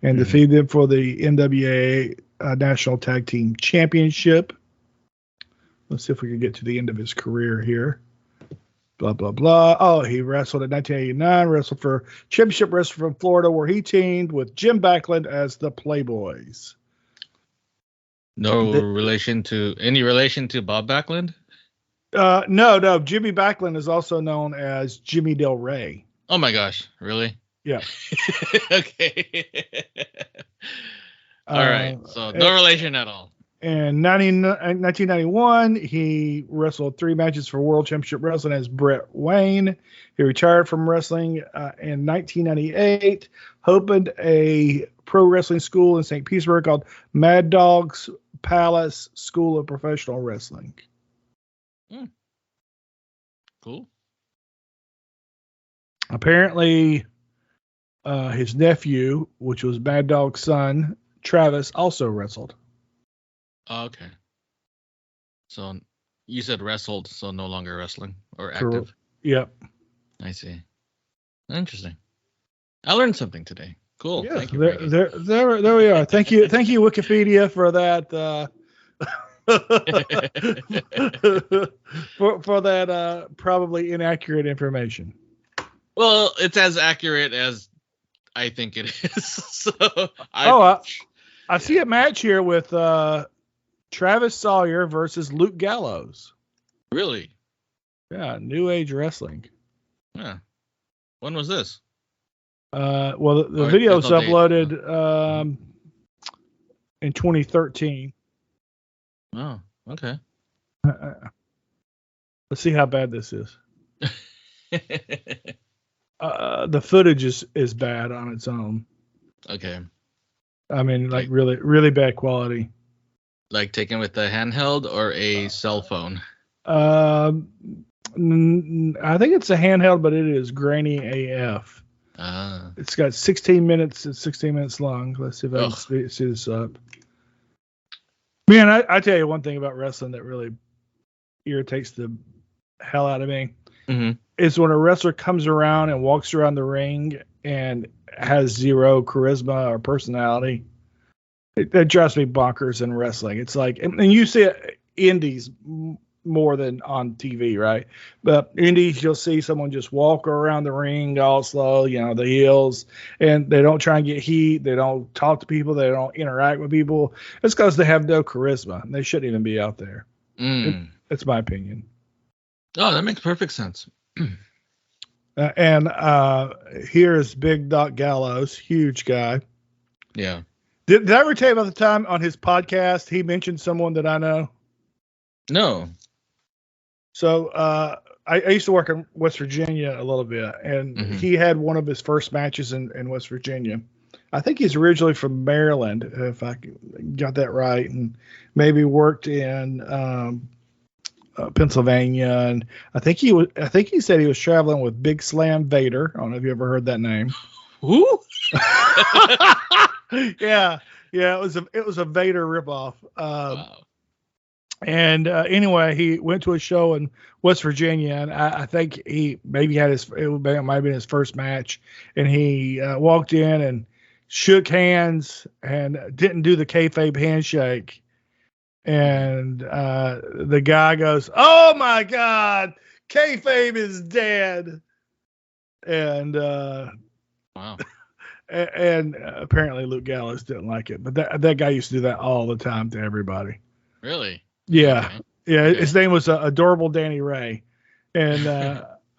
and defeated them for the NWA National Tag Team Championship. Let's see if we can get to the end of his career here. Blah, blah, blah. Oh, he wrestled in 1989, wrestled for Championship Wrestling from Florida, where he teamed with Jim Backlund as the Playboys. Any relation to Bob Backlund? No. Jimmy Backlund is also known as Jimmy Del Rey. Oh my gosh, really? Yeah. Okay. All right. So no relation at all. In 1991, he wrestled 3 matches for World Championship Wrestling as Brett Wayne. He retired from wrestling in 1998, opened a pro wrestling school in St. Petersburg called Mad Dog's Palace School of Professional Wrestling. Cool. Apparently, his nephew, which was Mad Dog's son, Travis, also wrestled. Okay. So you said wrestled, so no longer wrestling or active. Yep. I see. Interesting. I learned something today. Cool. Yeah, Thank you. There we are. Thank you, Wikipedia, for that. For that probably inaccurate information. Well, it's as accurate as I think it is. So I see a match here with Travis Sawyer versus Luke Gallows. Really? Yeah, New Age Wrestling. Yeah. When was this? Well, the video was uploaded in 2013. Oh, okay. Let's see how bad this is. The footage is bad on its own. Okay. I mean, like really, really bad quality. Like taken with a handheld or a cell phone? I think it's a handheld, but it is grainy AF. It's got 16 minutes. It's 16 minutes long. Let's see if I can see this up. Man, I tell you one thing about wrestling that really irritates the hell out of me. Mm-hmm. Is when a wrestler comes around and walks around the ring and has zero charisma or personality. That drives me bonkers in wrestling. It's like, and you see it indies more than on TV, right? But indies, you'll see someone just walk around the ring all slow, the heels, and they don't try and get heat. They don't talk to people. They don't interact with people. It's because they have no charisma. And they shouldn't even be out there. That's my opinion. Oh, that makes perfect sense. And here's Big Doc Gallows, huge guy. Yeah. Did I ever tell you about the time on his podcast he mentioned someone that I know? No. So I used to work in West Virginia a little bit, and he had one of his first matches in West Virginia. I think he's originally from Maryland, if I got that right, and maybe worked in Pennsylvania. And I think he said he was traveling with Big Slam Vader. I don't know if you ever heard that name. Who? Yeah. It was a Vader ripoff. Wow. And anyway, he went to a show in West Virginia, and I think he maybe had it might have been his first match, and he walked in and shook hands and didn't do the kayfabe handshake. And the guy goes, "Oh my God, kayfabe is dead." And wow. And apparently Luke Gallows didn't like it, but that guy used to do that all the time to everybody. Really? Yeah. Okay. Yeah. Okay. His name was Adorable Danny Ray. And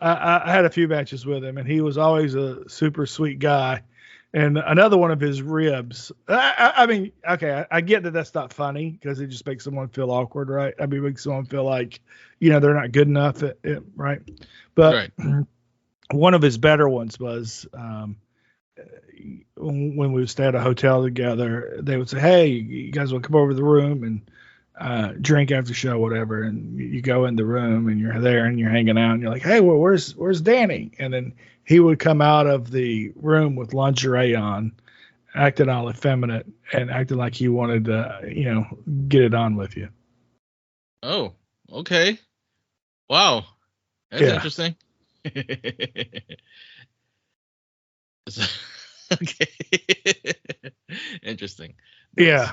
I had a few matches with him, and he was always a super sweet guy. And another one of his ribs. I mean, okay, I get that that's not funny because it just makes someone feel awkward, right? I mean, it makes someone feel like, they're not good enough at it, right? But one of his better ones was when we would stay at a hotel together, they would say, "Hey, you guys want to come over to the room and drink after the show, whatever." And you go in the room and you're there and you're hanging out and you're like, "Hey, well, where's Danny?" And then he would come out of the room with lingerie on, acting all effeminate and acting like he wanted to, get it on with you. Oh, okay. Wow. That's interesting. Okay. Interesting. Yeah.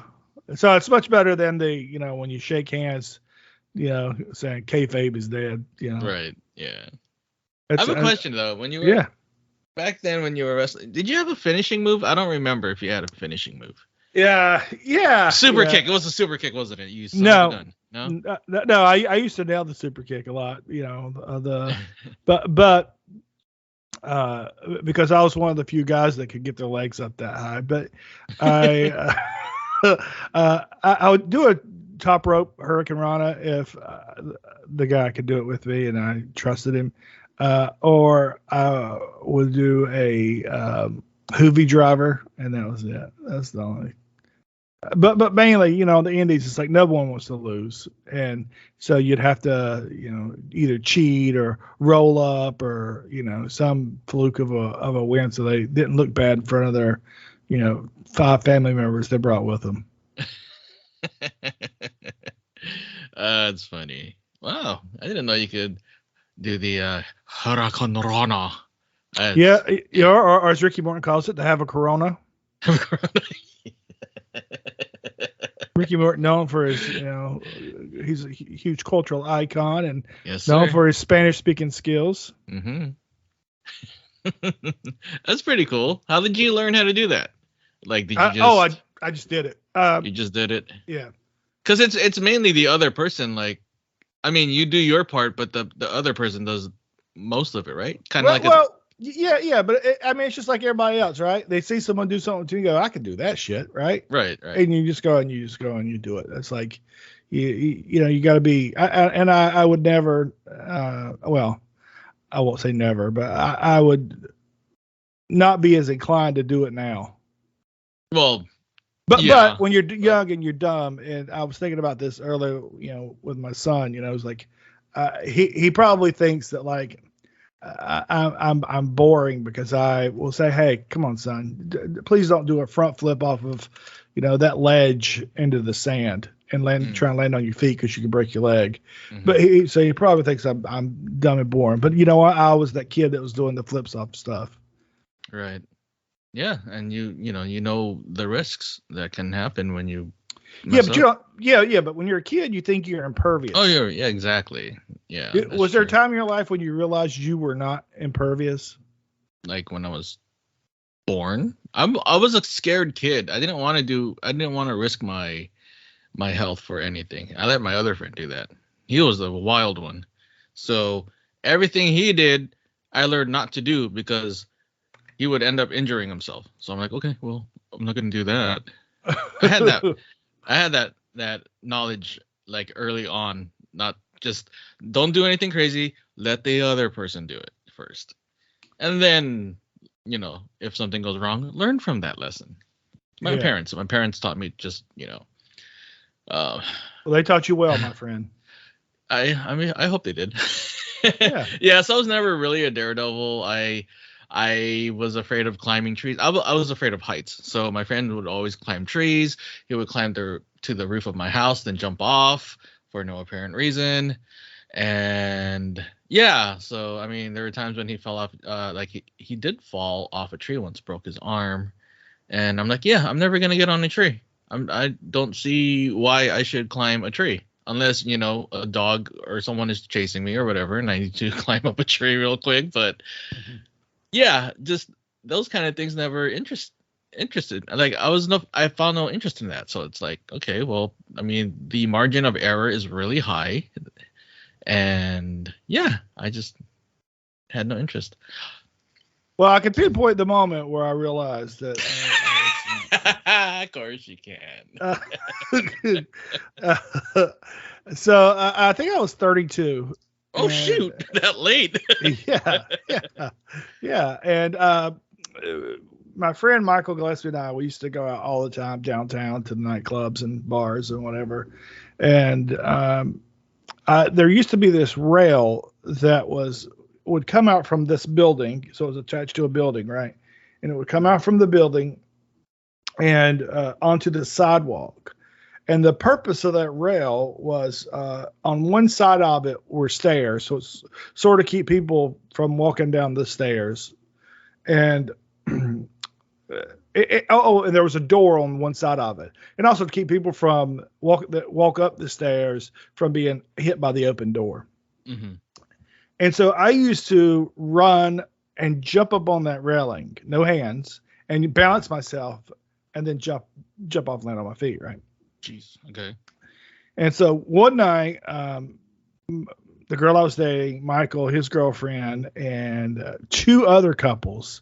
So it's much better than when you shake hands, saying kayfabe is dead, Right. Yeah. I have a question though. When you were back then when you were wrestling, did you have a finishing move? I don't remember if you had a finishing move. Yeah. Super kick. It was a super kick, wasn't it? You No. No. I used to nail the super kick a lot, but because I was one of the few guys that could get their legs up that high, but I would do a top rope Hurricane Rana if the guy could do it with me and I trusted him, or I would do a Hoovy driver, and that was it. That's the only. But mainly, the indies, it's like no one wants to lose, and so you'd have to, either cheat or roll up or some fluke of a win, so they didn't look bad in front of their, 5 family members they brought with them. That's funny. Wow, I didn't know you could do the Hurricane Rana. Or as Ricky Morton calls it, to have a Corona. Ricky Morton, known for his, he's a huge cultural icon and known for his Spanish-speaking skills. Mm-hmm. That's pretty cool. How did you learn how to do that? Like, did you just? I just did it. You just did it. Yeah. Because it's mainly the other person. Like, I mean, you do your part, but the other person does most of it, right? Kind of yeah, but it's just like everybody else, right? They see someone do something to you, go, I can do that shit, right? Right. And you just go and you do it. It's like, you got to be. I would never. Well, I won't say never, but I would not be as inclined to do it now. Well, but when you're young and you're dumb, and I was thinking about this earlier, with my son, it was like, he probably thinks that like, I'm boring because I will say, hey, come on, son, please don't do a front flip off of, that ledge into the sand and try and land on your feet because you can break your leg. Mm-hmm. But he probably thinks I'm dumb and boring. But I was that kid that was doing the flips off stuff. Right. Yeah, and you know the risks that can happen when you. Yeah, but but when you're a kid, you think you're impervious. Oh, yeah, exactly. Yeah. Was there a time in your life when you realized you were not impervious? Like when I was born, I was a scared kid. I didn't want to risk my health for anything. I let my other friend do that. He was the wild one. So everything he did, I learned not to do because he would end up injuring himself. So I'm like, okay, well, I'm not going to do that. I had that knowledge like early on, not just don't do anything crazy. Let the other person do it first. And then, if something goes wrong, learn from that lesson. My parents taught me just, well, they taught you well, my friend. I mean, I hope they did. Yeah. So I was never really a daredevil. I was afraid of climbing trees. I was afraid of heights. So my friend would always climb trees. He would climb to the roof of my house, then jump off for no apparent reason. And yeah, so I mean, there were times when he fell off. Like he did fall off a tree once, broke his arm. And I'm like, yeah, I'm never gonna get on a tree. I don't see why I should climb a tree. Unless, a dog or someone is chasing me or whatever, and I need to climb up a tree real quick. But yeah, just those kind of things never interested. Like I found no interest in that. So it's like, okay, well, I mean, the margin of error is really high. And yeah, I just had no interest. Well, I can pinpoint the moment where I realized that. Of course you can. So I think I was 32. Oh, shoot, that late. Yeah. And my friend Michael Gillespie and I, we used to go out all the time downtown to the nightclubs and bars and whatever. And there used to be this rail that would come out from this building. So it was attached to a building, right? And it would come out from the building and onto the sidewalk. And the purpose of that rail was on one side of it were stairs. So it's sort of keep people from walking down the stairs. And and there was a door on one side of it. And also to keep people from walk up the stairs from being hit by the open door. Mm-hmm. And so I used to run and jump up on that railing, no hands, and balance myself and then jump off and land on my feet, right? Jeez. Okay. And so one night, the girl I was dating, Michael, his girlfriend, and two other couples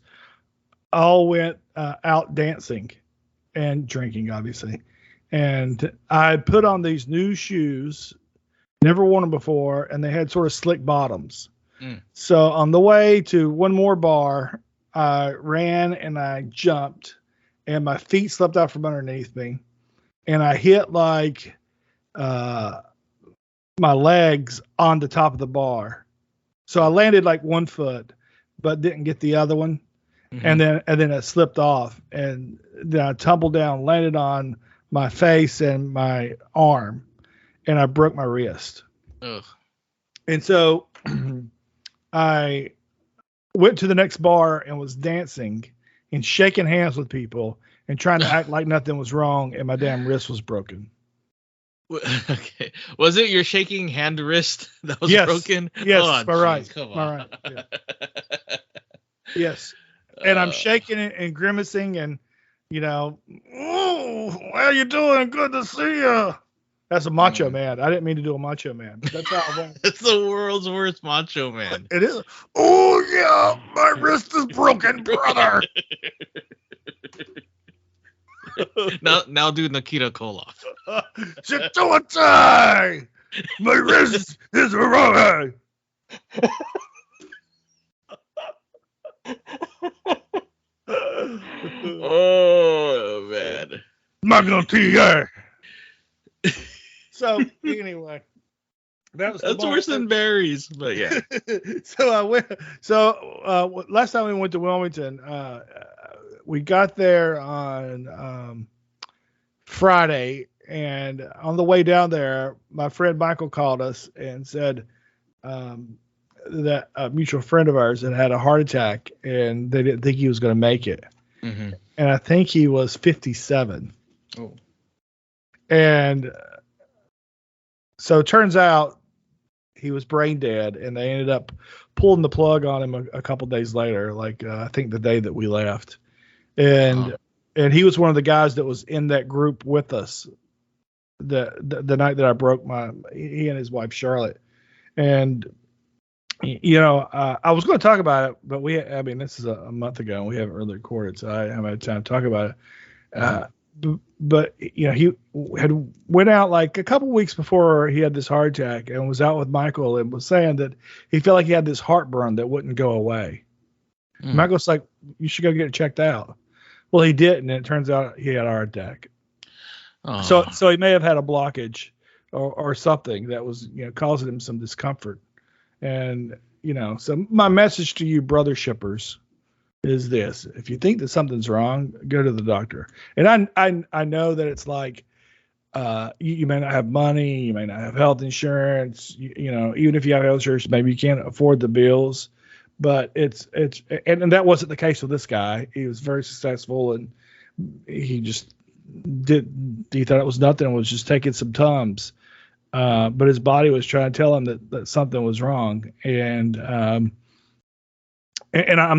all went out dancing and drinking, obviously. And I put on these new shoes, never worn them before, and they had sort of slick bottoms. So on the way to one more bar, I ran and I jumped, and my feet slipped out from underneath me. And I hit like my legs on the top of the bar. So I landed like one foot, but didn't get the other one. Mm-hmm. And then it slipped off. And then I tumbled down, landed on my face and my arm, and I broke my wrist. Ugh. And so I went to the next bar and was dancing and shaking hands with people and trying to act like nothing was wrong, and my damn wrist was broken. Okay. Was it your shaking hand wrist that was broken? Yes, oh, my right. Come on. My right. Yeah. Yes. And I'm Uh, shaking it and grimacing and, oh, how you doing? Good to see you. That's a macho man. I didn't mean to do a macho man, but that's how I went. It's the world's worst macho man. It is. Oh, yeah. My wrist is broken, brother. Now do Nikita Koloff. Shituatai! My wrist is wrong. Oh man. Magnotia. So anyway, that's worse than berries, but yeah. So I went. So last time we went to Wilmington, we got there on Friday, and on the way down there, my friend Michael called us and said that a mutual friend of ours had a heart attack, and they didn't think he was going to make it. Mm-hmm. And I think he was 57. Oh. And so it turns out he was brain dead, and they ended up pulling the plug on him a couple days later, like I think the day that we left. And he was one of the guys that was in that group with us the night that I broke he and his wife Charlotte. And I was going to talk about it, but this is a month ago and we haven't really recorded, so I haven't had time to talk about it. But he had went out like a couple weeks before he had this heart attack and was out with Michael and was saying that he felt like he had this heartburn that wouldn't go away. Michael's like, you should go get it checked out. Well, he didn't, and it turns out he had a heart attack. So he may have had a blockage or something that was causing him some discomfort. And so my message to you, brother shippers, is this: if you think that something's wrong, go to the doctor. And I know that it's like you may not have money, you may not have health insurance, even if you have health insurance, maybe you can't afford the bills. But it's and that wasn't the case with this guy. He was very successful, and he just he thought it was nothing and was just taking some Tums. But his body was trying to tell him that something was wrong. And I'm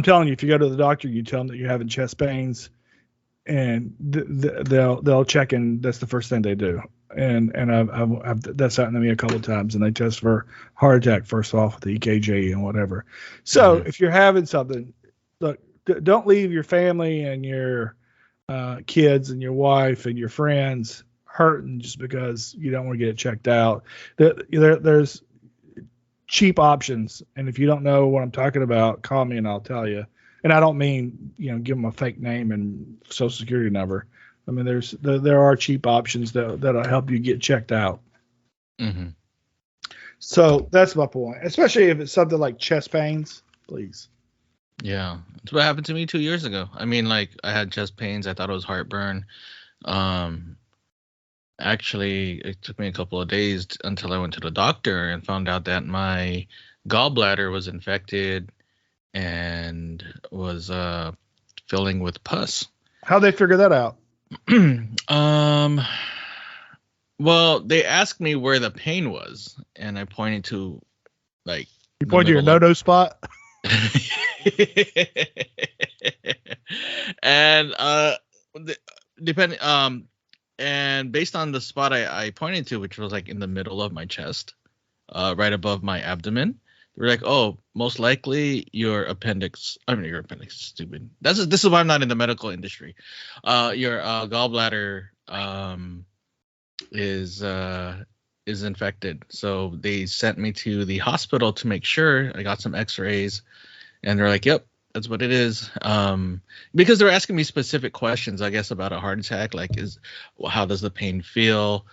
telling you, if you go to the doctor, you tell them that you're having chest pains, and they'll check, and that's the first thing they do. And I've that's happened to me a couple of times, and they test for heart attack first off with the EKG and whatever. So if you're having something, look, don't leave your family and your kids and your wife and your friends hurting just because you don't want to get it checked out. There's cheap options, and if you don't know what I'm talking about, call me and I'll tell you. And I don't mean give them a fake name and social security number. I mean there are cheap options that'll help you get checked out. Mm-hmm. So that's my point, especially if it's something like chest pains. Please. Yeah, that's what happened to me 2 years ago. I mean, like, I had chest pains. I thought it was heartburn. Actually, it took me a couple of days until I went to the doctor and found out that my gallbladder was infected and was filling with pus. How'd they figure that out? Well, they asked me where the pain was, and I pointed to, like, you pointed to your no-no spot. And depending and based on the spot I pointed to, which was like in the middle of my chest, right above my abdomen, they were like, oh, most likely your appendix is stupid. This is why I'm not in the medical industry. Your gallbladder is infected. So they sent me to the hospital to make sure. I got some x-rays, and they're like, yep, that's what it is. Because they're asking me specific questions, I guess, about a heart attack, like how does the pain feel?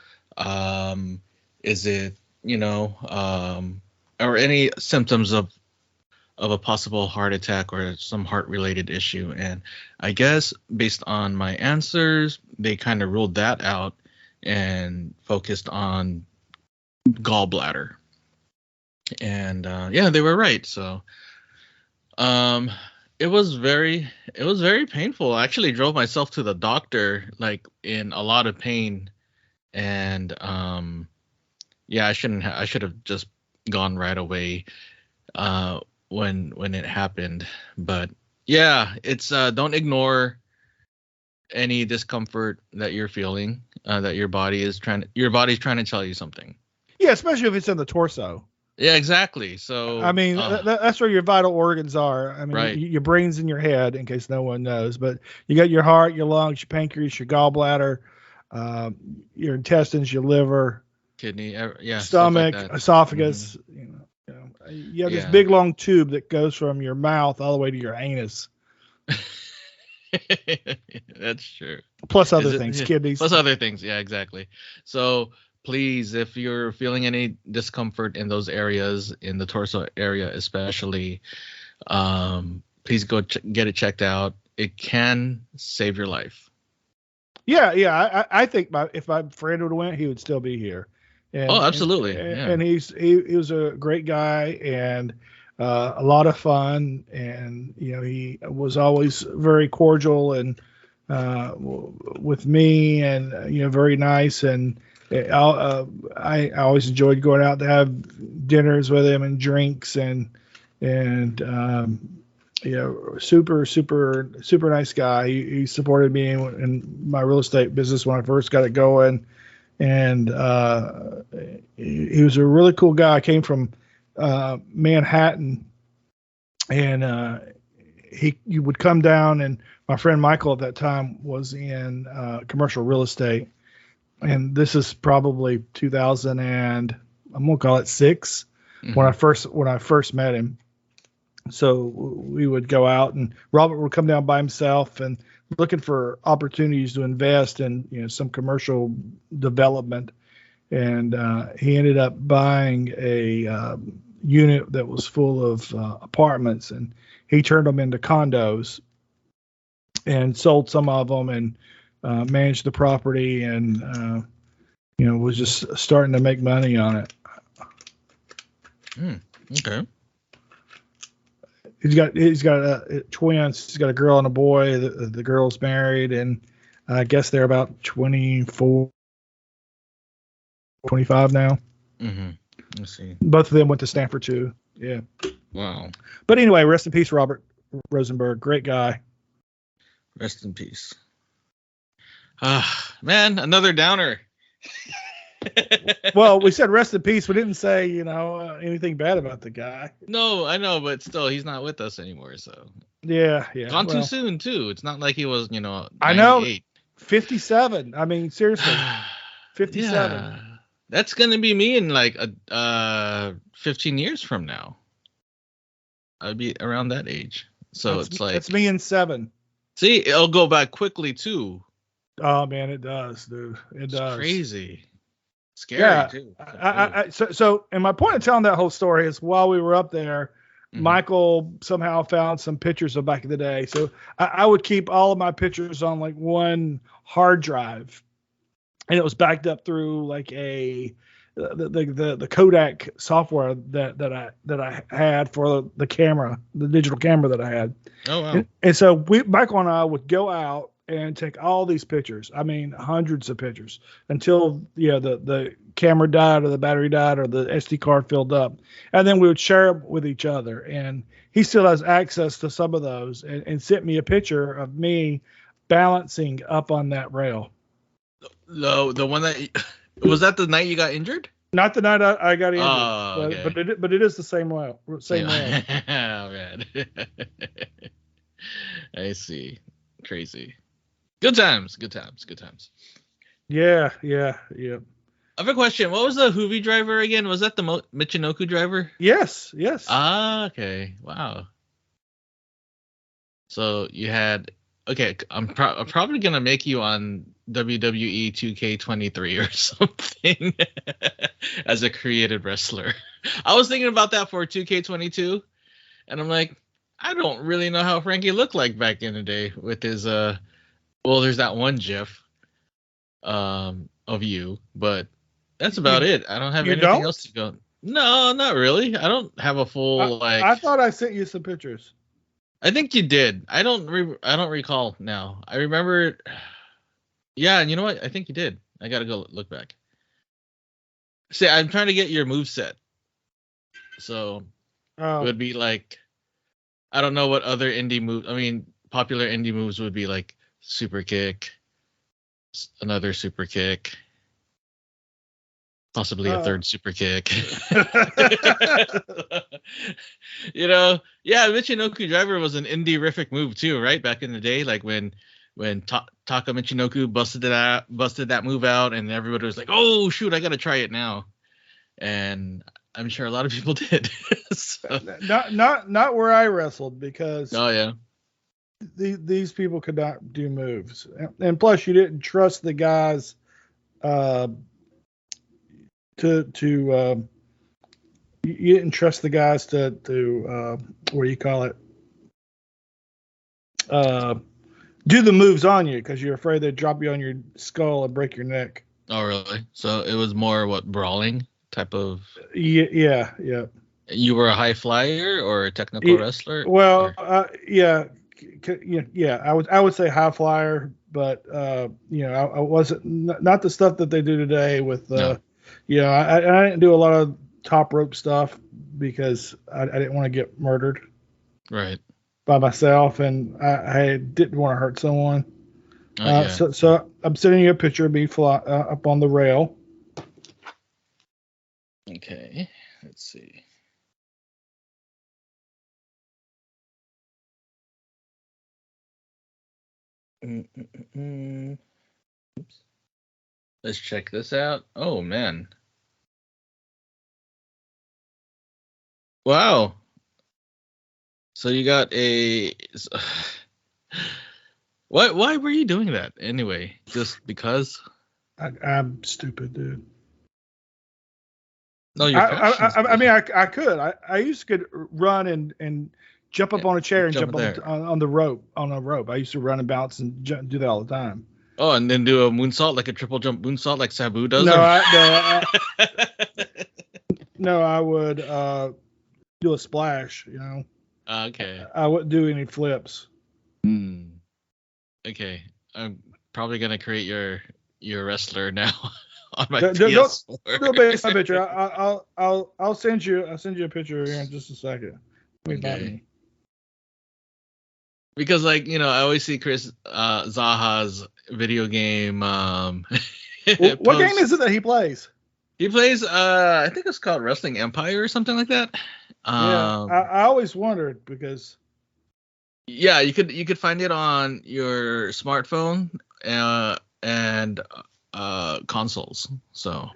Is it, or any symptoms of a possible heart attack or some heart related issue. And I guess based on my answers, they kind of ruled that out and focused on gallbladder. And they were right. So it was very painful. I actually drove myself to the doctor, like, in a lot of pain. And I should have just gone right away when it happened. But Yeah, it's don't ignore any discomfort that you're feeling. That your body's trying to tell you something. Yeah, especially if it's in the torso. Yeah, exactly. So I mean, that's where your vital organs are. I mean, Right. your brain's in your head, in case no one knows. But you got your heart, your lungs, your pancreas, your gallbladder, your intestines, your liver, kidney, yeah, stomach, stuff like that. esophagus. You have this Yeah. big long tube that goes from your mouth all the way to your anus, That's true. plus other Is it- things, yeah, kidneys. Plus other things. Yeah, exactly. So please, if you're feeling any discomfort in those areas, in the torso area especially, please go get it checked out. It can save your life. Yeah. I think if my friend would have went, he would still be here. And, Oh, absolutely. And he was a great guy and a lot of fun. And he was always very cordial and with me, and very nice. And I always enjoyed going out to have dinners with him and drinks and super, super, super nice guy. He supported me in my real estate business when I first got it going. And he was a really cool guy. I came from Manhattan, and you would come down, and my friend Michael at that time was in commercial real estate. And this is probably 2000 and I'm going to call it 6 when I first met him. So we would go out, and Robert would come down by himself and looking for opportunities to invest in some commercial development. And he ended up buying a unit that was full of apartments, and he turned them into condos and sold some of them and managed the property, and was just starting to make money on it. Okay. He's got twins. He's got a girl and a boy. The girl's married, and I guess they're about 24, 25 now. Let's see. Both of them went to Stanford too. Yeah. Wow. But anyway, rest in peace, Robert Rosenberg. Great guy. Rest in peace. Man, another downer. Well, we said rest in peace. We didn't say, anything bad about the guy. No, I know, but still, he's not with us anymore. So Yeah. gone too soon too. It's not like he was, 98. I know. 57. I mean, seriously, 57. Yeah. That's gonna be me in like 15 years from now. I'd be around that age. So it's like that's me in 7. See, it'll go back quickly too. Oh man, it does, dude. It does. Crazy. Scary too. So, and my point of telling that whole story is while we were up there, Michael somehow found some pictures of back in the day. So I would keep all of my pictures on like one hard drive, and it was backed up through like the Kodak software that I had for the camera, the digital camera that I had. Oh wow. And so Michael and I would go out and take all these pictures. I mean, hundreds of pictures until the camera died or the battery died or the SD card filled up. And then we would share them with each other. And he still has access to some of those and sent me a picture of me balancing up on that rail. The one that was that the night you got injured? Not the night I got injured, okay. but it is the same rail. Same rail. Oh man. I see. Crazy. Good times. Yeah. I have a question. What was the Hoovy driver again? Was that the Michinoku driver? Yes. Ah, okay. Wow. So you had I'm probably gonna make you on WWE 2K23 or something as a creative wrestler. I was thinking about that for 2K22, and I'm like, I don't really know how Frankie looked like back in the day with his well, there's that one GIF of you, but that's about it. I don't have anything else to go. No, not really. I don't have a full I thought I sent you some pictures. I think you did. I don't recall now. I remember. Yeah, and you know what? I think you did. I gotta go look back. See, I'm trying to get your move set. So it would be like, I don't know what other indie moves. I mean, popular indie moves would be like super kick, another super kick, possibly a third super kick. Yeah, Michinoku Driver was an indie-rific move too, right? Back in the day, like when Taka Michinoku busted that move out, and everybody was like, "Oh shoot, I gotta try it now," and I'm sure a lot of people did. So. Not where I wrestled, because Oh yeah. These people could not do moves, and plus you didn't trust the guys you didn't trust the guys to what do you call it, do the moves on you, because you're afraid they'd drop you on your skull and break your neck. Oh really? So it was more brawling type of. Yeah. You were a high flyer or a technical wrestler? Well, yeah. I would say high flyer, but I wasn't, not the stuff that they do today with I didn't do a lot of top rope stuff because I didn't want to get murdered right by myself, and I didn't want to hurt someone. Yeah. So I'm sending you a picture of me fly up on the rail. Okay, let's see. Oops. Let's check this out. Oh man. Wow. So you got a why were you doing that anyway? Just because? I'm stupid, dude. No, you're I mean, I could. I used to run and jump up on a chair and jump on the rope, on a rope. I used to run and bounce and do that all the time. Oh, and then do a moonsault, like a triple jump moonsault, like Sabu does. No, I would do a splash. Okay. I wouldn't do any flips. Okay, I'm probably gonna create your wrestler now on my PS4. Don't base my picture. I'll send you a picture here in just a second. Okay. Because I always see Chris Zaha's video game. What game is it that he plays? He plays I think it's called Wrestling Empire or something like that. I always wondered, because yeah, you could find it on your smartphone and consoles. So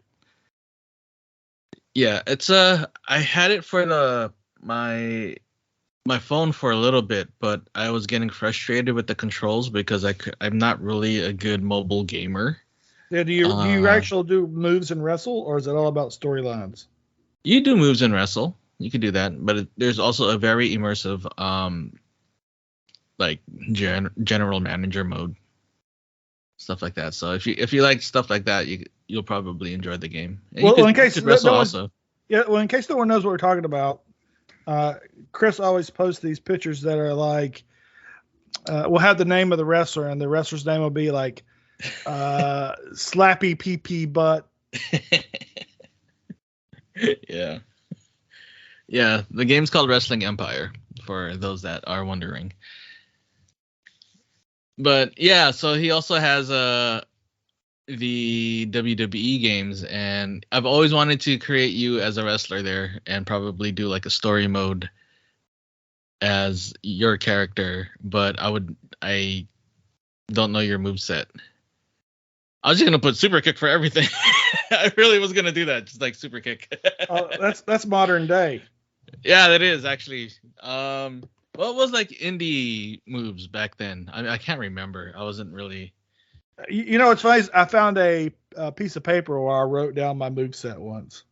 yeah, it's I had it for my phone for a little bit, but I was getting frustrated with the controls because I'm not really a good mobile gamer. Yeah, do you actually do moves and wrestle, or is it all about storylines? You do moves and wrestle. You can do that, but there's also a very immersive like general manager mode, stuff like that. So if you like stuff like that, you'll probably enjoy the game. And in case no one knows what we're talking about, Chris always posts these pictures that are like, we'll have the name of the wrestler, and the wrestler's name will be like Slappy PP Butt. Yeah, the game's called Wrestling Empire, for those that are wondering. But yeah, so he also has the WWE games, and I've always wanted to create you as a wrestler there and probably do like a story mode as your character, but I don't know your moveset. I was just gonna put super kick for everything. I really was gonna do that, just like super kick. That's modern day. Yeah, that is actually. What was like indie moves back then? I can't remember. I wasn't really. It's funny. I found a piece of paper where I wrote down my moveset once.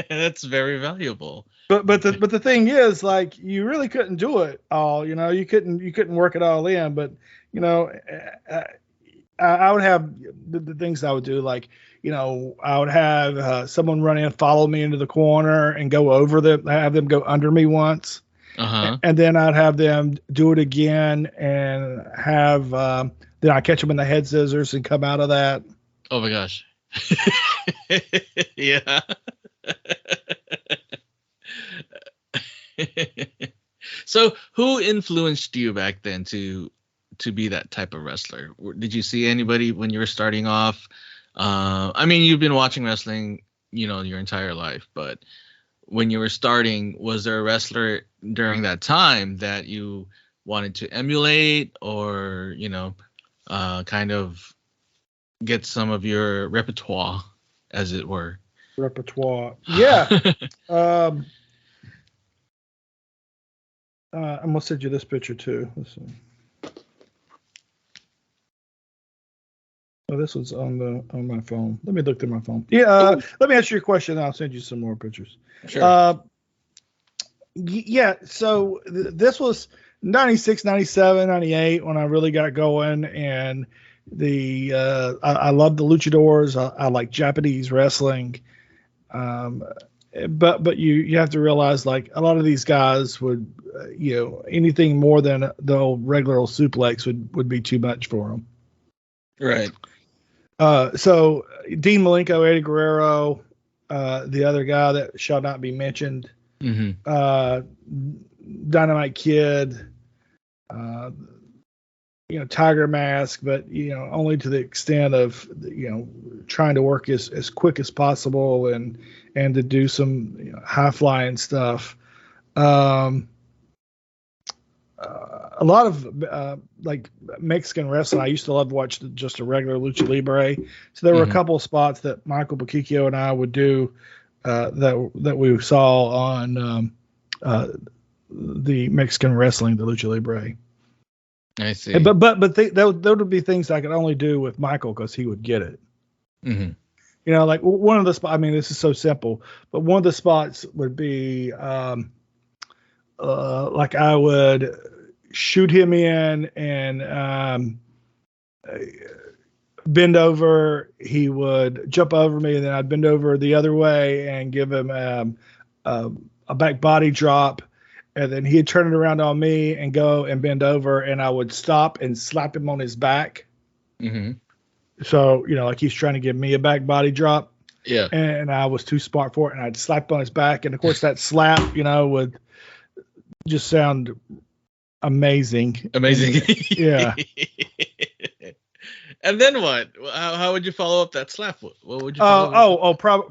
That's very valuable. But the thing is, like, you really couldn't do it all. You couldn't work it all in. But I would have the things I would do, like, I would have someone run in, follow me into the corner, and go over them. Have them go under me once, and then I'd have them do it again, and have then I catch them in the head scissors and come out of that. Oh my gosh! Yeah. So, who influenced you back then to be that type of wrestler? Did you see anybody when you were starting off? I mean, you've been watching wrestling, your entire life, but when you were starting, was there a wrestler during that time that you wanted to emulate, or kind of get some of your repertoire, as it were? Repertoire, yeah. I'm gonna send you this picture too. Let's see. Oh, this was on my phone. Let me look through my phone. Yeah, let me answer your question. And I'll send you some more pictures. Sure. Yeah. So this was 96, 97, 98 when I really got going, and I love the luchadors. I like Japanese wrestling. But you have to realize, like, a lot of these guys would, anything more than the old regular old suplex would be too much for them. Right. So Dean Malenko, Eddie Guerrero, the other guy that shall not be mentioned, Dynamite Kid, Tiger Mask, but only to the extent of trying to work as quick as possible and to do some high flying stuff. A lot of like Mexican wrestling. I used to love to watch just a regular lucha libre. So there were a couple of spots that Michael Bacchicchio and I would do that we saw on the Mexican wrestling, the lucha libre. I see. But those would be things I could only do with Michael because he would get it. Mm-hmm. Like one of the spots. I mean, this is so simple, but one of the spots would be like I would shoot him in and bend over. He would jump over me, and then I'd bend over the other way and give him a back body drop. And then he'd turn it around on me and go and bend over, and I would stop and slap him on his back. Mm-hmm. So, like he's trying to give me a back body drop. Yeah. And I was too smart for it, and I'd slap on his back. And, of course, that slap, would just sound amazing. Amazing. Yeah. And then what? How would you follow up that slap? What would you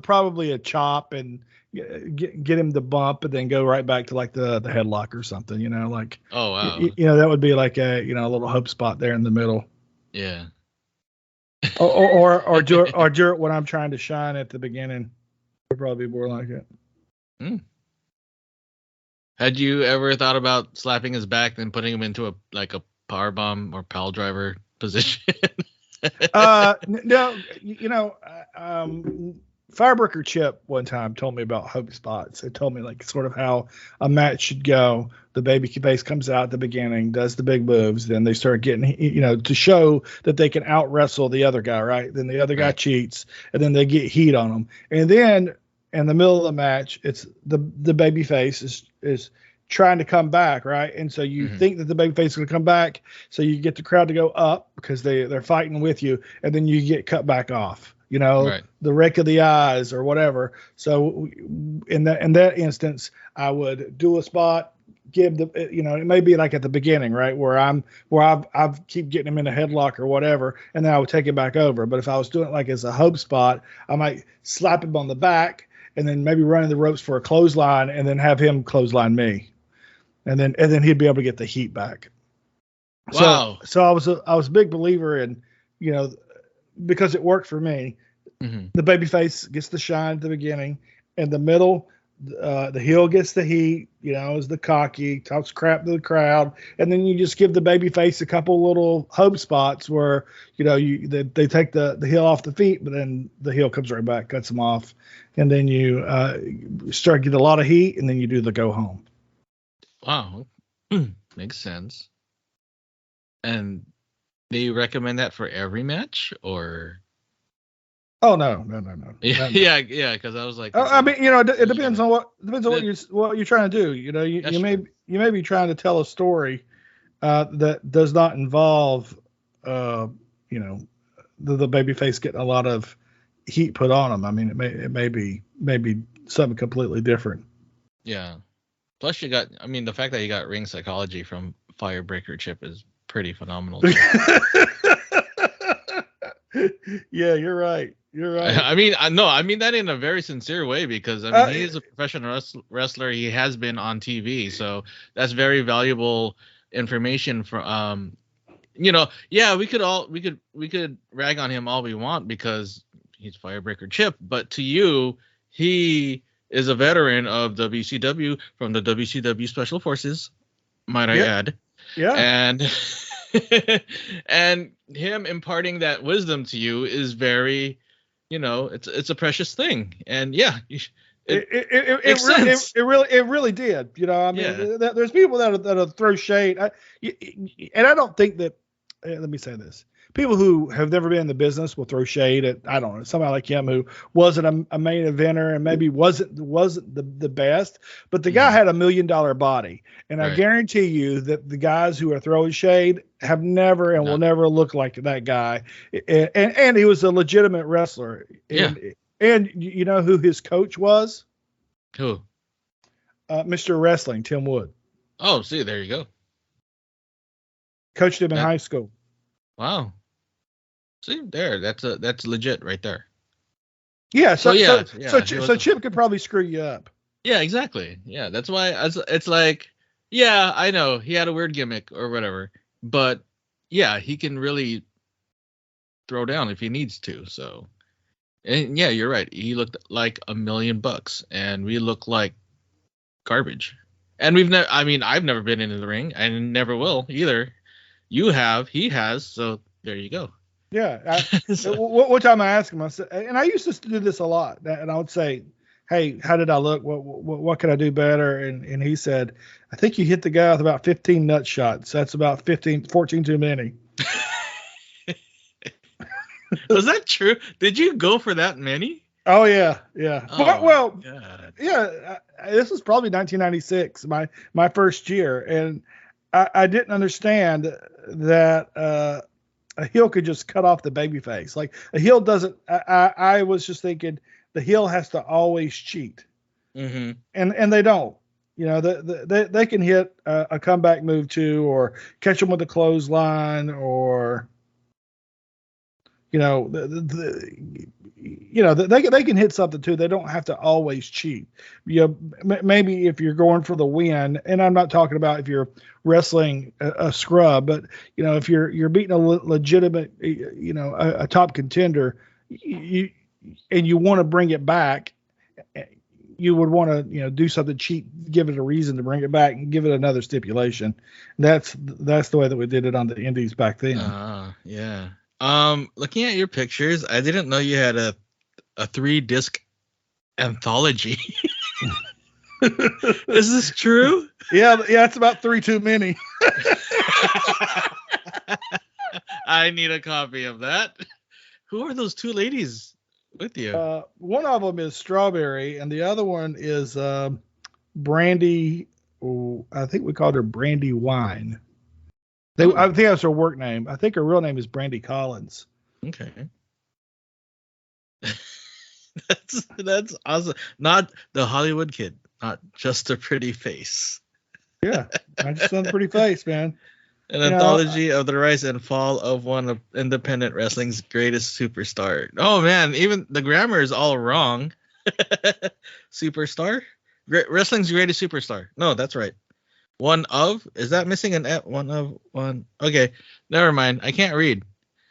probably a chop and get him to bump and then go right back to like the headlock or something, like, oh wow, that would be like a little hope spot there in the middle. Yeah. or do it when I'm trying to shine at the beginning. Would probably be more like it. Had you ever thought about slapping his back then putting him into a power bomb or pile driver position? No, Firebreaker Chip one time told me about hope spots. It told me like sort of how a match should go. The baby face comes out at the beginning, does the big moves, then they start getting, to show that they can out wrestle the other guy, right? Then the other guy cheats, and then they get heat on them. And then in the middle of the match, it's the baby face is trying to come back, right? And so you think that the baby face is going to come back, so you get the crowd to go up because they're fighting with you, and then you get cut back off. The wreck of the eyes or whatever. So in that instance, I would do a spot, give it may be like at the beginning, right, where I've keep getting him in a headlock or whatever, and then I would take it back over. But if I was doing it like as a hope spot, I might slap him on the back and then maybe running the ropes for a clothesline and then have him clothesline me, and then he'd be able to get the heat back. Wow. So I was a big believer in, because it worked for me. The babyface gets the shine at the beginning, and the middle, the heel gets the heat. Is the cocky, talks crap to the crowd, and then you just give the babyface a couple little hope spots where they take the heel off the feet, but then the heel comes right back, cuts them off, and then you start getting a lot of heat, and then you do the go home. Wow, makes sense. And do you recommend that for every match, or? Oh no. Yeah, because I was like, I mean, it depends on what you're trying to do. You may be trying to tell a story that does not involve the babyface getting a lot of heat put on them. I mean, it may be something completely different. Yeah. Plus, the fact that you got ring psychology from Firebreaker Chip is pretty phenomenal. Yeah, you're right. You're right. I mean that in a very sincere way, because he is a professional wrestler. He has been on TV, so that's very valuable information from. Yeah, we could rag on him all we want because he's Firebreaker Chip, but to you, he is a veteran of WCW from the WCW Special Forces, might I add. Yeah. And and him imparting that wisdom to you is very, it's a precious thing. And yeah, it really did. There's people that'll throw shade. And I don't think that, let me say this. People who have never been in the business will throw shade at, I don't know, somebody like him who wasn't a main eventer and maybe wasn't the best, but the guy had $1 million body. And right. I guarantee you that the guys who are throwing shade have never and will never look like that guy. And he was a legitimate wrestler. And you know who his coach was? Who? Mr. Wrestling, Tim Wood. Oh, see, there you go. Coached him in high school. Wow. See, that's legit right there. Yeah. So Chip could probably screw you up. Yeah, exactly. Yeah, that's why it's like, yeah, I know he had a weird gimmick or whatever, but yeah, he can really throw down if he needs to. So, and yeah, you're right. He looked like $1 million, and we look like garbage. And I've never been into the ring, and never will either. You have, he has, so there you go. Yeah. One time I asked him, I said, and I used to do this a lot, and I would say, hey, how did I look? What can I do better? And he said, I think you hit the guy with about 15 nut shots. That's about 14 too many. Was that true? Did you go for that many? Oh, yeah. Oh, well, God. Yeah, this was probably 1996, my first year. And I didn't understand that a heel could just cut off the baby face. Like a heel doesn't. I was just thinking the heel has to always cheat, and they don't. They can hit a comeback move too, or catch them with a clothesline, or they can hit something too. They don't have to always cheat. Maybe if you're going for the win, and I'm not talking about if you're wrestling a scrub, but if you're beating a legitimate, a top contender, and you want to bring it back, you would want to do something cheap, give it a reason to bring it back, and give it another stipulation. That's the way that we did it on the indies back then. Yeah. Looking at your pictures, I didn't know you had a 3-disc anthology. Is this true? Yeah, it's about 3 too many. I need a copy of that. Who are those 2 ladies with you? One of them is Strawberry, and the other one is Brandy. I think we called her Brandy Wine. I think that's her work name. I think her real name is Brandy Collins. Okay. That's awesome. Not the Hollywood kid, not just a pretty face. Yeah, I just on the pretty face, man. An anthology of the rise and fall of one of independent wrestling's greatest superstar. Oh man, even the grammar is all wrong. Superstar? Wrestling's greatest superstar. No, that's right. One of? Is that missing an F? One. Okay, never mind. I can't read.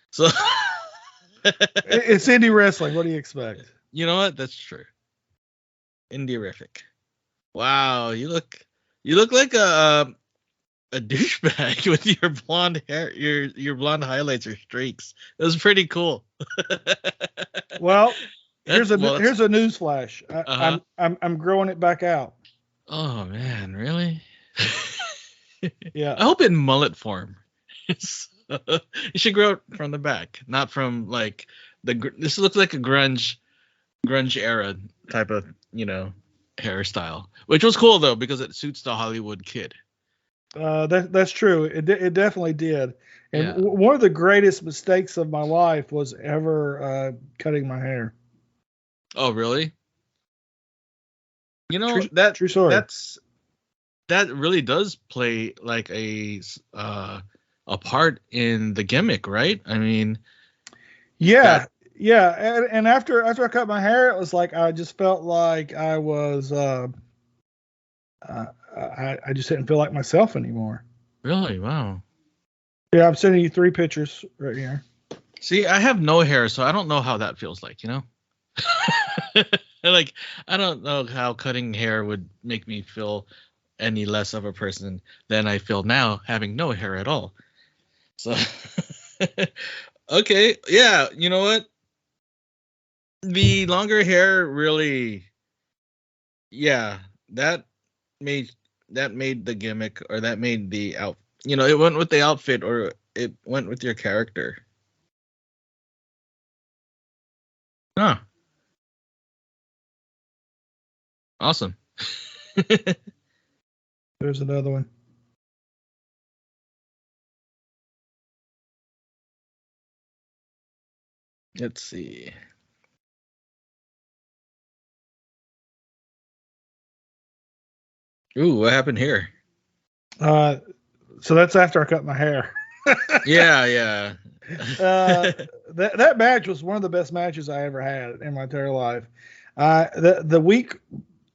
So it's indie wrestling. What do you expect? You know what? That's true. Indie-rific. Wow, you look like a douchebag with your blonde hair, your blonde highlights or streaks. It was pretty cool. Well, here's a news flash. I'm growing it back out. Oh man, really? Yeah. I hope in mullet form. You should grow it from the back, not from like this looks like a grunge era type of, hairstyle, which was cool though, because it suits the Hollywood kid. That's true. It definitely did. And one of the greatest mistakes of my life was ever cutting my hair. Oh, really? True story. that really does play like a part in the gimmick, right? I mean, Yeah, and after I cut my hair, it was like I just felt like I was I just didn't feel like myself anymore. really, wow. Yeah, I'm sending you 3 pictures right here. See, I have no hair, so I don't know how that feels like, you know? Like, I don't know how cutting hair would make me feel any less of a person than I feel now having no hair at all. So, okay, yeah, you know what? The longer hair really, yeah, that made the gimmick, or that made the out. You know, it went with the outfit, or it went with your character. Huh. Awesome. There's another one. Let's see. Ooh, what happened here? So that's after I cut my hair. Yeah. That match was one of the best matches I ever had in my entire life. The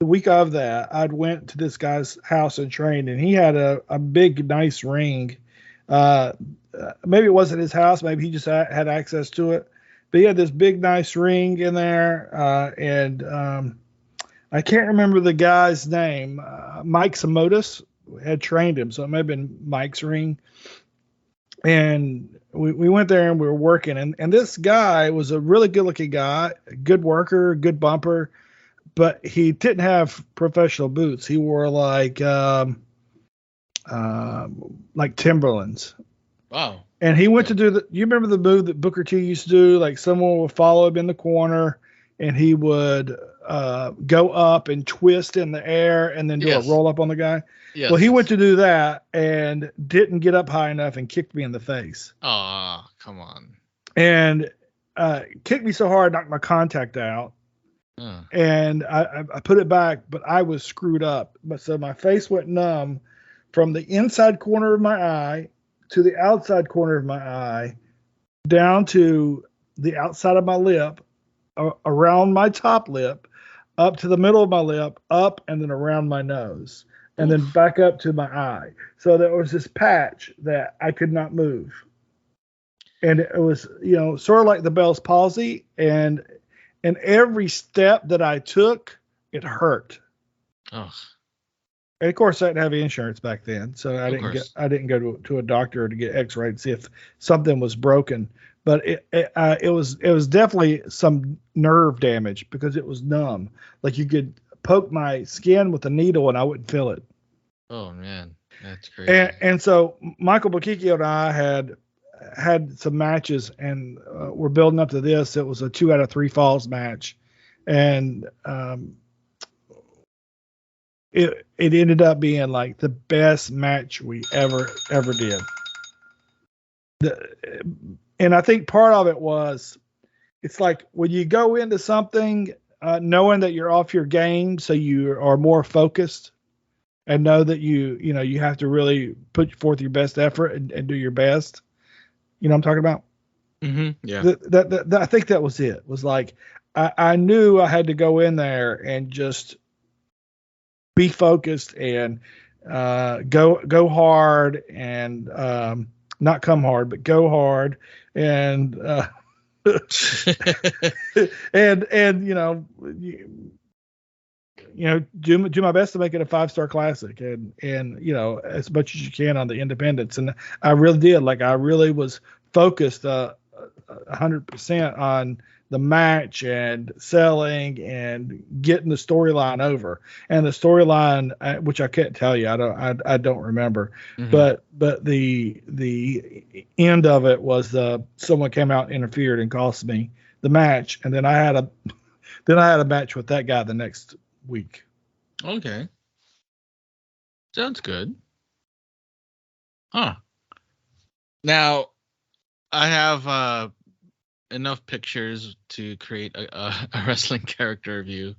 week of that, I'd went to this guy's house and trained, and he had a big, nice ring. Maybe it wasn't his house. Maybe he just had access to it. But he had this big, nice ring in there, and I can't remember the guy's name. Mike Samotis had trained him, so it may have been Mike's ring. And we went there and we were working, and this guy was a really good looking guy, good worker, good bumper, but he didn't have professional boots. He wore like Timberlands. Wow. And he went to do you remember the move that Booker T used to do? Like someone would follow him in the corner and he would go up and twist in the air and then do a roll up on the guy. Yes. Well, he went to do that and didn't get up high enough and kicked me in the face. Oh, come on. And kicked me so hard, knocked my contact out. And I put it back, but I was screwed up. But so my face went numb from the inside corner of my eye to the outside corner of my eye, down to the outside of my lip, around my top lip, up to the middle of my lip, up and then around my nose, and then back up to my eye. So there was this patch that I could not move. And it was, sort of like the Bell's palsy. And every step that I took, it hurt. Oh. And of course, I didn't have insurance back then, so I didn't go to a doctor to get X-rayed to see if something was broken. But it was definitely some nerve damage because it was numb. Like you could poke my skin with a needle and I wouldn't feel it. Oh man, that's crazy. And so Michael Bokikio and I had some matches, and we're building up to this. It was a 2 out of 3 falls match, and it ended up being like the best match we ever did. And I think part of it was, it's like when you go into something knowing that you're off your game, so you are more focused and know that you have to really put forth your best effort and do your best. You know what I'm talking about? Mm-hmm. Yeah. That I think that was it. It was like I knew I had to go in there and just be focused and go hard and not come hard, but go hard and and do my best to make it a 5-star classic and as much as you can on the independents. And I really did. Like I really was focused 100% on the match and selling and getting the storyline over. And the storyline, which I can't tell you, I don't remember, mm-hmm. but the end of it was someone came out and interfered and cost me the match, and then I had a match with that guy the next week. Okay, sounds good. Huh. Now, I have enough pictures to create a wrestling character of you.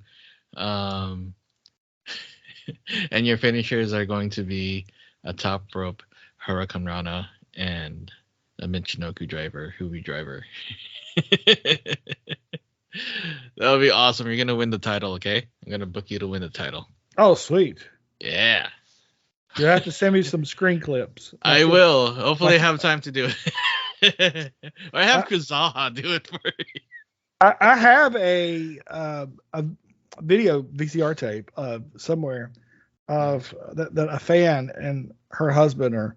And your finishers are going to be a top rope Hurricane Rana and a Michinoku driver, Hubi driver. That'll be awesome. You're gonna win the title, okay? I'm gonna book you to win the title. Oh, sweet. Yeah. You have to send me some screen clips. I will. Hopefully I have time to do it. Or have Kuzaha do it for you. I have a video VCR tape somewhere of that a fan and her husband, or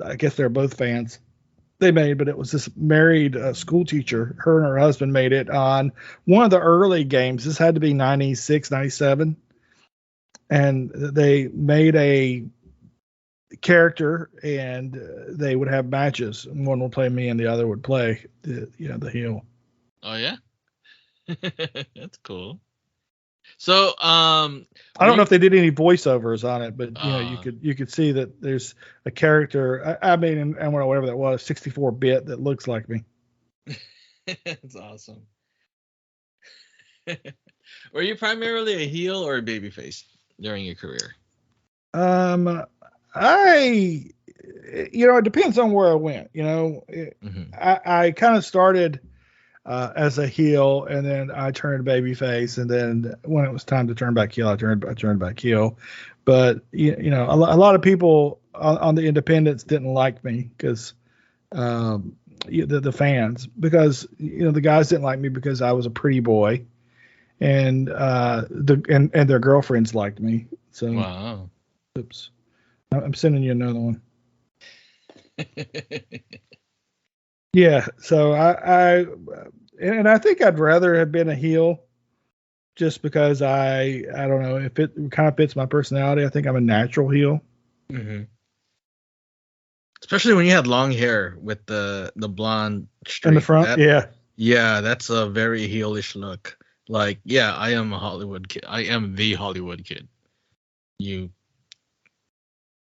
I guess they're both fans, they made, but it was this married school teacher. Her and her husband made it on one of the early games. This had to be 96, 97. And they made a character, and they would have matches. One would play me and the other would play the heel. Oh, yeah? That's cool. So, I don't know if they did any voiceovers on it, but you could see that there's a character. I mean, and whatever that was, 64-bit that looks like me. That's awesome. Were you primarily a heel or a babyface during your career? It depends on where I went. I kind of started as a heel, and then I turned babyface, and then when it was time to turn back heel, I turned back heel. But a lot of people on the independents didn't like me because the fans, because the guys didn't like me because I was a pretty boy, and and their girlfriends liked me. So wow. Oops, I'm sending you another one. Yeah, so I think I'd rather have been a heel, just because I don't know if it kind of fits my personality. I think I'm a natural heel. Mm-hmm. Especially when you had long hair with the blonde streak in the front. Yeah, that's a very heelish look. Like, yeah, I am a Hollywood kid. I am the Hollywood kid. You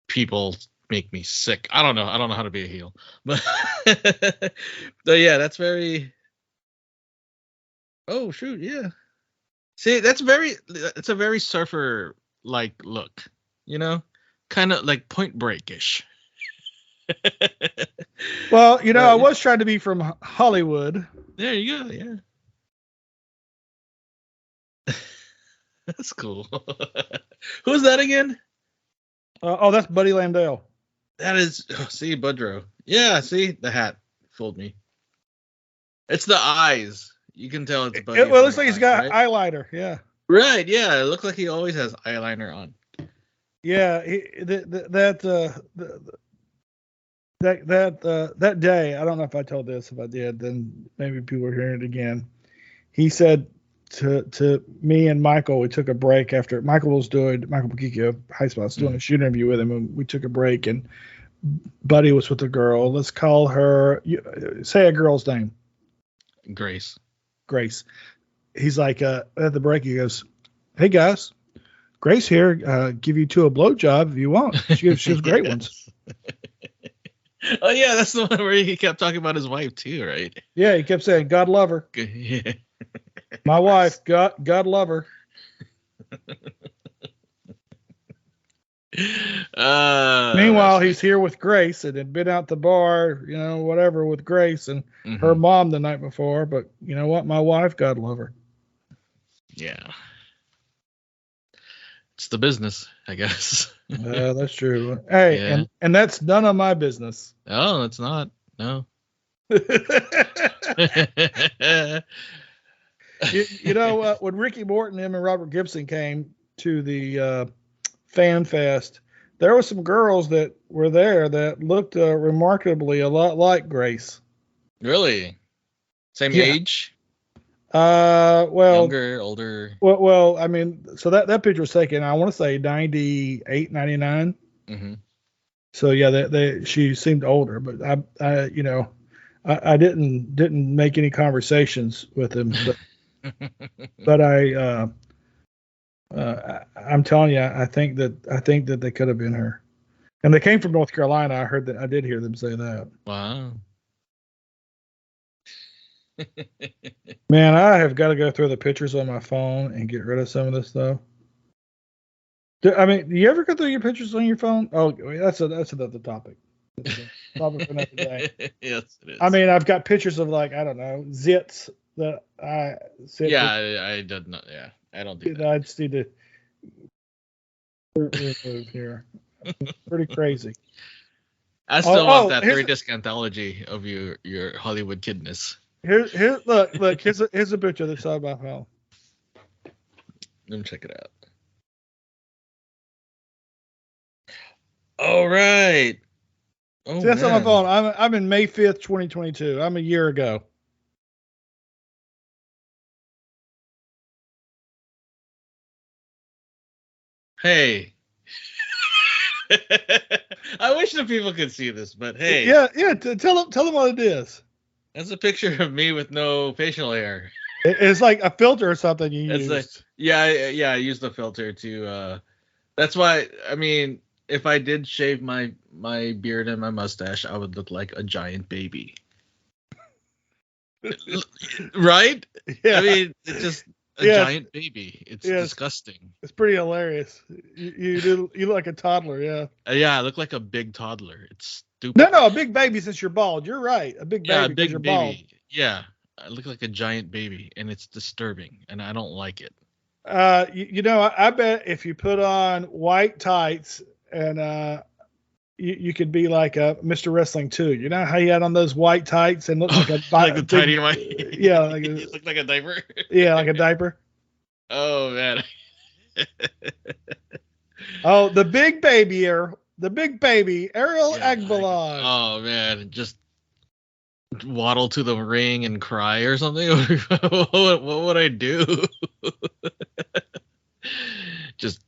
people make me sick. I don't know how to be a heel, but yeah, that's very. Oh shoot, yeah. See, it's a very surfer like look, kind of like Point Break-ish. Well, I was trying to be from Hollywood. There you go, yeah. That's cool. Who's that again? That's Buddy Landell. That is, see, Budrow. Yeah, see, the hat fooled me. It's the eyes. You can tell it's Buddy. It looks like he's got eyeliner. Yeah. Right. Yeah. It looks like he always has eyeliner on. Yeah. That day, I don't know if I told this. If I did, then maybe people are hearing it again. He said to me and Michael, we took a break after Michael Bukikio, High Spot, was doing a shoot interview with him, and we took a break, and Buddy was with a girl. Let's call her, say a girl's name. Grace. He's like, at the break, he goes, "Hey guys, Grace here, give you two a blowjob if you want. She gives great ones." Oh yeah, that's the one where he kept talking about his wife too, right? Yeah, he kept saying, "God love her." Yeah. My wife, God love her. Meanwhile, he's here with Grace, and had been out the bar, whatever, with Grace and her mom the night before. But you know what? My wife, God love her. Yeah. It's the business, I guess. That's true. Hey, yeah. and that's none of my business. Oh, it's not. No. When Ricky Morton, him and Robert Gibson came to the Fan Fest, there were some girls that were there that looked remarkably a lot like Grace. Really? Same age? Well, younger, older. Well, I mean, so that picture was taken, I want to say 98, 99. Mm-hmm. So yeah, she seemed older, but I didn't make any conversations with him, but I'm telling you, I think that they could have been her, and they came from North Carolina. I did hear them say that. Wow. Man, I have got to go through the pictures on my phone and get rid of some of this stuff. I mean, do you ever go through your pictures on your phone? Oh, wait, that's another topic. That's a topic for another day. Yes, it is. I mean, I've got pictures of like, I don't know, zits that I sent. yeah, I did not. Yeah, I don't do that that. I just need to remove here. Pretty crazy. I still want that here's 3 discountology of your Hollywood kidness. Look, here's a picture that's on my phone. Let me check it out. All right. Oh, See, that's on my man. phone. I'm in May 5th, 2022. I'm a year ago. Hey. I wish the people could see this, but hey. Yeah. Tell them what it is. That's a picture of me with no facial hair. It's like a filter or something you It's used. like, yeah, I used the filter to. That's why. I mean, if I did shave my beard and my mustache, I would look like a giant baby. Right? Yeah. I mean, it's just a Yeah. giant baby. It's Yeah. disgusting. It's pretty hilarious. You look like a toddler, yeah. Yeah, I look like a big toddler. It's stupid. No, a big baby since you're bald. You're right. A big baby Yeah, a 'cause big you're baby. bald. Yeah, I look like a giant baby, and it's disturbing, and I don't like it. I bet if you put on white tights and you could be like a Mr. Wrestling 2. You know how he had on those white tights and looked like a Like the big- tiny white. Yeah, like You look like a diaper. yeah, like a diaper. Oh man. Oh, the big baby, Ariel Yeah, Agbalon. Oh man, just waddle to the ring and cry or something. what would I do? Just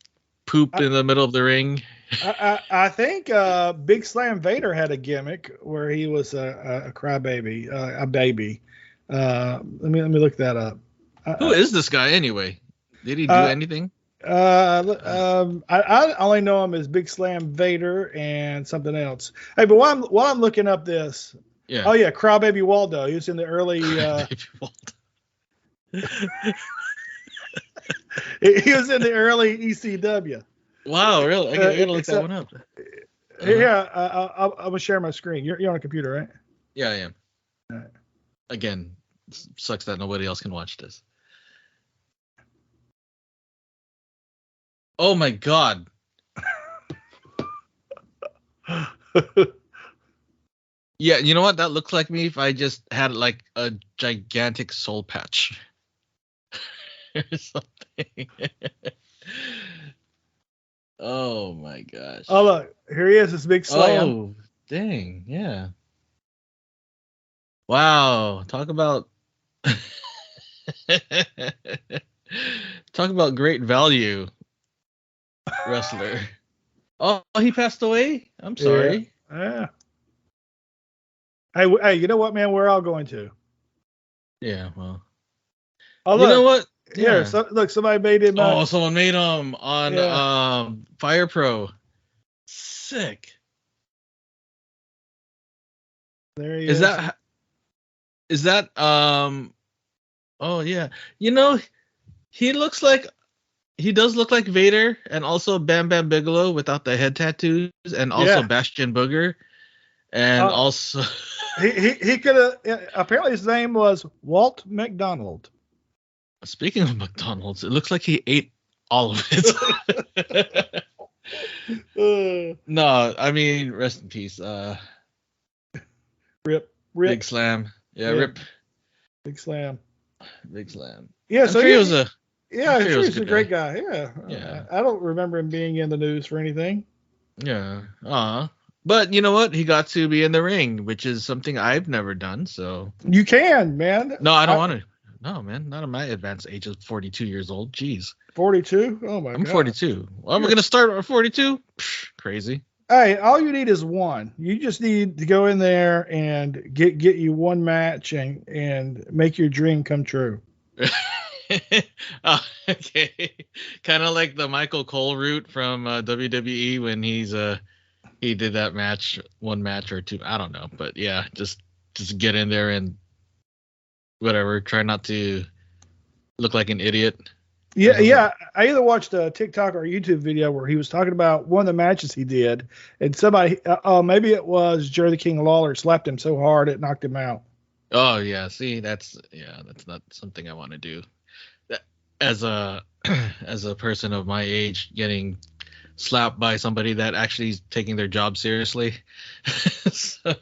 poop in the middle of the ring. I think Big Slam Vader had a gimmick where he was a crybaby, a baby. Let me look that up. Who is this guy anyway? Did he do anything? I only know him as Big Slam Vader and something else. Hey, but while I'm looking up this, Yeah. oh yeah, Crybaby Waldo. He was in the early. Baby Walt. He was in the early ECW. Wow, really? I gotta look except- that one up. Yeah, I'm gonna share my screen. You're on a computer, right? Yeah, I am. Alright. Again, sucks that nobody else can watch this. Oh my god. Yeah, you know what? That looks like me if I just had like a gigantic soul patch. Or something. Oh my gosh. Oh look, here he is. This Big Slam. Oh, dang, yeah. Wow, talk about great value wrestler. Oh, he passed away? I'm sorry. Yeah. Hey, you know what, man? We're all going to. Yeah, well. Oh, You look, know what? here, Yeah. so, look, somebody made him. Oh, someone made him on Yeah. Fire Pro. Sick. There he Is is. that oh yeah. You know, he does look like Vader and also Bam Bam Bigelow without the head tattoos and also Yeah. Bastion Booger and also He could have. Apparently, his name was Walt McDonald. speaking of McDonald's, it looks like he ate all of it. No, I mean rest in peace. Rip. Big Slam. Yeah, Yeah. Rip. Big Slam. Big Slam. Yeah, I'm so sure he was a yeah, I'm I'm sure he sure was a he's a good great guy. Yeah. Yeah. I don't remember him being in the news for anything. yeah. But you know what? He got to be in the ring, which is something I've never done. So You can, man. no, I don't want to. No, man, not at my advanced age of 42 years old. Jeez, 42. Oh my I'm god. 42. Well, I'm gonna start at 42. Crazy. Hey, all you need is one. You just need to go in there and get you one match and make your dream come true. Oh, okay. Kind of like the Michael Cole route from WWE when he did that match, one match or two. I don't know, but yeah, just get in there and whatever. Try not to look like an idiot. Yeah, don't know. yeah. I either watched a TikTok or a YouTube video where he was talking about one of the matches he did, and somebody, maybe it was Jerry the King Lawler, slapped him so hard it knocked him out. Oh yeah, see, that's not something I want to do. As a as a person of my age, getting slapped by somebody that actually is taking their job seriously. So,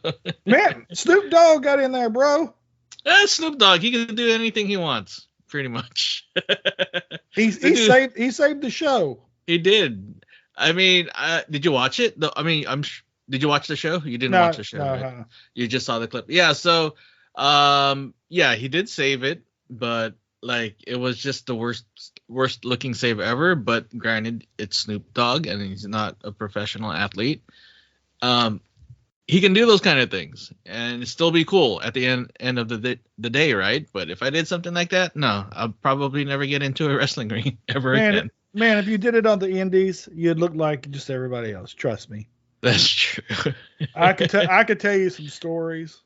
Man, Snoop Dogg got in there, bro. Snoop Dogg, he can do anything he wants, pretty much. He saved the show. He did. I mean, did you watch it? Did you watch the show? You didn't watch the show, right? You just saw the clip. Yeah. So, yeah, he did save it, but like it was just the worst looking save ever. But granted, it's Snoop Dogg, and he's not a professional athlete. He can do those kind of things and still be cool at the end of the day, right? But if I did something like that, no, I'll probably never get into a wrestling ring ever again. Man, if you did it on the indies, you'd look like just everybody else. Trust me. That's true. I could tell you some stories.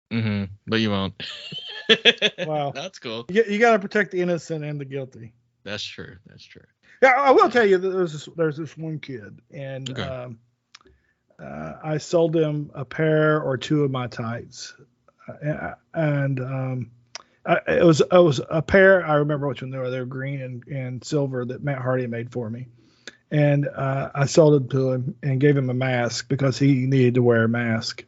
But you won't. Wow. That's cool. You got to protect the innocent and the guilty. That's true. Yeah, I will tell you that there's this one kid, and Okay. I sold him a pair or two of my tights, and it was a pair. I remember which one they were. They were green and silver that Matt Hardy made for me, and I sold them to him and gave him a mask because he needed to wear a mask,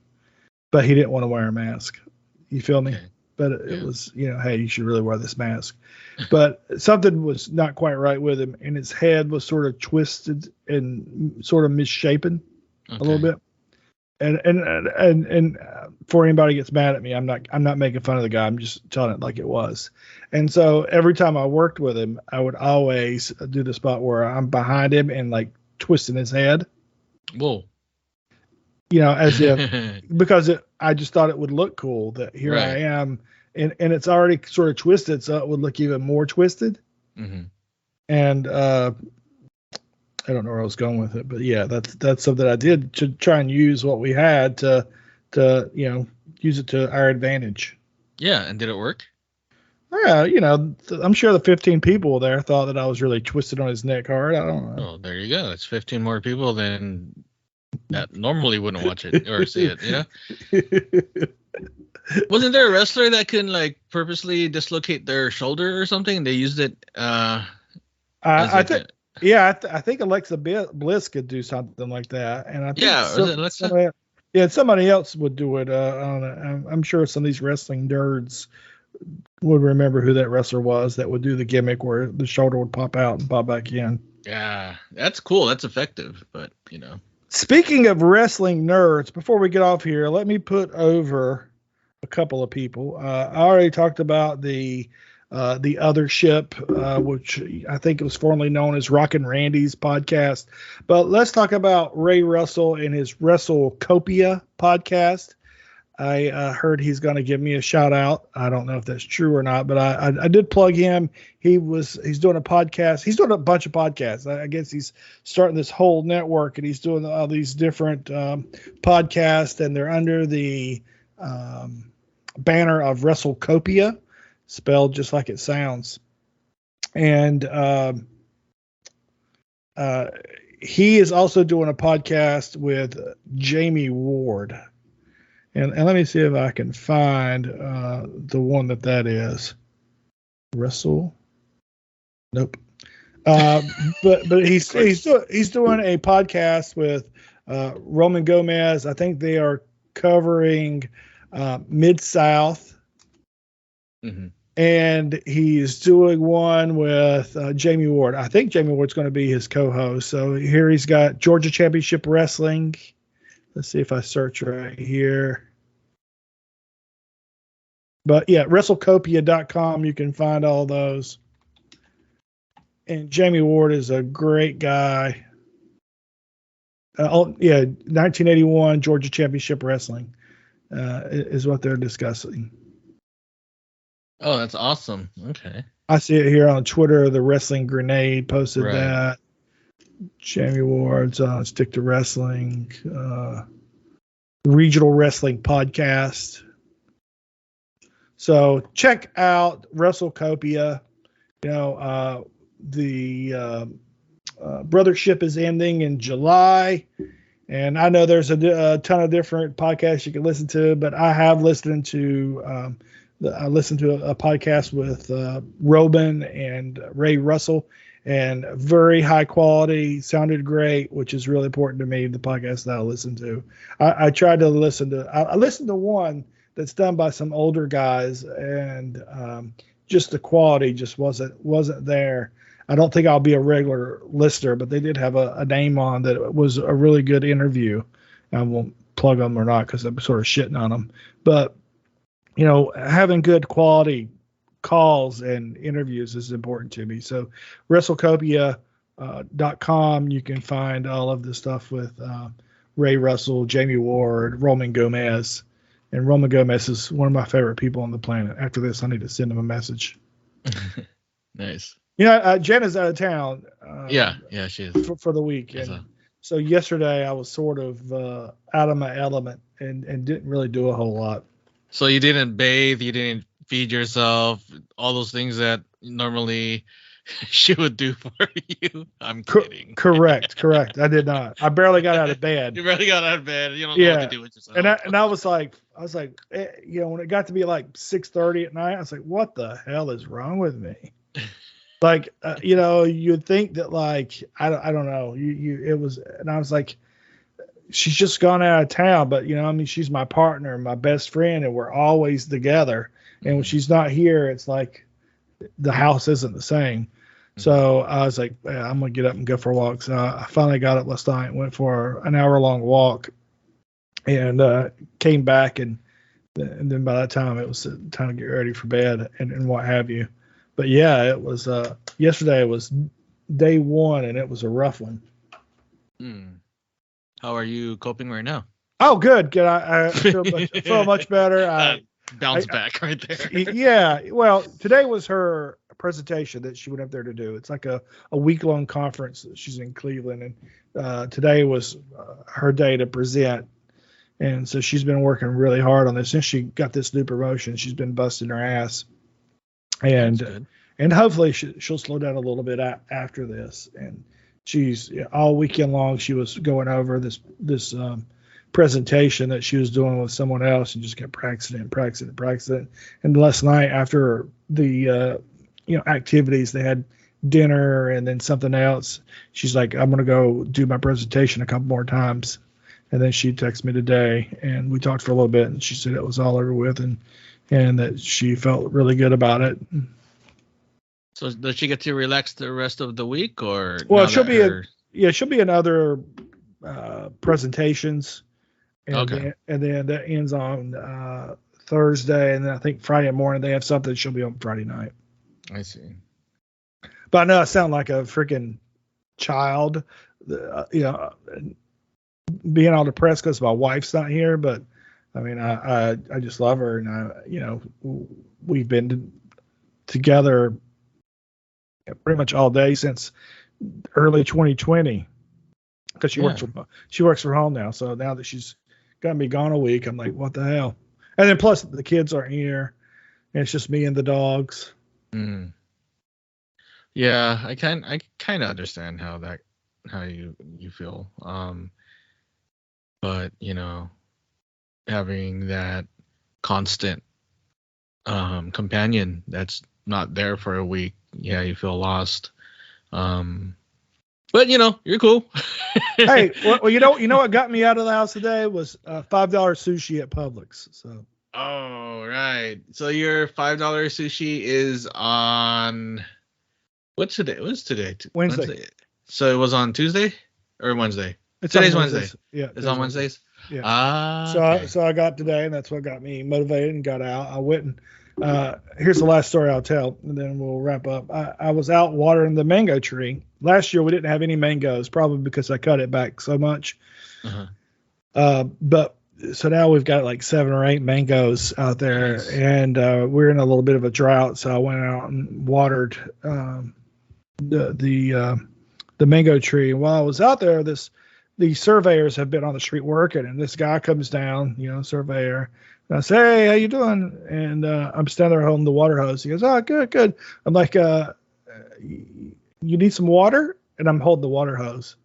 but he didn't want to wear a mask. You feel me? Okay. But it was, hey, you should really wear this mask. But something was not quite right with him, and his head was sort of twisted and sort of misshapen a little bit. And before anybody gets mad at me, I'm not making fun of the guy. I'm just telling it like it was. And so every time I worked with him, I would always do the spot where I'm behind him and like twisting his head. Whoa. As if because I just thought it would look cool that here Right. I am, and it's already sort of twisted, so it would look even more twisted. And I don't know where I was going with it, but yeah, that's something I did to try and use what we had to use it to our advantage. Yeah, and did it work? Yeah, I'm sure the 15 people there thought that I was really twisted on his neck hard. I don't know. Oh, there you go. That's 15 more people than that normally wouldn't watch it or see it. Wasn't there a wrestler that can like purposely dislocate their shoulder or something? They used it. I think Alexa Bliss could do something like that, and I think somebody else would do it. I'm sure some of these wrestling nerds would remember who that wrestler was that would do the gimmick where the shoulder would pop out and pop back in. Yeah, that's cool. That's effective, but Speaking of wrestling nerds, before we get off here, let me put over a couple of people. I already talked about the Other Ship, which I think it was formerly known as Rockin' Randy's podcast. But let's talk about Ray Russell and his WrestleCopia podcast. I heard he's going to give me a shout out. I don't know if that's true or not, but I did plug him. He's doing a podcast. He's doing a bunch of podcasts. I guess he's starting this whole network, and he's doing all these different podcasts, and they're under the banner of WrestleCopia, spelled just like it sounds. And he is also doing a podcast with Jamie Ward. And let me see if I can find the one that is. Wrestle. Nope. But he's doing a podcast with Roman Gomez. I think they are covering Mid-South. And he's doing one with Jamie Ward. I think Jamie Ward's going to be his co-host. So here he's got Georgia Championship Wrestling. Let's see if I search right here. But yeah, WrestleCopia.com. You can find all those. And Jamie Ward is a great guy. 1981 Georgia Championship Wrestling is what they're discussing. Oh, that's awesome. Okay. I see it here on Twitter. The Wrestling Grenade posted Right. that. Jamie Ward's Stick to Wrestling, Regional Wrestling Podcast. So check out WrestleCopia. The brothership is ending in July. And I know there's a ton of different podcasts you can listen to, but I have listened to I listened to a podcast with Robin and Ray Russell, and very high quality, sounded great, which is really important to me. The podcast that I listen to, I tried to listen to. I listened to one that's done by some older guys, and just the quality just wasn't there. I don't think I'll be a regular listener, but they did have a name on that was a really good interview. I won't plug them or not because I'm sort of shitting on them. But, having good quality calls and interviews is important to me. So WrestleCopia.com, you can find all of the stuff with Ray Russell, Jamie Ward, Roman Gomez. And Roman Gomez is one of my favorite people on the planet. After this, I need to send him a message. Nice. Jenna's out of town. Yeah, she is. For the week. And so yesterday I was sort of out of my element and didn't really do a whole lot. So you didn't bathe, you didn't feed yourself, all those things that normally she would do for you. I'm kidding. Correct. I did not. I barely got out of bed. You barely got out of bed. You don't know what to do with yourself. And I was like, when it got to be like 6:30 at night, I was like, what the hell is wrong with me? Like, you'd think that, like, I don't know, it was, and I was like, she's just gone out of town, but she's my partner, my best friend, and we're always together. And when she's not here, it's like the house isn't the same. So I was like, I'm gonna get up and go for a walk. So I finally got up last night, went for an hour-long walk, and came back, and then by that time it was time to get ready for bed and what have you. But yeah, it was yesterday was day one, and it was a rough one. How are you coping right now? Oh, good. I feel much better. Bounce back right there. Yeah. Well, today was her presentation that she went up there to do. It's like a week-long conference that she's in Cleveland, and today was her day to present. And so she's been working really hard on this. Since she got this new promotion, she's been busting her ass. And hopefully she'll slow down a little bit after this. And she's all weekend long she was going over this presentation that she was doing with someone else, and just kept practicing it. And last night after the activities, they had dinner and then something else. She's like, I'm gonna go do my presentation a couple more times. And then she texted me today, and we talked for a little bit, and she said it was all over with, and that she felt really good about it. So does she get to relax the rest of the week, or? Well, she'll be in other presentations, and then that ends on Thursday, and then I think Friday morning they have something. She'll be on Friday night. I see. But I know I sound like a freaking child, being all depressed because my wife's not here, but I mean, I just love her, and we've been together pretty much all day since early 2020, because she works from home now. So now that she's gonna be gone a week, I'm like, what the hell? And then plus the kids aren't here, and it's just me and the dogs. Yeah, I kind of understand how you feel. But having that constant companion that's not there for a week, you feel lost. But you're cool. Hey, well, you know what got me out of the house today was $5 sushi at Publix. So. Oh, right. So your $5 sushi is on what's today? What's today? Wednesday. So it was on Tuesday or Wednesday? Today's Wednesday. Yeah. It's on Wednesdays. Yeah. Okay. So I got today, and that's what got me motivated and got out. I went and here's the last story I'll tell, and then we'll wrap up. I was out watering the mango tree. Last year we didn't have any mangoes, probably because I cut it back so much. But so now we've got like 7 or 8 mangoes out there, nice. And we're in a little bit of a drought. So I went out and watered the mango tree. And while I was out there, the surveyors have been on the street working, and this guy comes down, surveyor. And I say, hey, how you doing? And I'm standing there holding the water hose. He goes, oh, good. I'm like, you need some water? And I'm holding the water hose.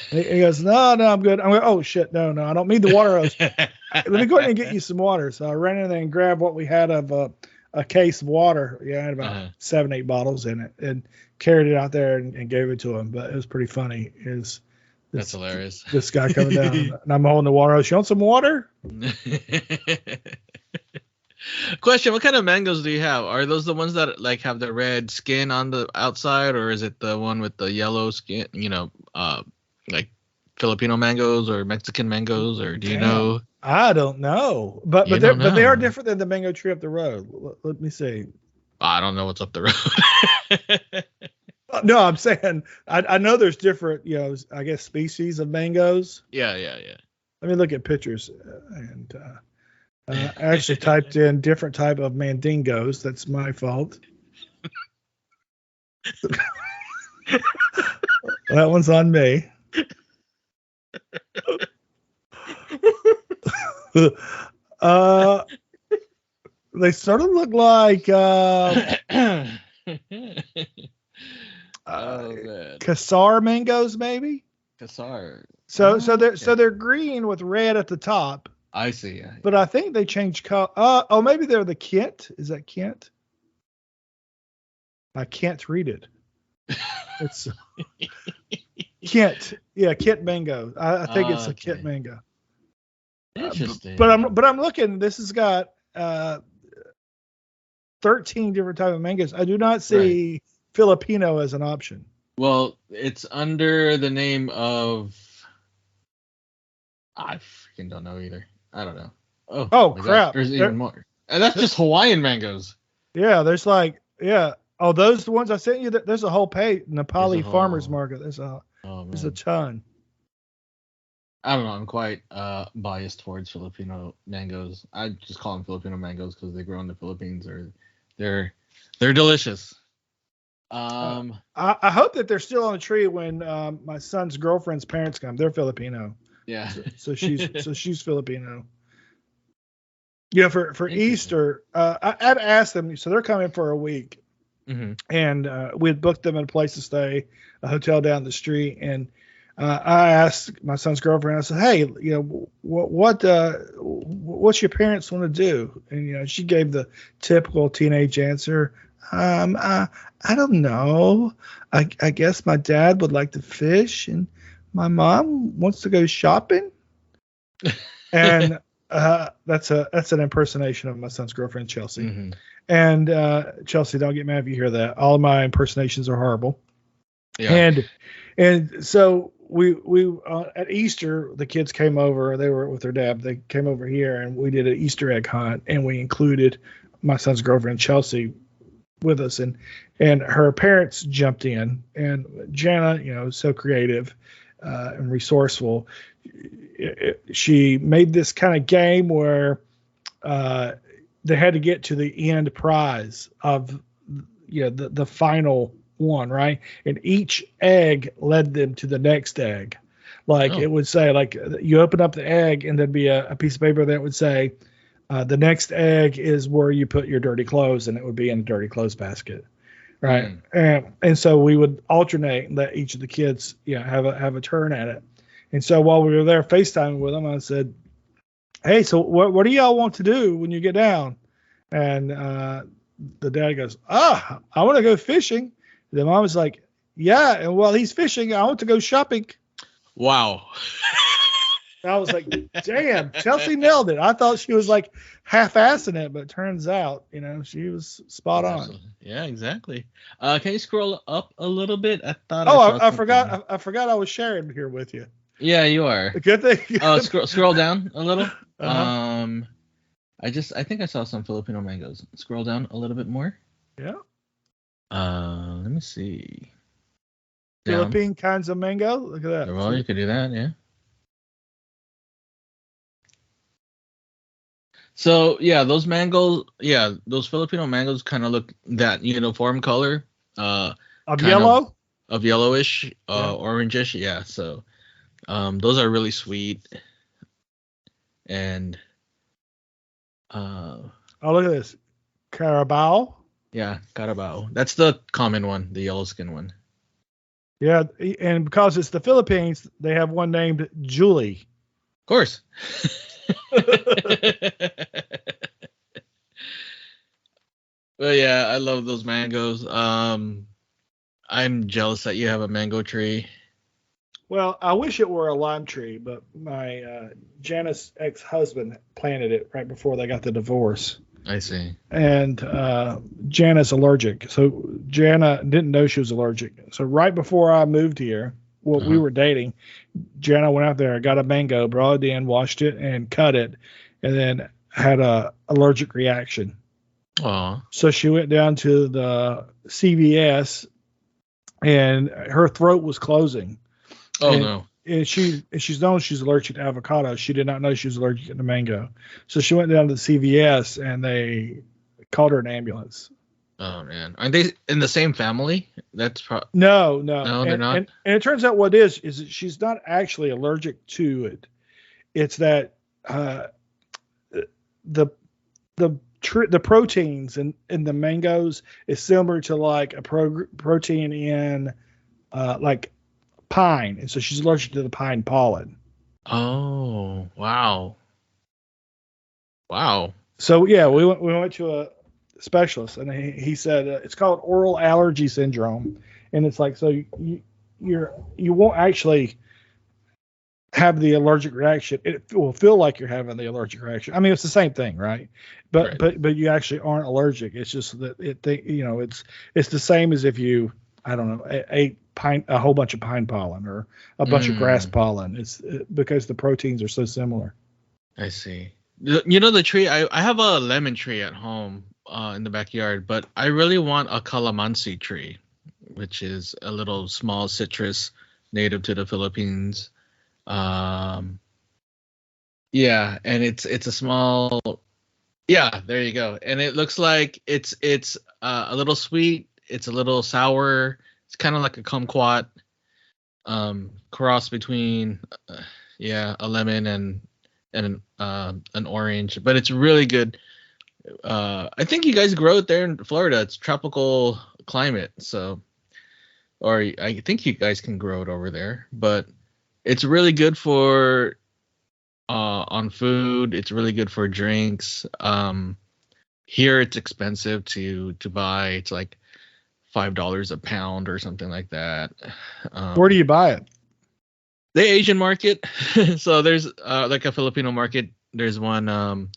He goes, no, I'm good. I'm like, oh shit, no, I don't need the water hose. Let me go ahead and get you some water. So I ran in there and grabbed what we had of a case of water. Yeah, I had about 7-8 bottles in it, and carried it out there and gave it to him. But it was pretty funny. That's hilarious. This guy coming down, and I'm holding the water hose. You want some water? Question: what kind of mangoes do you have? Are those the ones that like have the red skin on the outside, or is it the one with the yellow skin? Like Filipino mangoes or Mexican mangoes, or do you know? I don't know, but they are different than the mango tree up the road. Let me see. I don't know what's up the road. No, I'm saying I know there's different, I guess species of mangoes. Yeah. Let me look at pictures, and I actually typed in different type of mandingos. That's my fault. That one's on me. They sort of look like Kasar mangoes, maybe. Kasar. So they're green with red at the top. I see. But I think they changed color. Maybe they're the Kent. Is that Kent? I can't read it. It's Kent. Yeah, Kent mango. I think it's a Kent mango. Interesting. But I'm looking. This has got 13 different type of mangoes. I do not see Filipino as an option. Well, it's under the name of. I freaking don't know either. I don't know. Oh crap! God, there's even more, and that's just Hawaiian mangoes. Yeah, there's Oh, those the ones I sent you. There's a whole page. Nepali farmers market. There's a ton. I don't know. I'm quite biased towards Filipino mangoes. I just call them Filipino mangoes because they grow in the Philippines. They're delicious. I hope that they're still on the tree when my son's girlfriend's parents come. They're Filipino. Yeah. So she's Filipino. Yeah, for Easter, I'd asked them. So they're coming for a week. Mm-hmm. And we had booked them in a place to stay, a hotel down the street. And I asked my son's girlfriend, I said, hey, what's your parents want to do? And, she gave the typical teenage answer. I don't know. I guess my dad would like to fish and my mom wants to go shopping. And that's an impersonation of my son's girlfriend, Chelsea. Mm-hmm. And Chelsea, don't get mad if you hear that. All of my impersonations are horrible. Yeah. And so we at Easter, the kids came over. They were with their dad. They came over here, and we did an Easter egg hunt, and we included my son's girlfriend, Chelsea, with us. And her parents jumped in. And Jana, so creative and resourceful. She made this kind of game where they had to get to the end prize of the final one, right? And each egg led them to the next egg. It would say, you open up the egg and there'd be a piece of paper that would say, the next egg is where you put your dirty clothes, and it would be in a dirty clothes basket, right? And so we would alternate and let each of the kids have a turn at it. And so while we were there FaceTiming with them, I said, hey, so what do y'all want to do when you get down? And the dad goes, I want to go fishing. The mom was like, yeah, and while he's fishing, I want to go shopping. Wow. I was like, damn, Chelsea nailed it. I thought she was like half-assing it, but it turns out, she was spot on. Yeah, exactly. Can you scroll up a little bit? I thought. I forgot. I forgot I was sharing here with you. Yeah, you are. Good thing. Scroll down a little. Uh-huh. I think I saw some Filipino mangoes. Scroll down a little bit more. Yeah. Let me see. Philippine kinds of mango. Look at that. Well, you could do that, yeah. So yeah, those Filipino mangoes kind of look that uniform color. Of yellow? Of yellowish, orangish, yeah. So those are really sweet. And look at this. Carabao. Yeah, Carabao. That's the common one, the yellow skin one. Yeah, and because it's the Philippines, they have one named Julie. Of course. But yeah, I love those mangoes. I'm jealous that you have a mango tree. Well, I wish it were a lime tree, but my Janice ex-husband planted it right before they got the divorce. I see. And Jana's allergic. So Jana didn't know she was allergic. So right before I moved here, we were dating, Jana went out there, got a mango, brought it in, washed it, and cut it, and then had a allergic reaction. Aw. So she went down to the CVS, and her throat was closing. Oh, and, no. And she's known she's allergic to avocado. She did not know she was allergic to mango. So she went down to the CVS, and they called her an ambulance. Oh, man. Aren't they in the same family? That's No. They're not? And it turns out what it is that she's not actually allergic to it. It's that the proteins in the mangoes is similar to like a protein in like pine, and so she's allergic to the pine pollen. Oh, wow. So yeah, we went to a specialist, and he said it's called oral allergy syndrome, and it's like so you won't actually have the allergic reaction. It will feel like you're having the allergic reaction. I mean, it's the same thing, right? But you actually aren't allergic. It's just that it's the same as if you, I don't know, ate a whole bunch of pine pollen or a bunch of grass pollen. It's because the proteins are so similar. I see. You know the tree? I have a lemon tree at home in the backyard, but I really want a calamansi tree, which is a little small citrus native to the Philippines. Yeah, and it's a small. Yeah, there you go. And it looks like it's a little sweet. It's a little sour. It's kind of like a kumquat, cross between a lemon and an orange, but it's really good. I think you guys grow it there in Florida. It's tropical climate, so, or I think you guys can grow it over there, but it's really good for on food. It's really good for drinks. Here it's expensive to buy. It's like $5 a pound or something like that. Where do you buy it? The Asian market. So there's like a Filipino market. There's one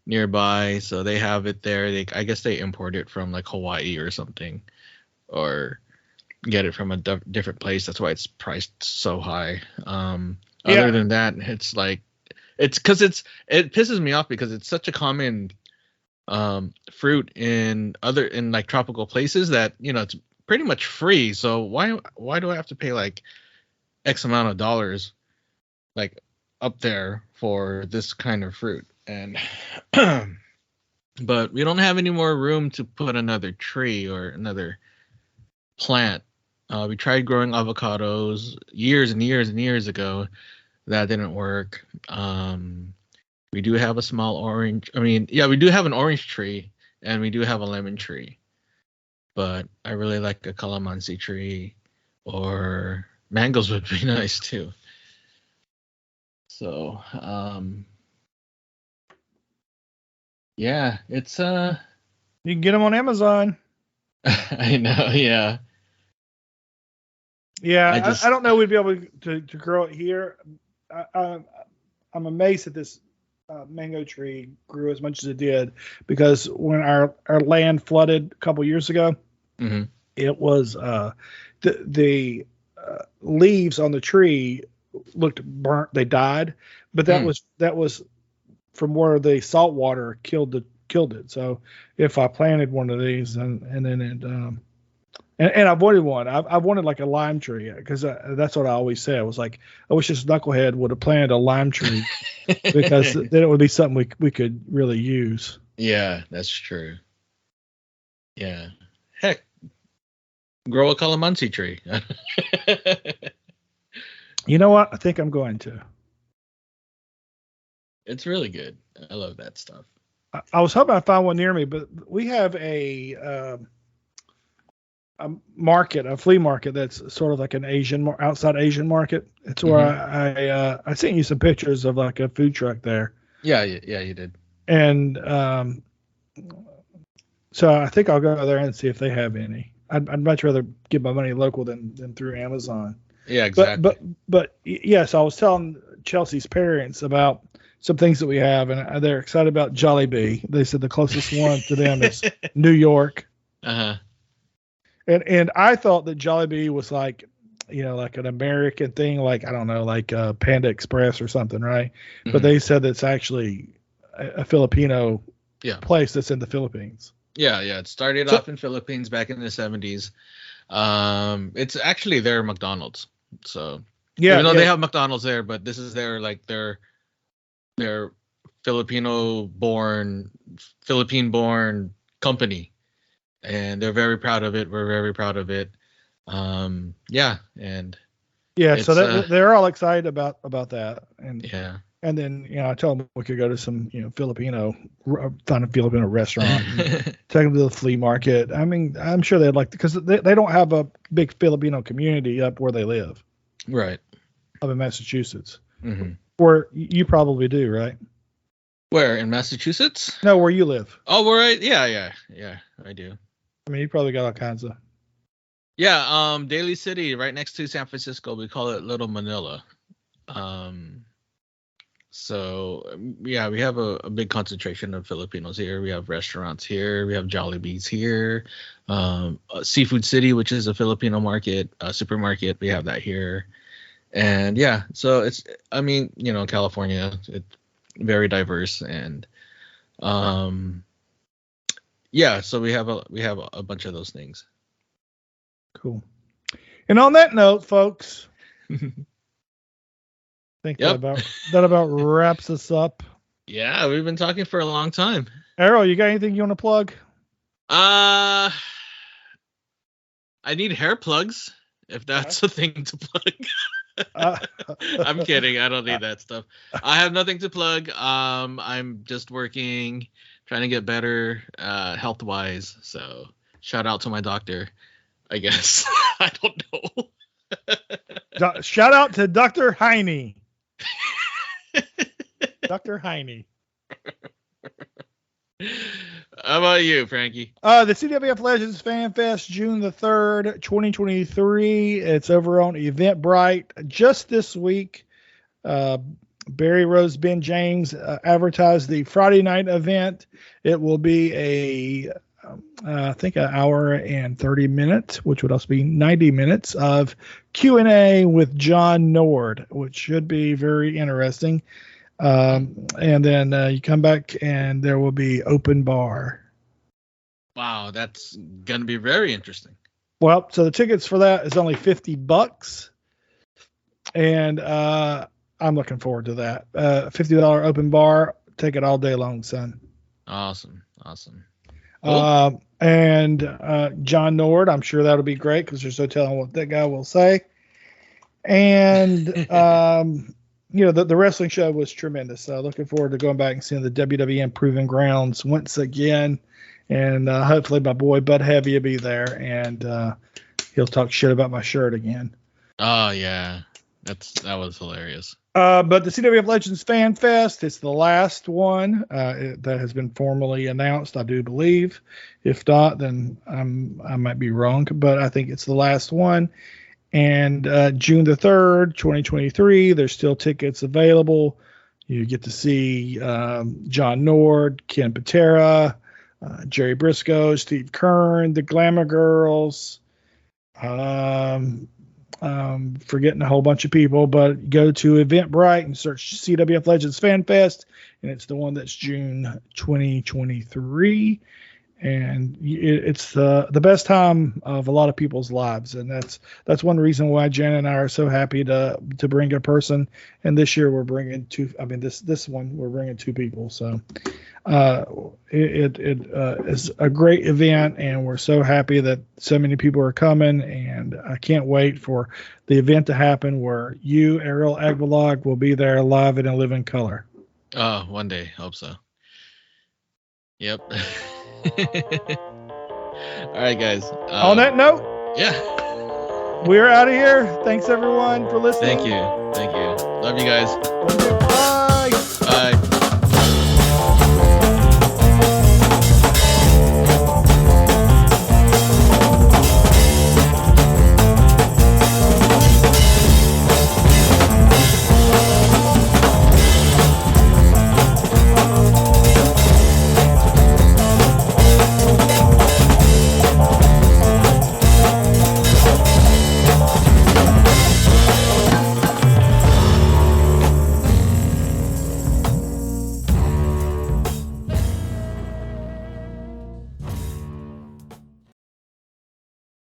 nearby, so they have it there. I guess they import it from like Hawaii or something, or get it from a different place. That's why it's priced so high. Other than that, it's like it pisses me off because it's such a common fruit in like tropical places that it's pretty much free. So why do I have to pay like X amount of dollars like up there for this kind of fruit? And but we don't have any more room to put another tree or another plant. We tried growing avocados years and years and years ago. That didn't work. We do have a small orange. I mean, yeah, we do have an orange tree and we do have a lemon tree. But I really like a calamansi tree, or mangoes would be nice too. So, yeah, it's you can get them on Amazon. I know, yeah. Yeah, I don't know we'd be able to grow it here. I'm amazed that this mango tree grew as much as it did, because when our land flooded a couple years ago, it was the leaves on the tree looked burnt. They died, but that was from where the salt water killed it. So if I planted one of these and then it and I've wanted one. I've wanted like a lime tree, because that's what I always say. I was like, I wish this knucklehead would have planted a lime tree, because then it would be something we could really use. Yeah, that's true. Yeah. Heck, grow a calamansi tree. You know what? I think I'm going to. It's really good. I love that stuff. I was hoping I'd find one near me, but we have a market, a flea market that's sort of like an outside Asian market. It's where I sent you some pictures of like a food truck there. Yeah, you did. And so I think I'll go there and see if they have any. I'd much rather get my money local than through Amazon. Yeah, exactly. But yes, I was telling Chelsea's parents about some things that we have, and they're excited about Jollibee. They said the closest one to them is New York. Uh-huh. And I thought that Jollibee was like, like an American thing, like, I don't know, like Panda Express or something, right? Mm-hmm. But they said it's actually a Filipino place that's in the Philippines. Yeah. It started off in Philippines back in the 70s. It's actually their McDonald's. So even though they have McDonald's there, but this is their Philippine-born company, and they're very proud of it. We're very proud of it. So they're all excited about that, and then I told them we could go to some find a Filipino restaurant, take them to the flea market. I mean, I'm sure they'd like, because they don't have a big Filipino community up where they live, right? Up in Massachusetts. Mm-hmm. Where you probably do, right? Where, in Massachusetts? No, where you live. Oh, where yeah, I do. I mean, you probably got all kinds of. Yeah, Daly City, right next to San Francisco. We call it Little Manila. We have a big concentration of Filipinos here. We have restaurants here. We have Jollibee's here. Seafood City, which is a Filipino market, supermarket. We have that here. And so it's, California, it's very diverse, and so we have a bunch of those things. Cool. And on that note, folks, I think that about wraps us up. Yeah, we've been talking for a long time. Errol, you got anything you want to plug? I need hair plugs, if that's a thing to plug. I'm kidding. I don't need that stuff. I have nothing to plug. I'm just working, trying to get better health wise. So shout out to my doctor, I guess. I don't know. Shout out to Dr. Heine. Dr. Heine. How about you, Frankie? The CWF Legends Fan Fest, June the 3rd, 2023. It's over on Eventbrite. Just this week, Barry Rose, Ben James advertised the Friday night event. It will be I think an hour and 30 minutes, which would also be 90 minutes of Q&A with John Nord, which should be very interesting. And then you come back and there will be open bar. Wow, that's going to be very interesting. Well, so the tickets for that is only $50. And I'm looking forward to that. $50 open bar. Take it all day long, son. Awesome. Cool. And John Nord, I'm sure that'll be great because there's no telling what that guy will say. And the wrestling show was tremendous. Looking forward to going back and seeing the WWN Proving Grounds once again. And hopefully my boy Bud Heavy will be there, and he'll talk shit about my shirt again. Oh, yeah. That was hilarious. But the CWF Legends Fan Fest, it's the last one that has been formally announced, I do believe. If not, then I might be wrong, but I think it's the last one. And June the 3rd, 2023, there's still tickets available. You get to see John Nord, Ken Patera, Jerry Briscoe, Steve Kern, the Glamour Girls, forgetting a whole bunch of people, but go to Eventbrite and search CWF Legends Fan Fest, and it's the one that's June 2023. And it's the best time of a lot of people's lives, and that's one reason why Jen and I are so happy to bring a person. And this year we're bringing two. I mean, this one we're bringing two people. So it is a great event, and we're so happy that so many people are coming. And I can't wait for the event to happen where you, Errol Agbalog, will be there live and in living color. One day, hope so. Yep. All right, guys. On that note, yeah. we're out of here. Thanks everyone for listening. Thank you. Love you guys.